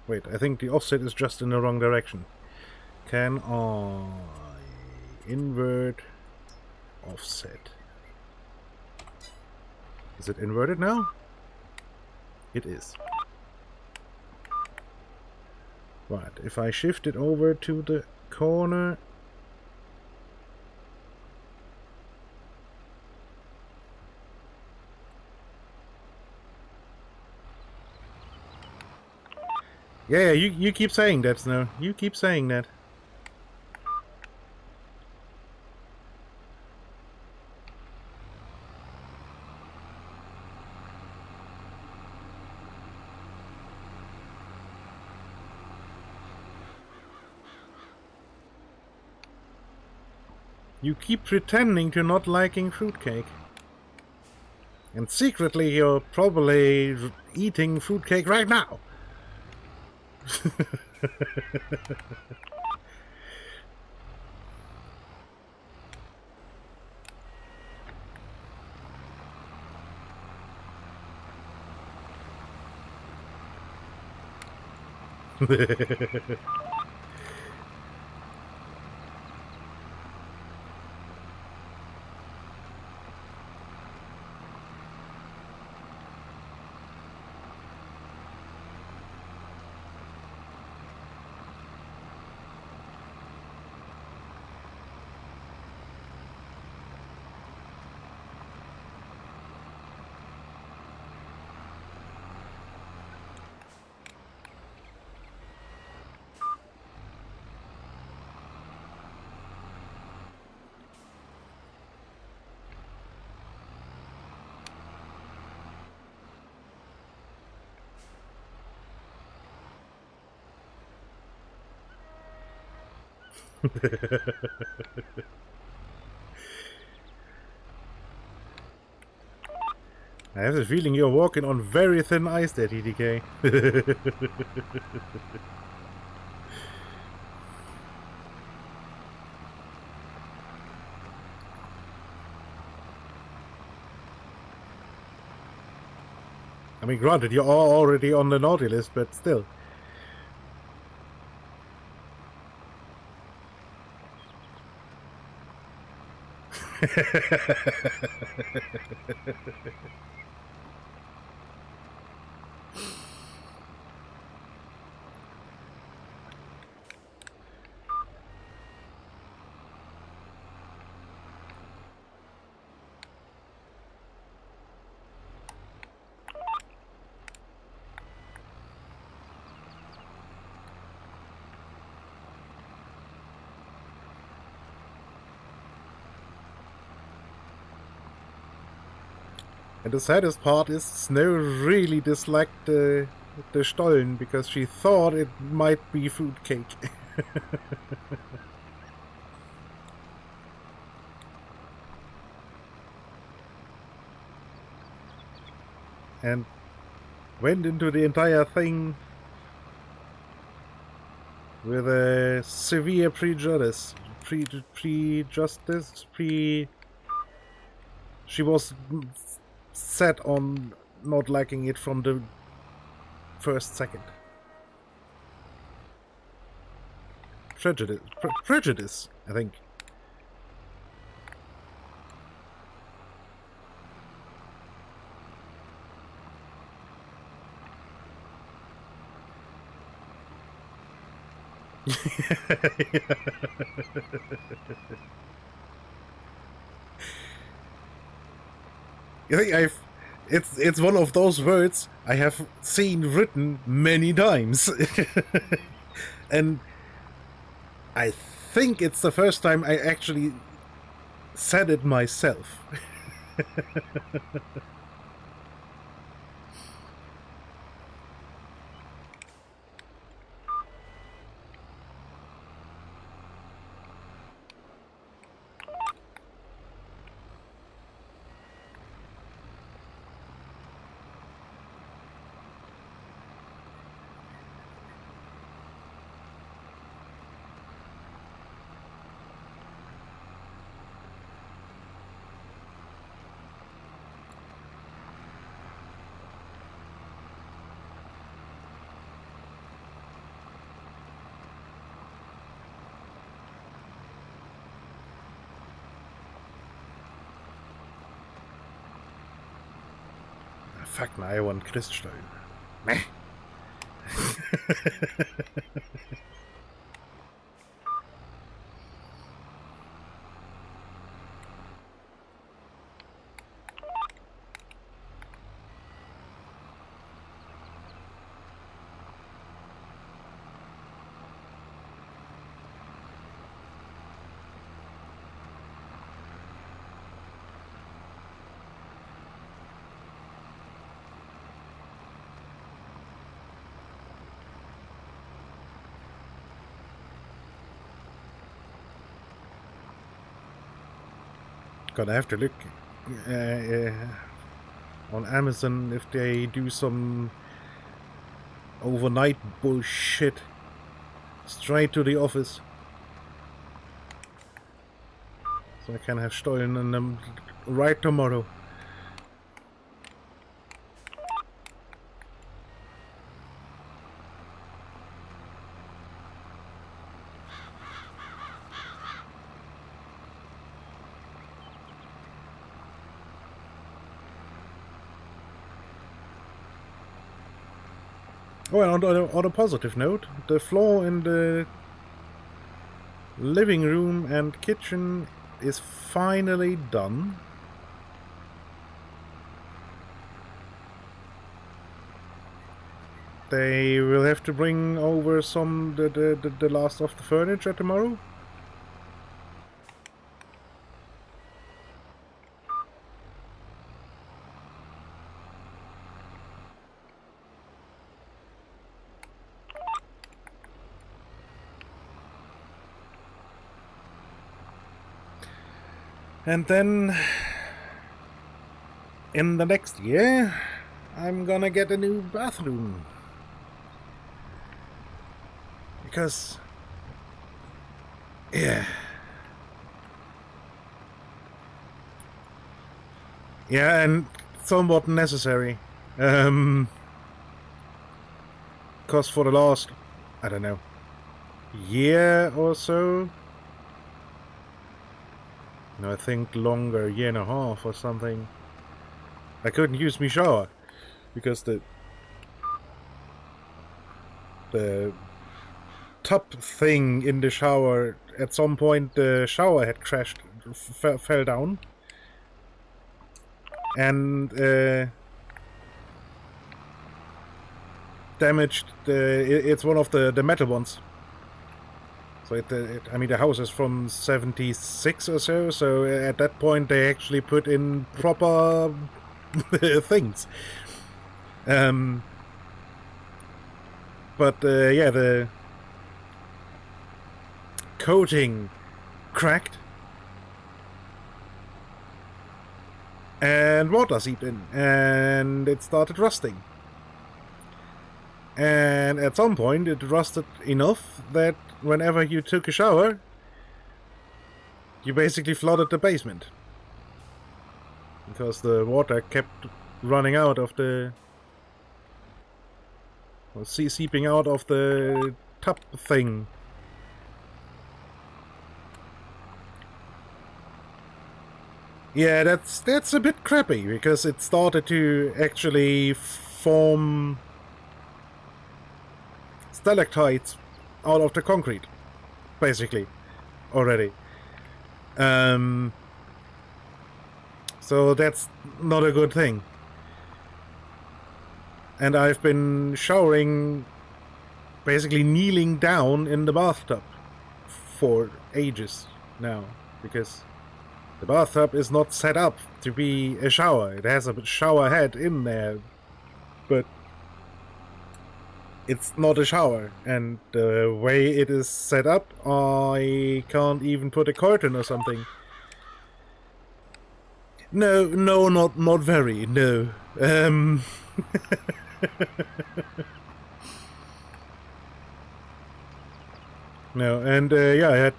Wait, I think the offset is just in the wrong direction. Can I invert offset? Is it inverted now? It is. Right, if I shift it over to the corner... Yeah, you keep saying that, Snow. You keep saying that. You keep pretending to not liking fruitcake. And secretly you're probably eating fruitcake right now. I have the feeling you're walking on very thin ice there, TDK. I mean, granted, you're already on the naughty list, but still. And the saddest part is Snow really disliked the Stollen because she thought it might be fruitcake. And went into the entire thing with a severe prejudice. She was set on not liking it from the first second. Prejudice, I think. I think it's one of those words I have seen written many times. And I think it's the first time I actually said it myself. Fuck, now I want Christstein. Meh. Gonna have to look on Amazon if they do some overnight bullshit straight to the office. So I can have Steuern on them right tomorrow. Well, on a positive note, the floor in the living room and kitchen is finally done. They will have to bring over the last of the furniture tomorrow. And then, in the next year, I'm gonna get a new bathroom. Because, yeah. Yeah, and somewhat necessary. Because for the last, I don't know, year or so, no, I think longer, year and a half or something, I couldn't use my shower because the tub thing in the shower, at some point the shower had crashed, fell down, and damaged it's one of the metal ones. So I mean, the house is from 76 or so, so at that point they actually put in proper things. But yeah, the coating cracked and water seeped in and it started rusting. And at some point it rusted enough that whenever you took a shower, you basically flooded the basement. Because the water kept running out of the... well, seeping out of the tub thing. Yeah, that's a bit crappy, because it started to actually form stalactites out of the concrete, basically, already. So that's not a good thing. And I've been showering, basically kneeling down in the bathtub for ages now, because the bathtub is not set up to be a shower. It has a shower head in there, but it's not a shower, and the way it is set up, I can't even put a curtain or something. No, not very, no. No, and yeah, I had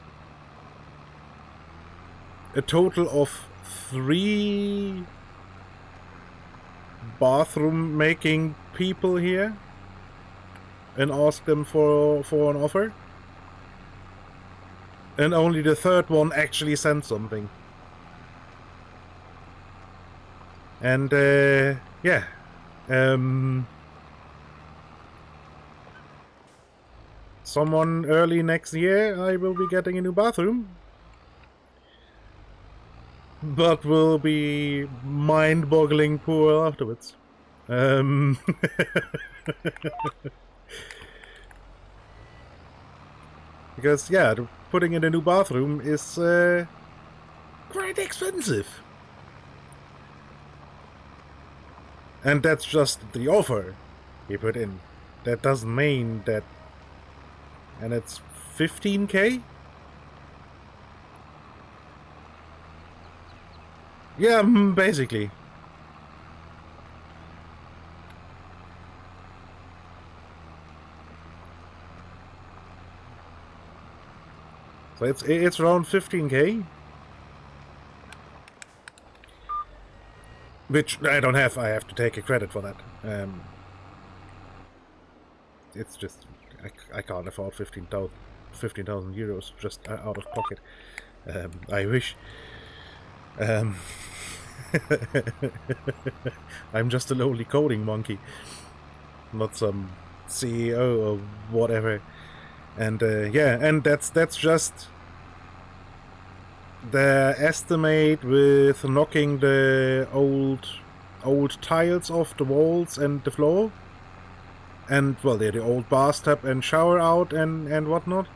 a total of 3 bathroom making people here and asked them for an offer, and only the 3rd one actually sent something. And yeah, someone early next year I will be getting a new bathroom, but will be mind-boggling poor afterwards. Because, yeah, putting in a new bathroom is quite expensive. And that's just the offer he put in. That doesn't mean that... and it's 15k? Yeah, basically. So it's around 15k. Which I don't have. I have to take a credit for that. It's just I can't afford 15,000 euros just out of pocket. I wish. I'm just a lowly coding monkey, not some CEO or whatever. And yeah, and that's just the estimate with knocking the old tiles off the walls and the floor, and well, the old bathtub and shower out and whatnot.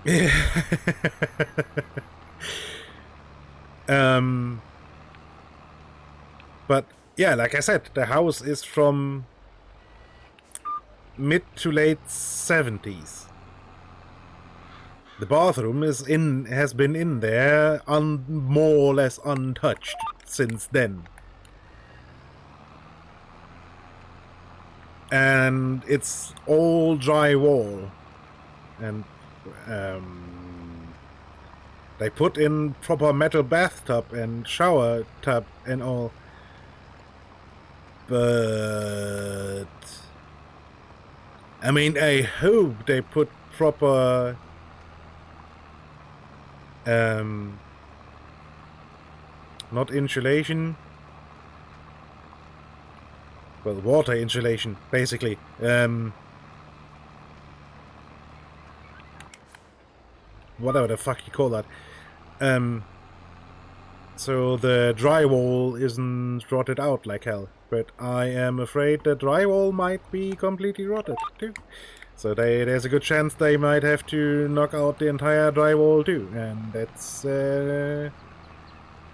Yeah. But yeah, like I said, the house is from mid to late 70s. The bathroom has been in there more or less untouched since then. And it's all drywall. And they put in proper metal bathtub and shower tub and all. But I mean, I hope they put proper not insulation, well, water insulation, basically. Whatever the fuck you call that. So the drywall isn't rotted out like hell. But I am afraid the drywall might be completely rotted too. So there's a good chance they might have to knock out the entire drywall too. And that's,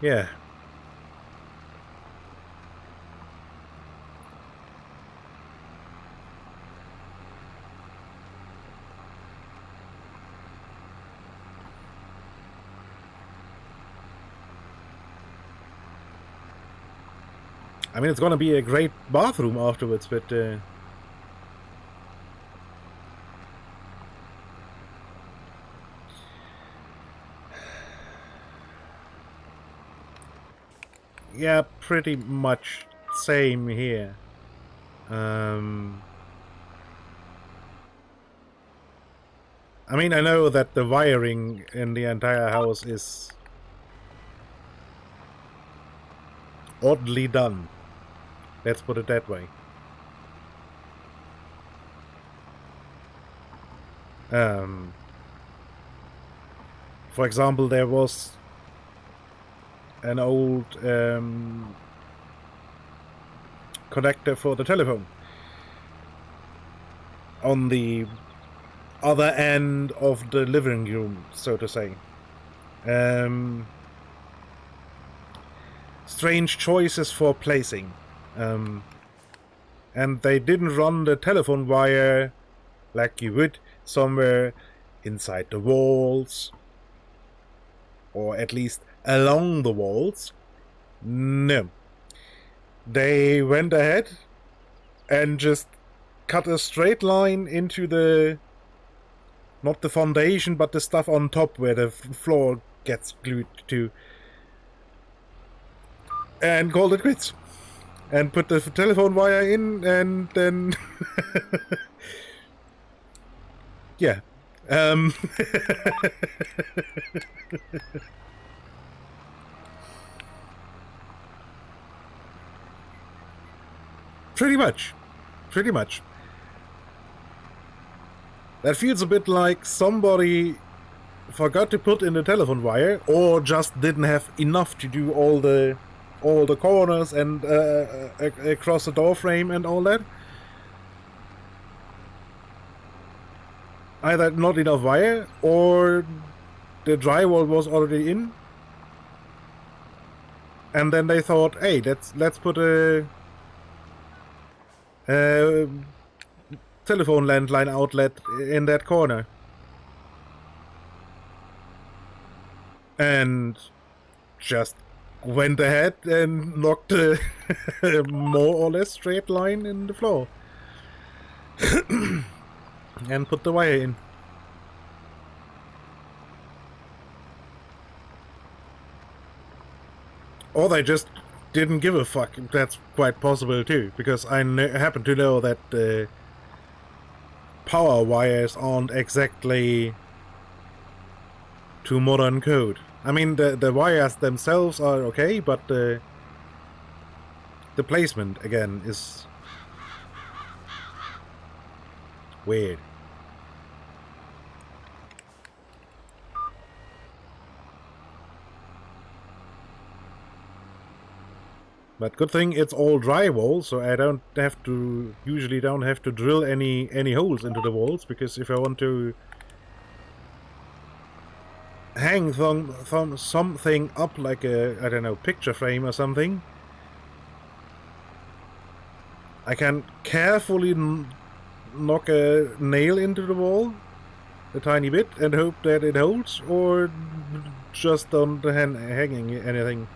yeah. I mean, it's gonna be a great bathroom afterwards, but yeah, pretty much same here. I mean, I know that the wiring in the entire house is oddly done. Let's put it that way. For example, there was an old connector for the telephone on the other end of the living room, so to say. Strange choices for placing. And they didn't run the telephone wire like you would somewhere inside the walls, or at least along the walls. No. They went ahead and just cut a straight line into the, not the foundation, but the stuff on top where the floor gets glued to, and called it quits. And put the telephone wire in, and then yeah. Pretty much. That feels a bit like somebody forgot to put in the telephone wire, or just didn't have enough to do all the corners and across the door frame and all that. Either not enough wire, or the drywall was already in, and then they thought, hey, let's put a telephone landline outlet in that corner, and just went ahead and knocked a more or less straight line in the floor. and put the wire in. Or they just didn't give a fuck. That's quite possible too, because I happen to know that power wires aren't exactly to modern code. I mean, the wires themselves are okay, but the placement, again, is weird. But good thing it's all drywall, so I usually don't have to drill any holes into the walls, because if I want to hang something up like a, I don't know, picture frame or something, I can carefully knock a nail into the wall a tiny bit and hope that it holds, or just don't hanging anything.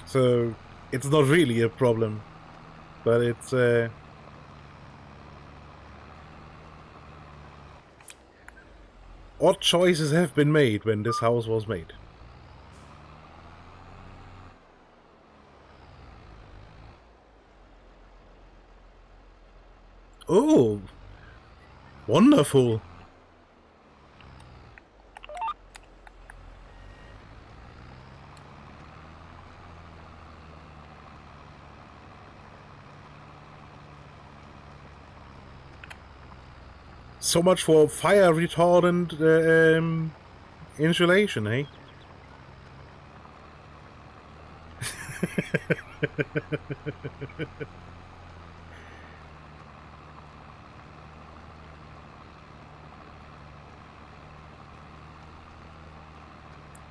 So it's not really a problem, but it's odd choices have been made when this house was made. Oh, wonderful. So much for fire retardant insulation, eh?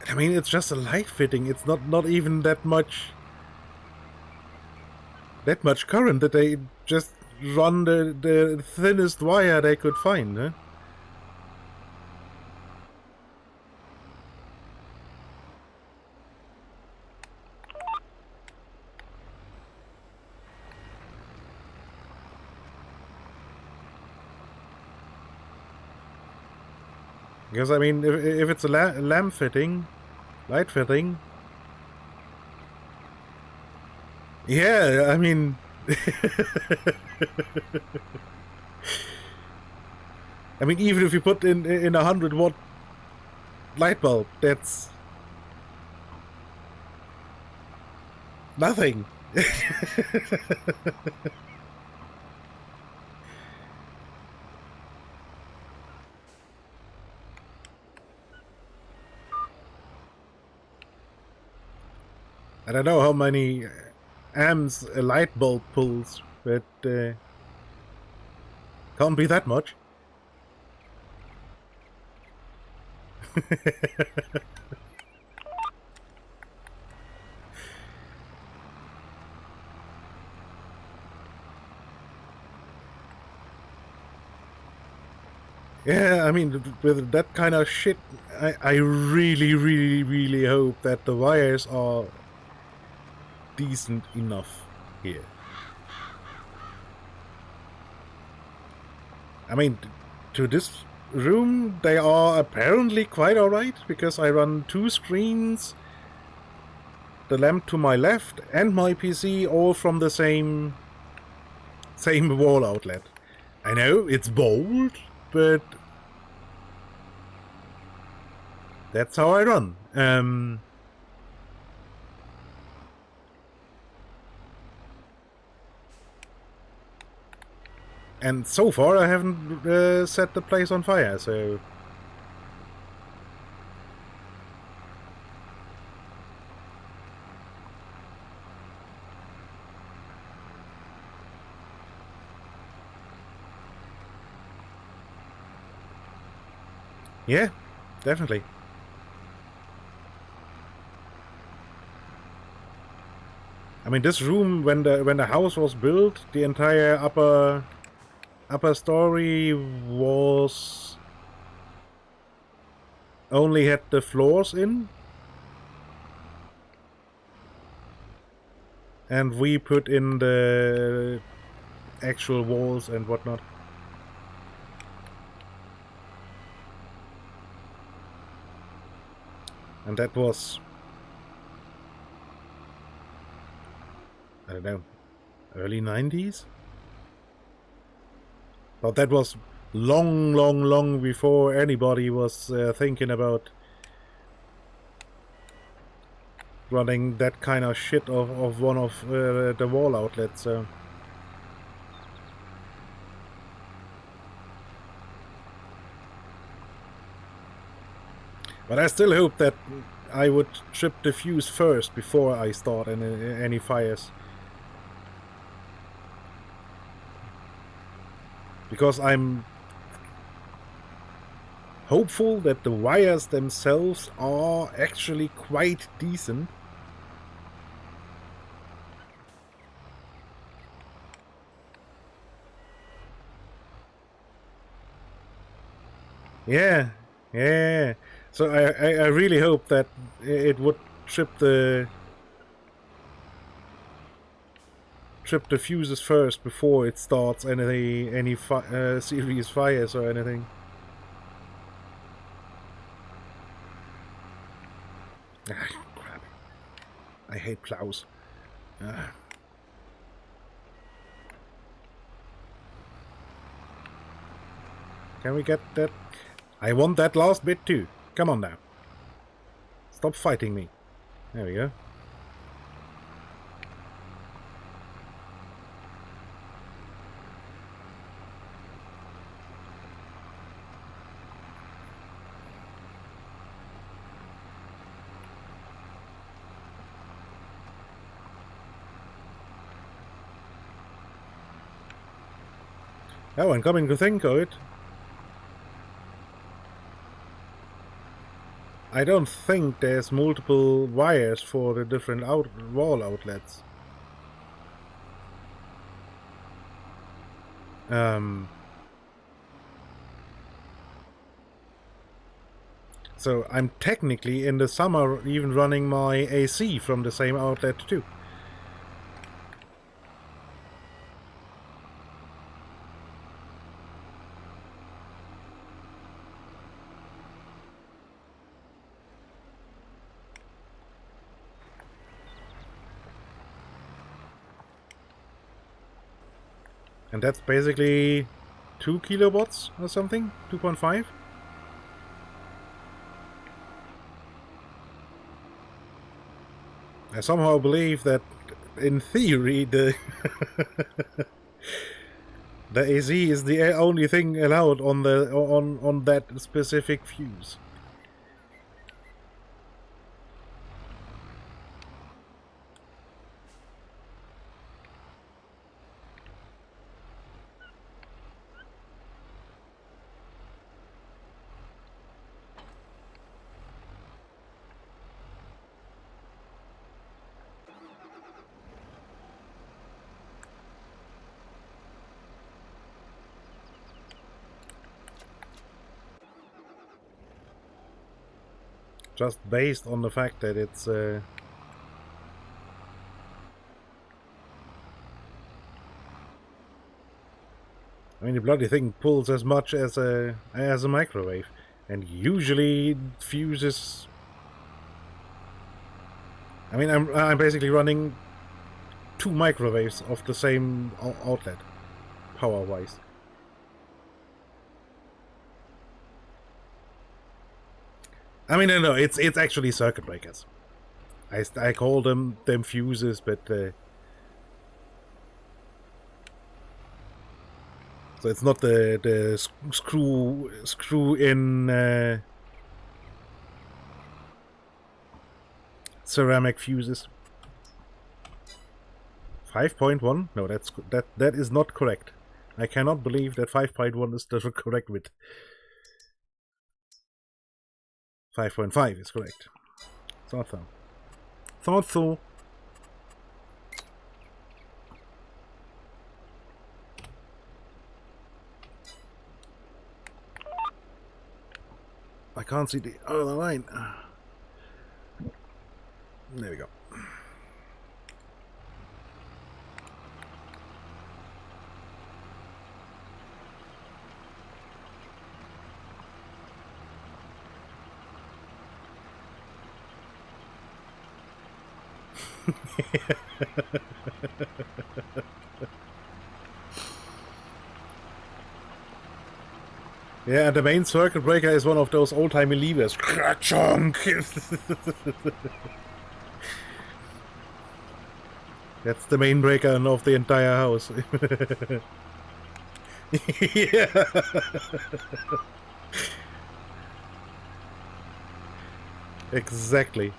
I mean, it's just a light fitting. It's not even that much current that they just run the thinnest wire they could find, huh? Because, I mean, if it's a lamp fitting, light fitting, yeah, I mean... I mean, even if you put in a 100-watt light bulb, that's nothing. I don't know how many amps a light bulb pulls, but can't be that much. Yeah, I mean, with that kind of shit, I really, really, really hope that the wires are decent enough here. I mean, to this room, they are apparently quite alright, because I run 2 screens, the lamp to my left and my PC, all from the same wall outlet. I know, it's bold, but that's how I run. And so far I haven't set the place on fire, so... Yeah, definitely. I mean, this room, when the house was built, the entire upper story was only had the floors in. and we put in the actual walls and whatnot. And that was, I don't know, early 90s? But that was long before anybody was thinking about running that kind of shit of one of the wall outlets. So. But I still hope that I would trip the fuse first before I start any fires. Because I'm hopeful that the wires themselves are actually quite decent. Yeah. So I really hope that it would trip the fuses first before it starts any serious fires or anything. Ah, crap. I hate plows. Can we get that? I want that last bit too. Come on now. Stop fighting me. There we go. Oh, and coming to think of it, I don't think there's multiple wires for the different wall outlets. So I'm technically in the summer even running my AC from the same outlet too. And that's basically 2 kilowatts or something? 2.5? I somehow believe that, in theory, the the AC is the only thing allowed on the on that specific fuse. Just based on the fact that it's I mean, the bloody thing pulls as much as a microwave, and usually fuses. I mean, I'm basically running 2 microwaves of the same outlet, power-wise. I mean, no, it's actually circuit breakers. I call them fuses, but so it's not the screw in ceramic fuses. 5.1? No, that is not correct. I cannot believe that 5.1 is the correct width. 5.5 is correct. Thought so. Thought so. I can't see the other line. There we go. Yeah, and the main circuit breaker is one of those old-timey levers. Chunk! That's the main breaker of the entire house. Yeah. Exactly.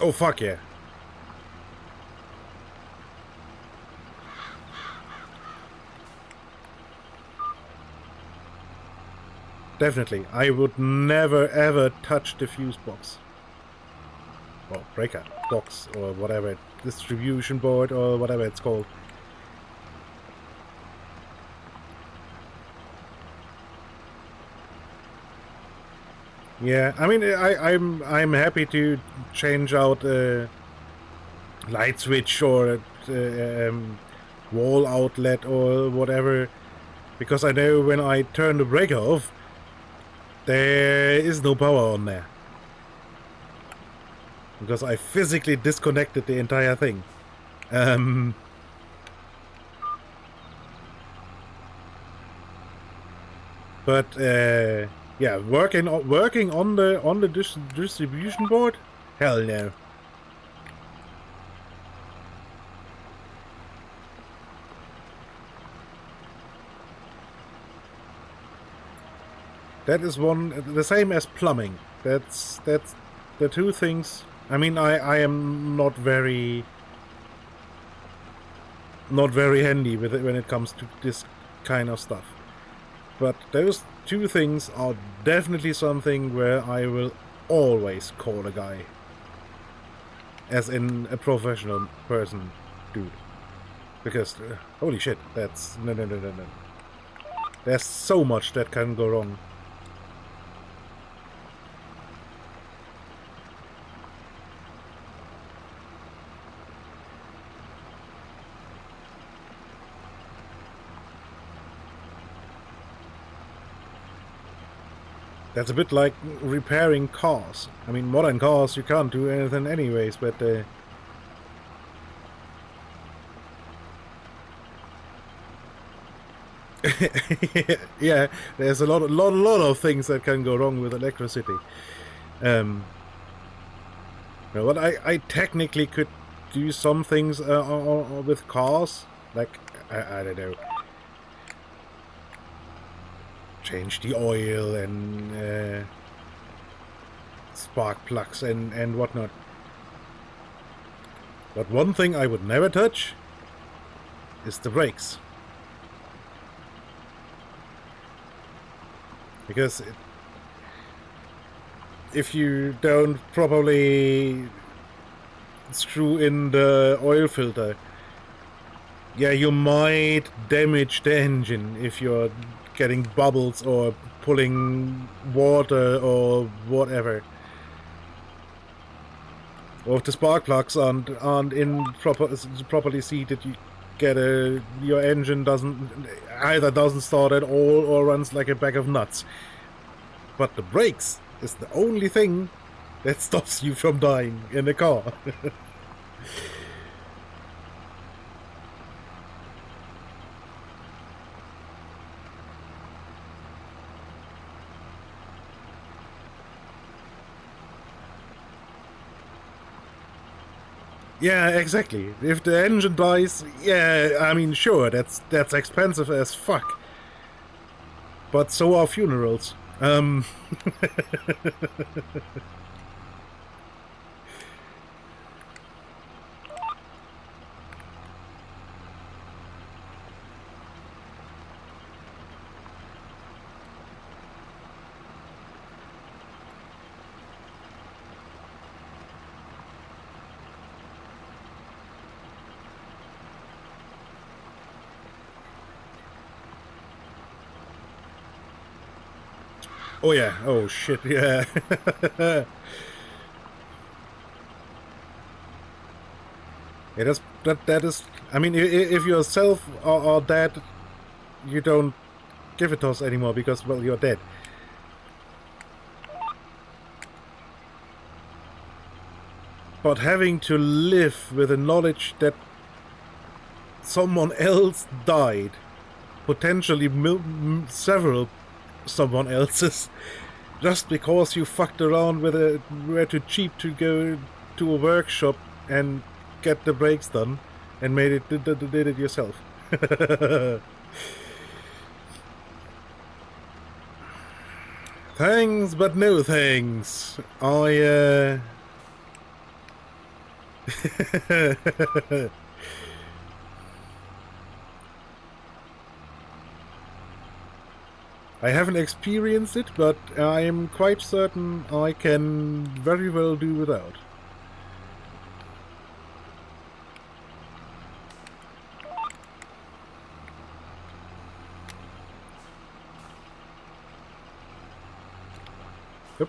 Oh, fuck yeah. Definitely. I would never ever touch the fuse box. Or breaker box, or whatever. Distribution board, or whatever it's called. Yeah, I mean, I'm happy to change out a light switch or wall outlet or whatever, because I know when I turn the breaker off, there is no power on there. Because I physically disconnected the entire thing. But yeah, working on the distribution board? Hell no. That is the same as plumbing. That's the two things. I mean, I am not very handy with it when it comes to this kind of stuff. But those two things are definitely something where I will always call a guy. As in a professional person, dude. Because, holy shit, that's... No. There's so much that can go wrong. That's a bit like repairing cars. I mean, modern cars, you can't do anything anyways, but... yeah, there's a lot of things that can go wrong with electricity. But I technically could do some things with cars, like, I don't know, change the oil and spark plugs and whatnot. But one thing I would never touch is the brakes. Because if you don't properly screw in the oil filter, yeah, you might damage the engine if you're getting bubbles or pulling water or whatever. Or if the spark plugs aren't properly seated, you get your engine doesn't start at all or runs like a bag of nuts. But the brakes is the only thing that stops you from dying in a car. Yeah, exactly. If the engine dies, yeah, I mean, sure, that's expensive as fuck. But so are funerals. Oh yeah, oh shit, yeah. Yeah, that is. I mean, if yourself are dead, you don't give a toss anymore because, well, you're dead. But having to live with the knowledge that someone else died, potentially several someone else's, just because you fucked around with it, were too cheap to go to a workshop and get the brakes done, and did it yourself. Thanks, but no thanks. I haven't experienced it, but I am quite certain I can very well do without. Yep.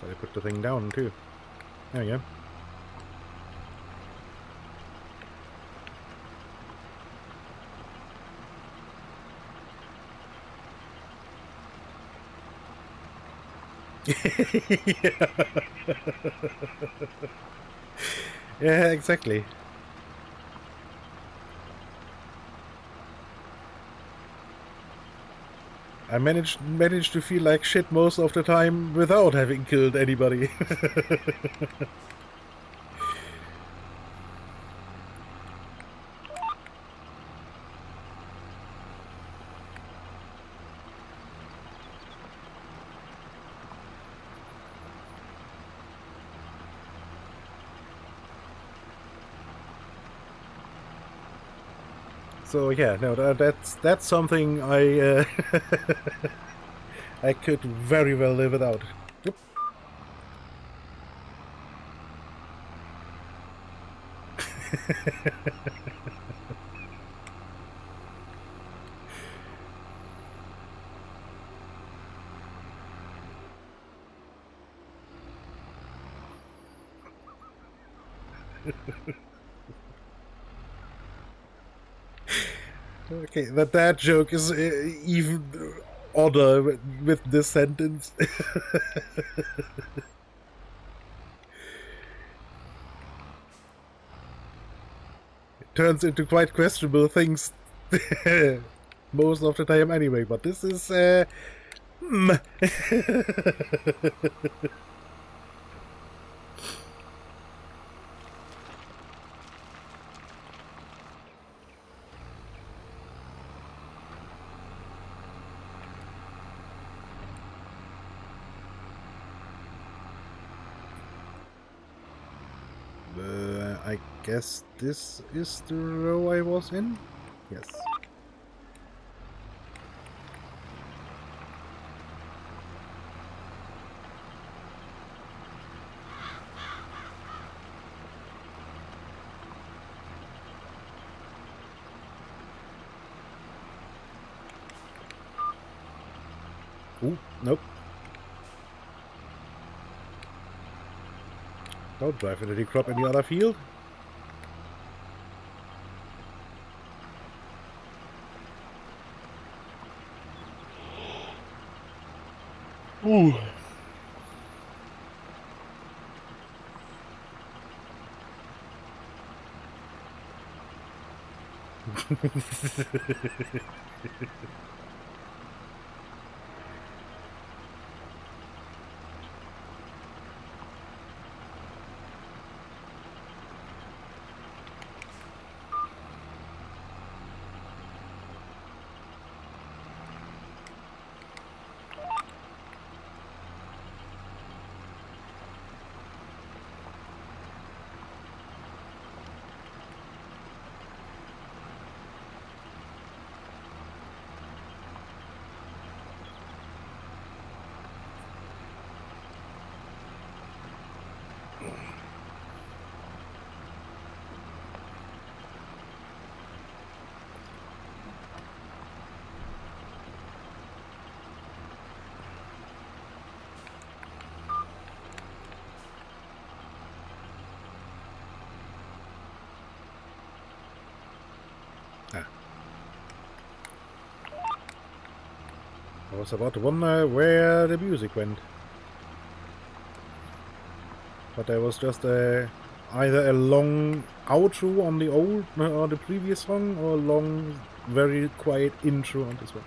Gotta put the thing down too. There we go. Yeah. Yeah, exactly. I managed to feel like shit most of the time without having killed anybody. So yeah, no, that's something I I could very well live without. Yep. Okay, that joke is even odder with this sentence. It turns into quite questionable things most of the time anyway, but this is I guess this is the row I was in? Yes. Ooh, nope. Don't drive into the crop in the other field. Ooh. Ah. I was about to wonder where the music went. But there was just either a long outro on the or the previous song, or a long, very quiet intro on this one.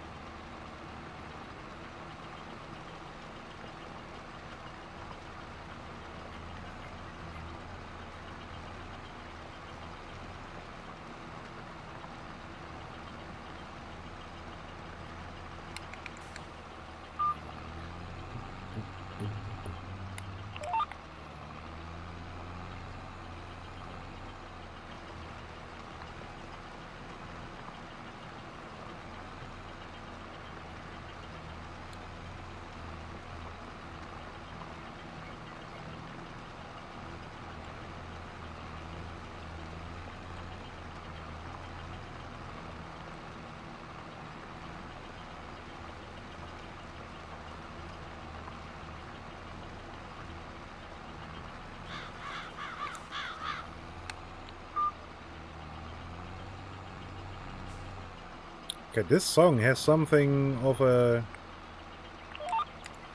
Okay, this song has something of a,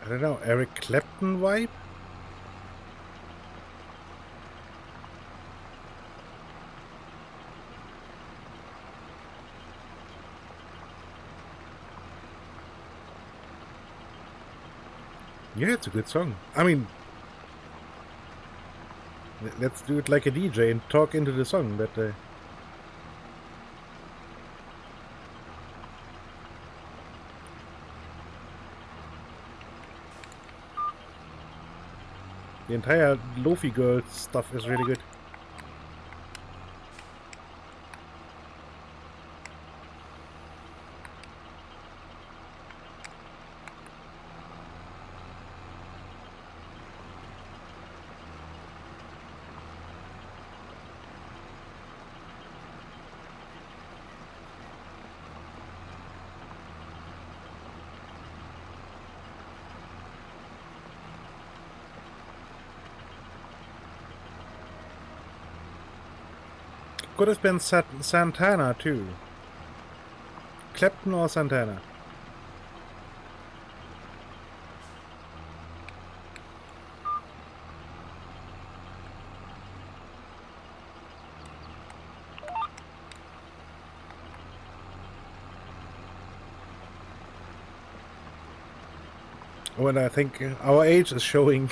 I don't know, Eric Clapton vibe? Yeah, it's a good song. I mean, let's do it like a DJ and talk into the song, but the entire Lofi Girl stuff is really good. Could have been Santana too. Clapton or Santana. When I think our age is showing.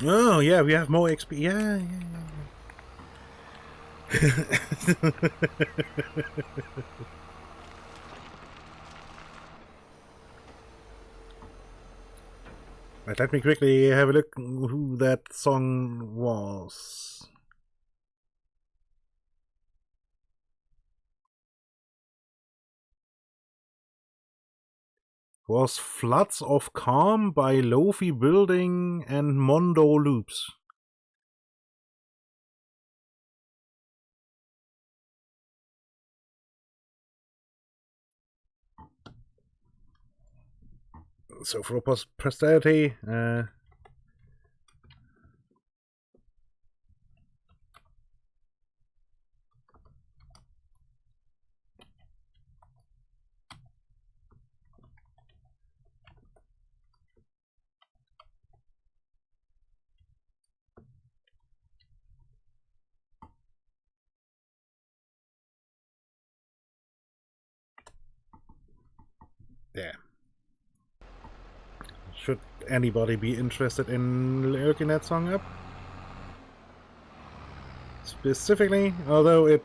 Oh yeah, we have more XP. Yeah. Right, let me quickly have a look who that song was. Was Floods of Calm by Lofi Building and Mondo Loops. So for posterity, yeah. Should anybody be interested in looking that song up? specifically, although it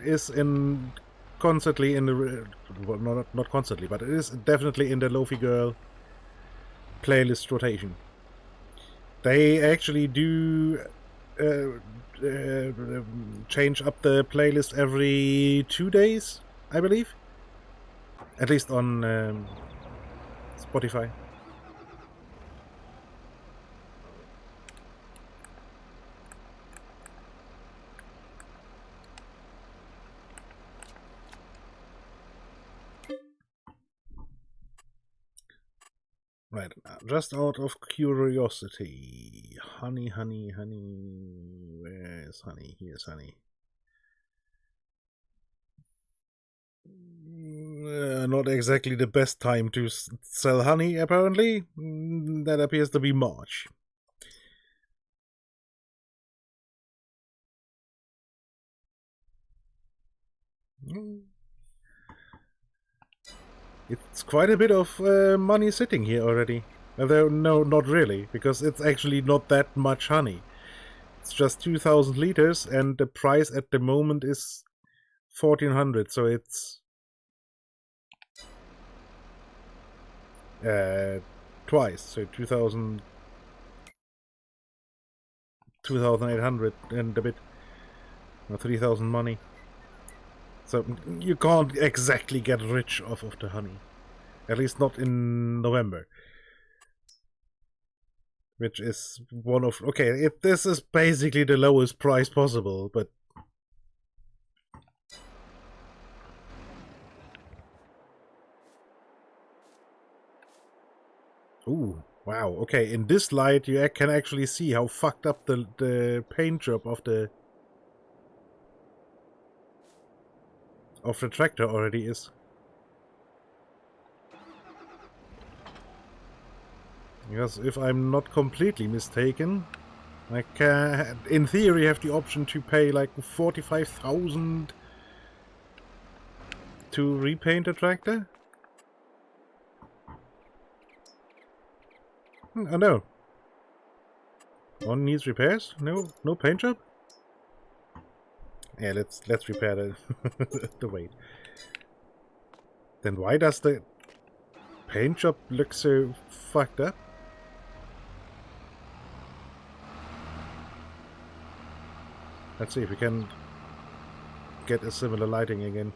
is in constantly in the well, not constantly, but it is definitely in the Lo-Fi Girl playlist rotation. They actually do change up the playlist every 2 days, I believe, at least on Spotify. Right, just out of curiosity. Honey. Where is honey? Here's honey. Not exactly the best time to sell honey, apparently. That appears to be March. It's quite a bit of money sitting here already. Although, no, not really, because it's actually not that much honey. It's just 2,000 liters, and the price at the moment is 1,400, so it's twice, so 2,800 and a bit, or 3,000 money. So you can't exactly get rich off of the honey. At least not in November. Which is one of... Okay, this is basically the lowest price possible, but... Ooh, wow. Okay, in this light you can actually see how fucked up the paint job of the tractor already is. Because if I'm not completely mistaken, I can, in theory, have the option to pay like 45,000 to repaint a tractor. Oh no. One needs repairs? No paint job? Yeah, let's repair the weight. Then why does the paint job look so fucked up? Let's see if we can get a similar lighting again.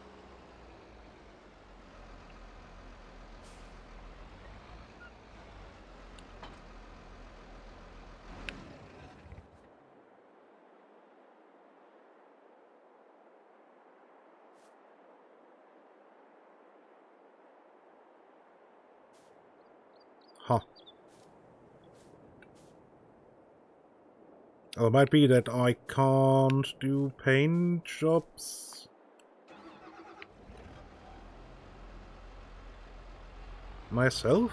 Huh. Or it might be that I can't do paint jobs myself?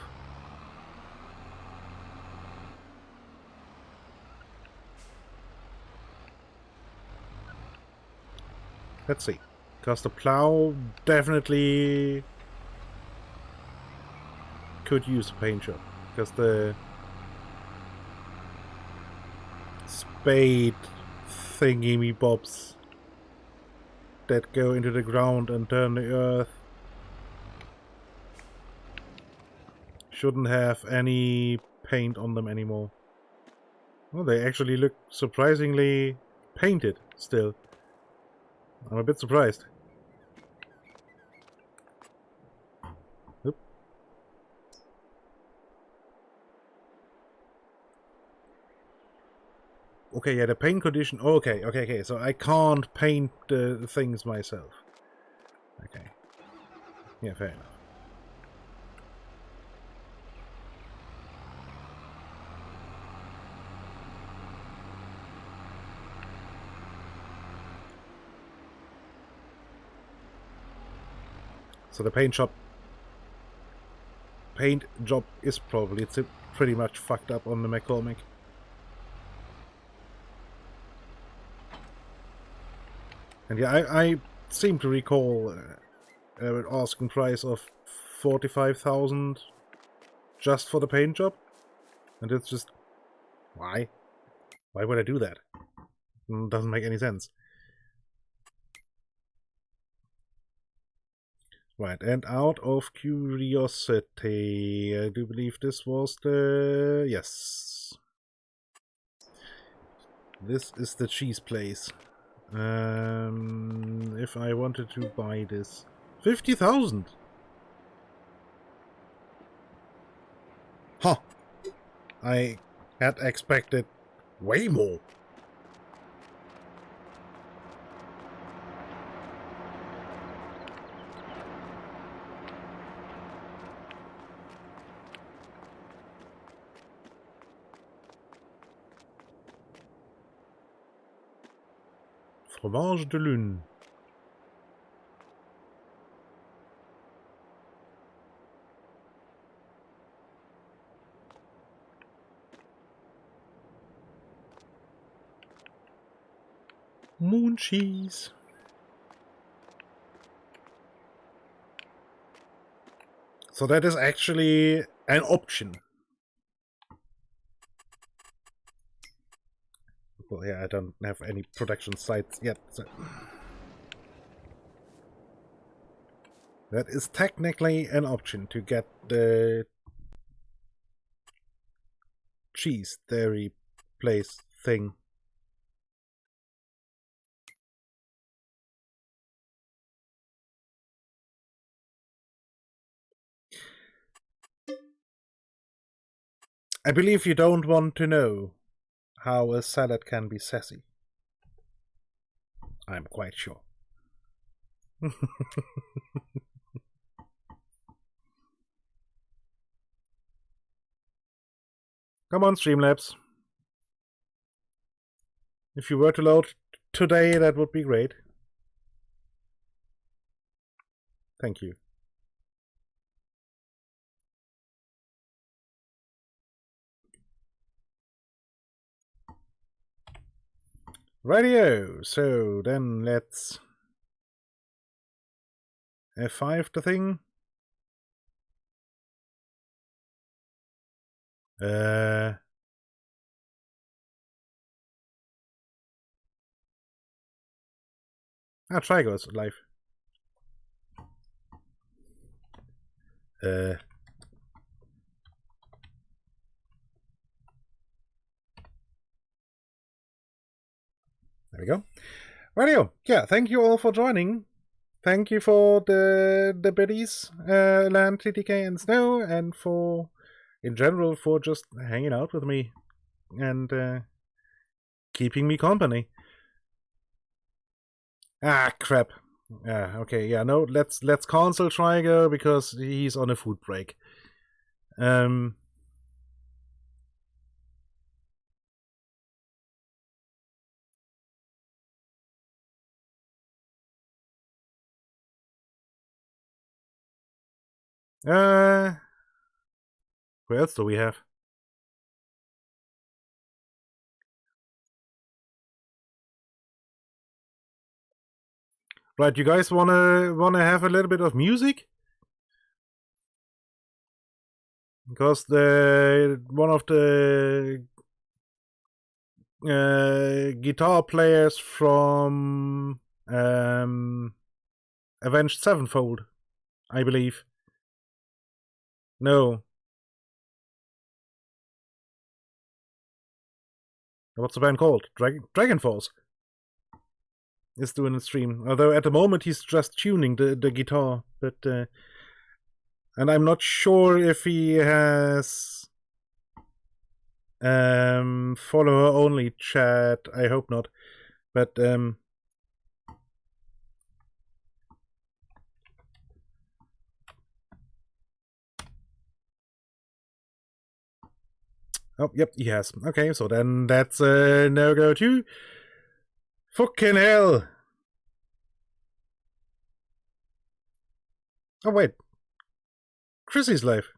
Let's see. Because the plow definitely could use a paint job. Because the spade thingy-me-bobs that go into the ground and turn the earth shouldn't have any paint on them anymore. Well, they actually look surprisingly painted still. I'm a bit surprised. Oop. Okay, yeah, the paint condition... Okay, so I can't paint the things myself. Okay. Yeah, fair enough. So the paint job is probably pretty much fucked up on the McCormick. And yeah, I seem to recall an asking price of 45,000 just for the paint job, and it's just why would I do that? Doesn't make any sense. Right, and out of curiosity, I do believe this was the... Yes. This is the cheese place. If I wanted to buy this... 50,000! Huh! I had expected way more. Fromage de lune. Moon cheese. So that is actually an option. Well, yeah, I don't have any production sites yet. So. That is technically an option to get the cheese dairy place thing. I believe you don't want to know how a salad can be sassy. I'm quite sure. Come on, Streamlabs. If you were to load today, that would be great. Thank you. Rightio, so then let's F5 the thing. Trigo's live. There we go. Radio, yeah, thank you all for joining. Thank you for the biddies, Land, TTK, and Snow, and for, in general, for just hanging out with me and keeping me company. Ah, crap. Yeah, okay, yeah, no, let's cancel Trigo because he's on a food break. Who else do we have? Right, you guys wanna have a little bit of music? Because one of the guitar players from Avenged Sevenfold, I believe. No. What's the band called? Dragon Force is doing a stream. Although at the moment he's just tuning the guitar, but and I'm not sure if he has follower only chat. I hope not. But oh, yep, he has. Okay, so then that's no go too. Fucking hell! Oh wait, Chrissy's live.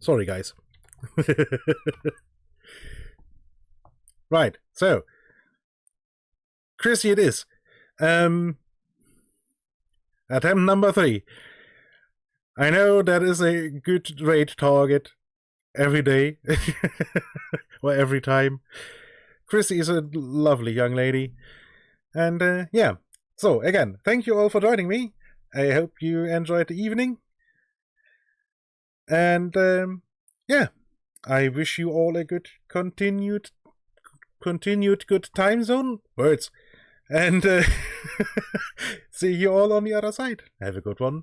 Sorry, guys. Right, so Chrissy it is. Attempt number 3. I know that is a good rate target every day or every time. Chrissy is a lovely young lady. And yeah, so again, thank you all for joining me. I hope you enjoyed the evening. And yeah, I wish you all a good continued good time zone. Words. And see you all on the other side. Have a good one.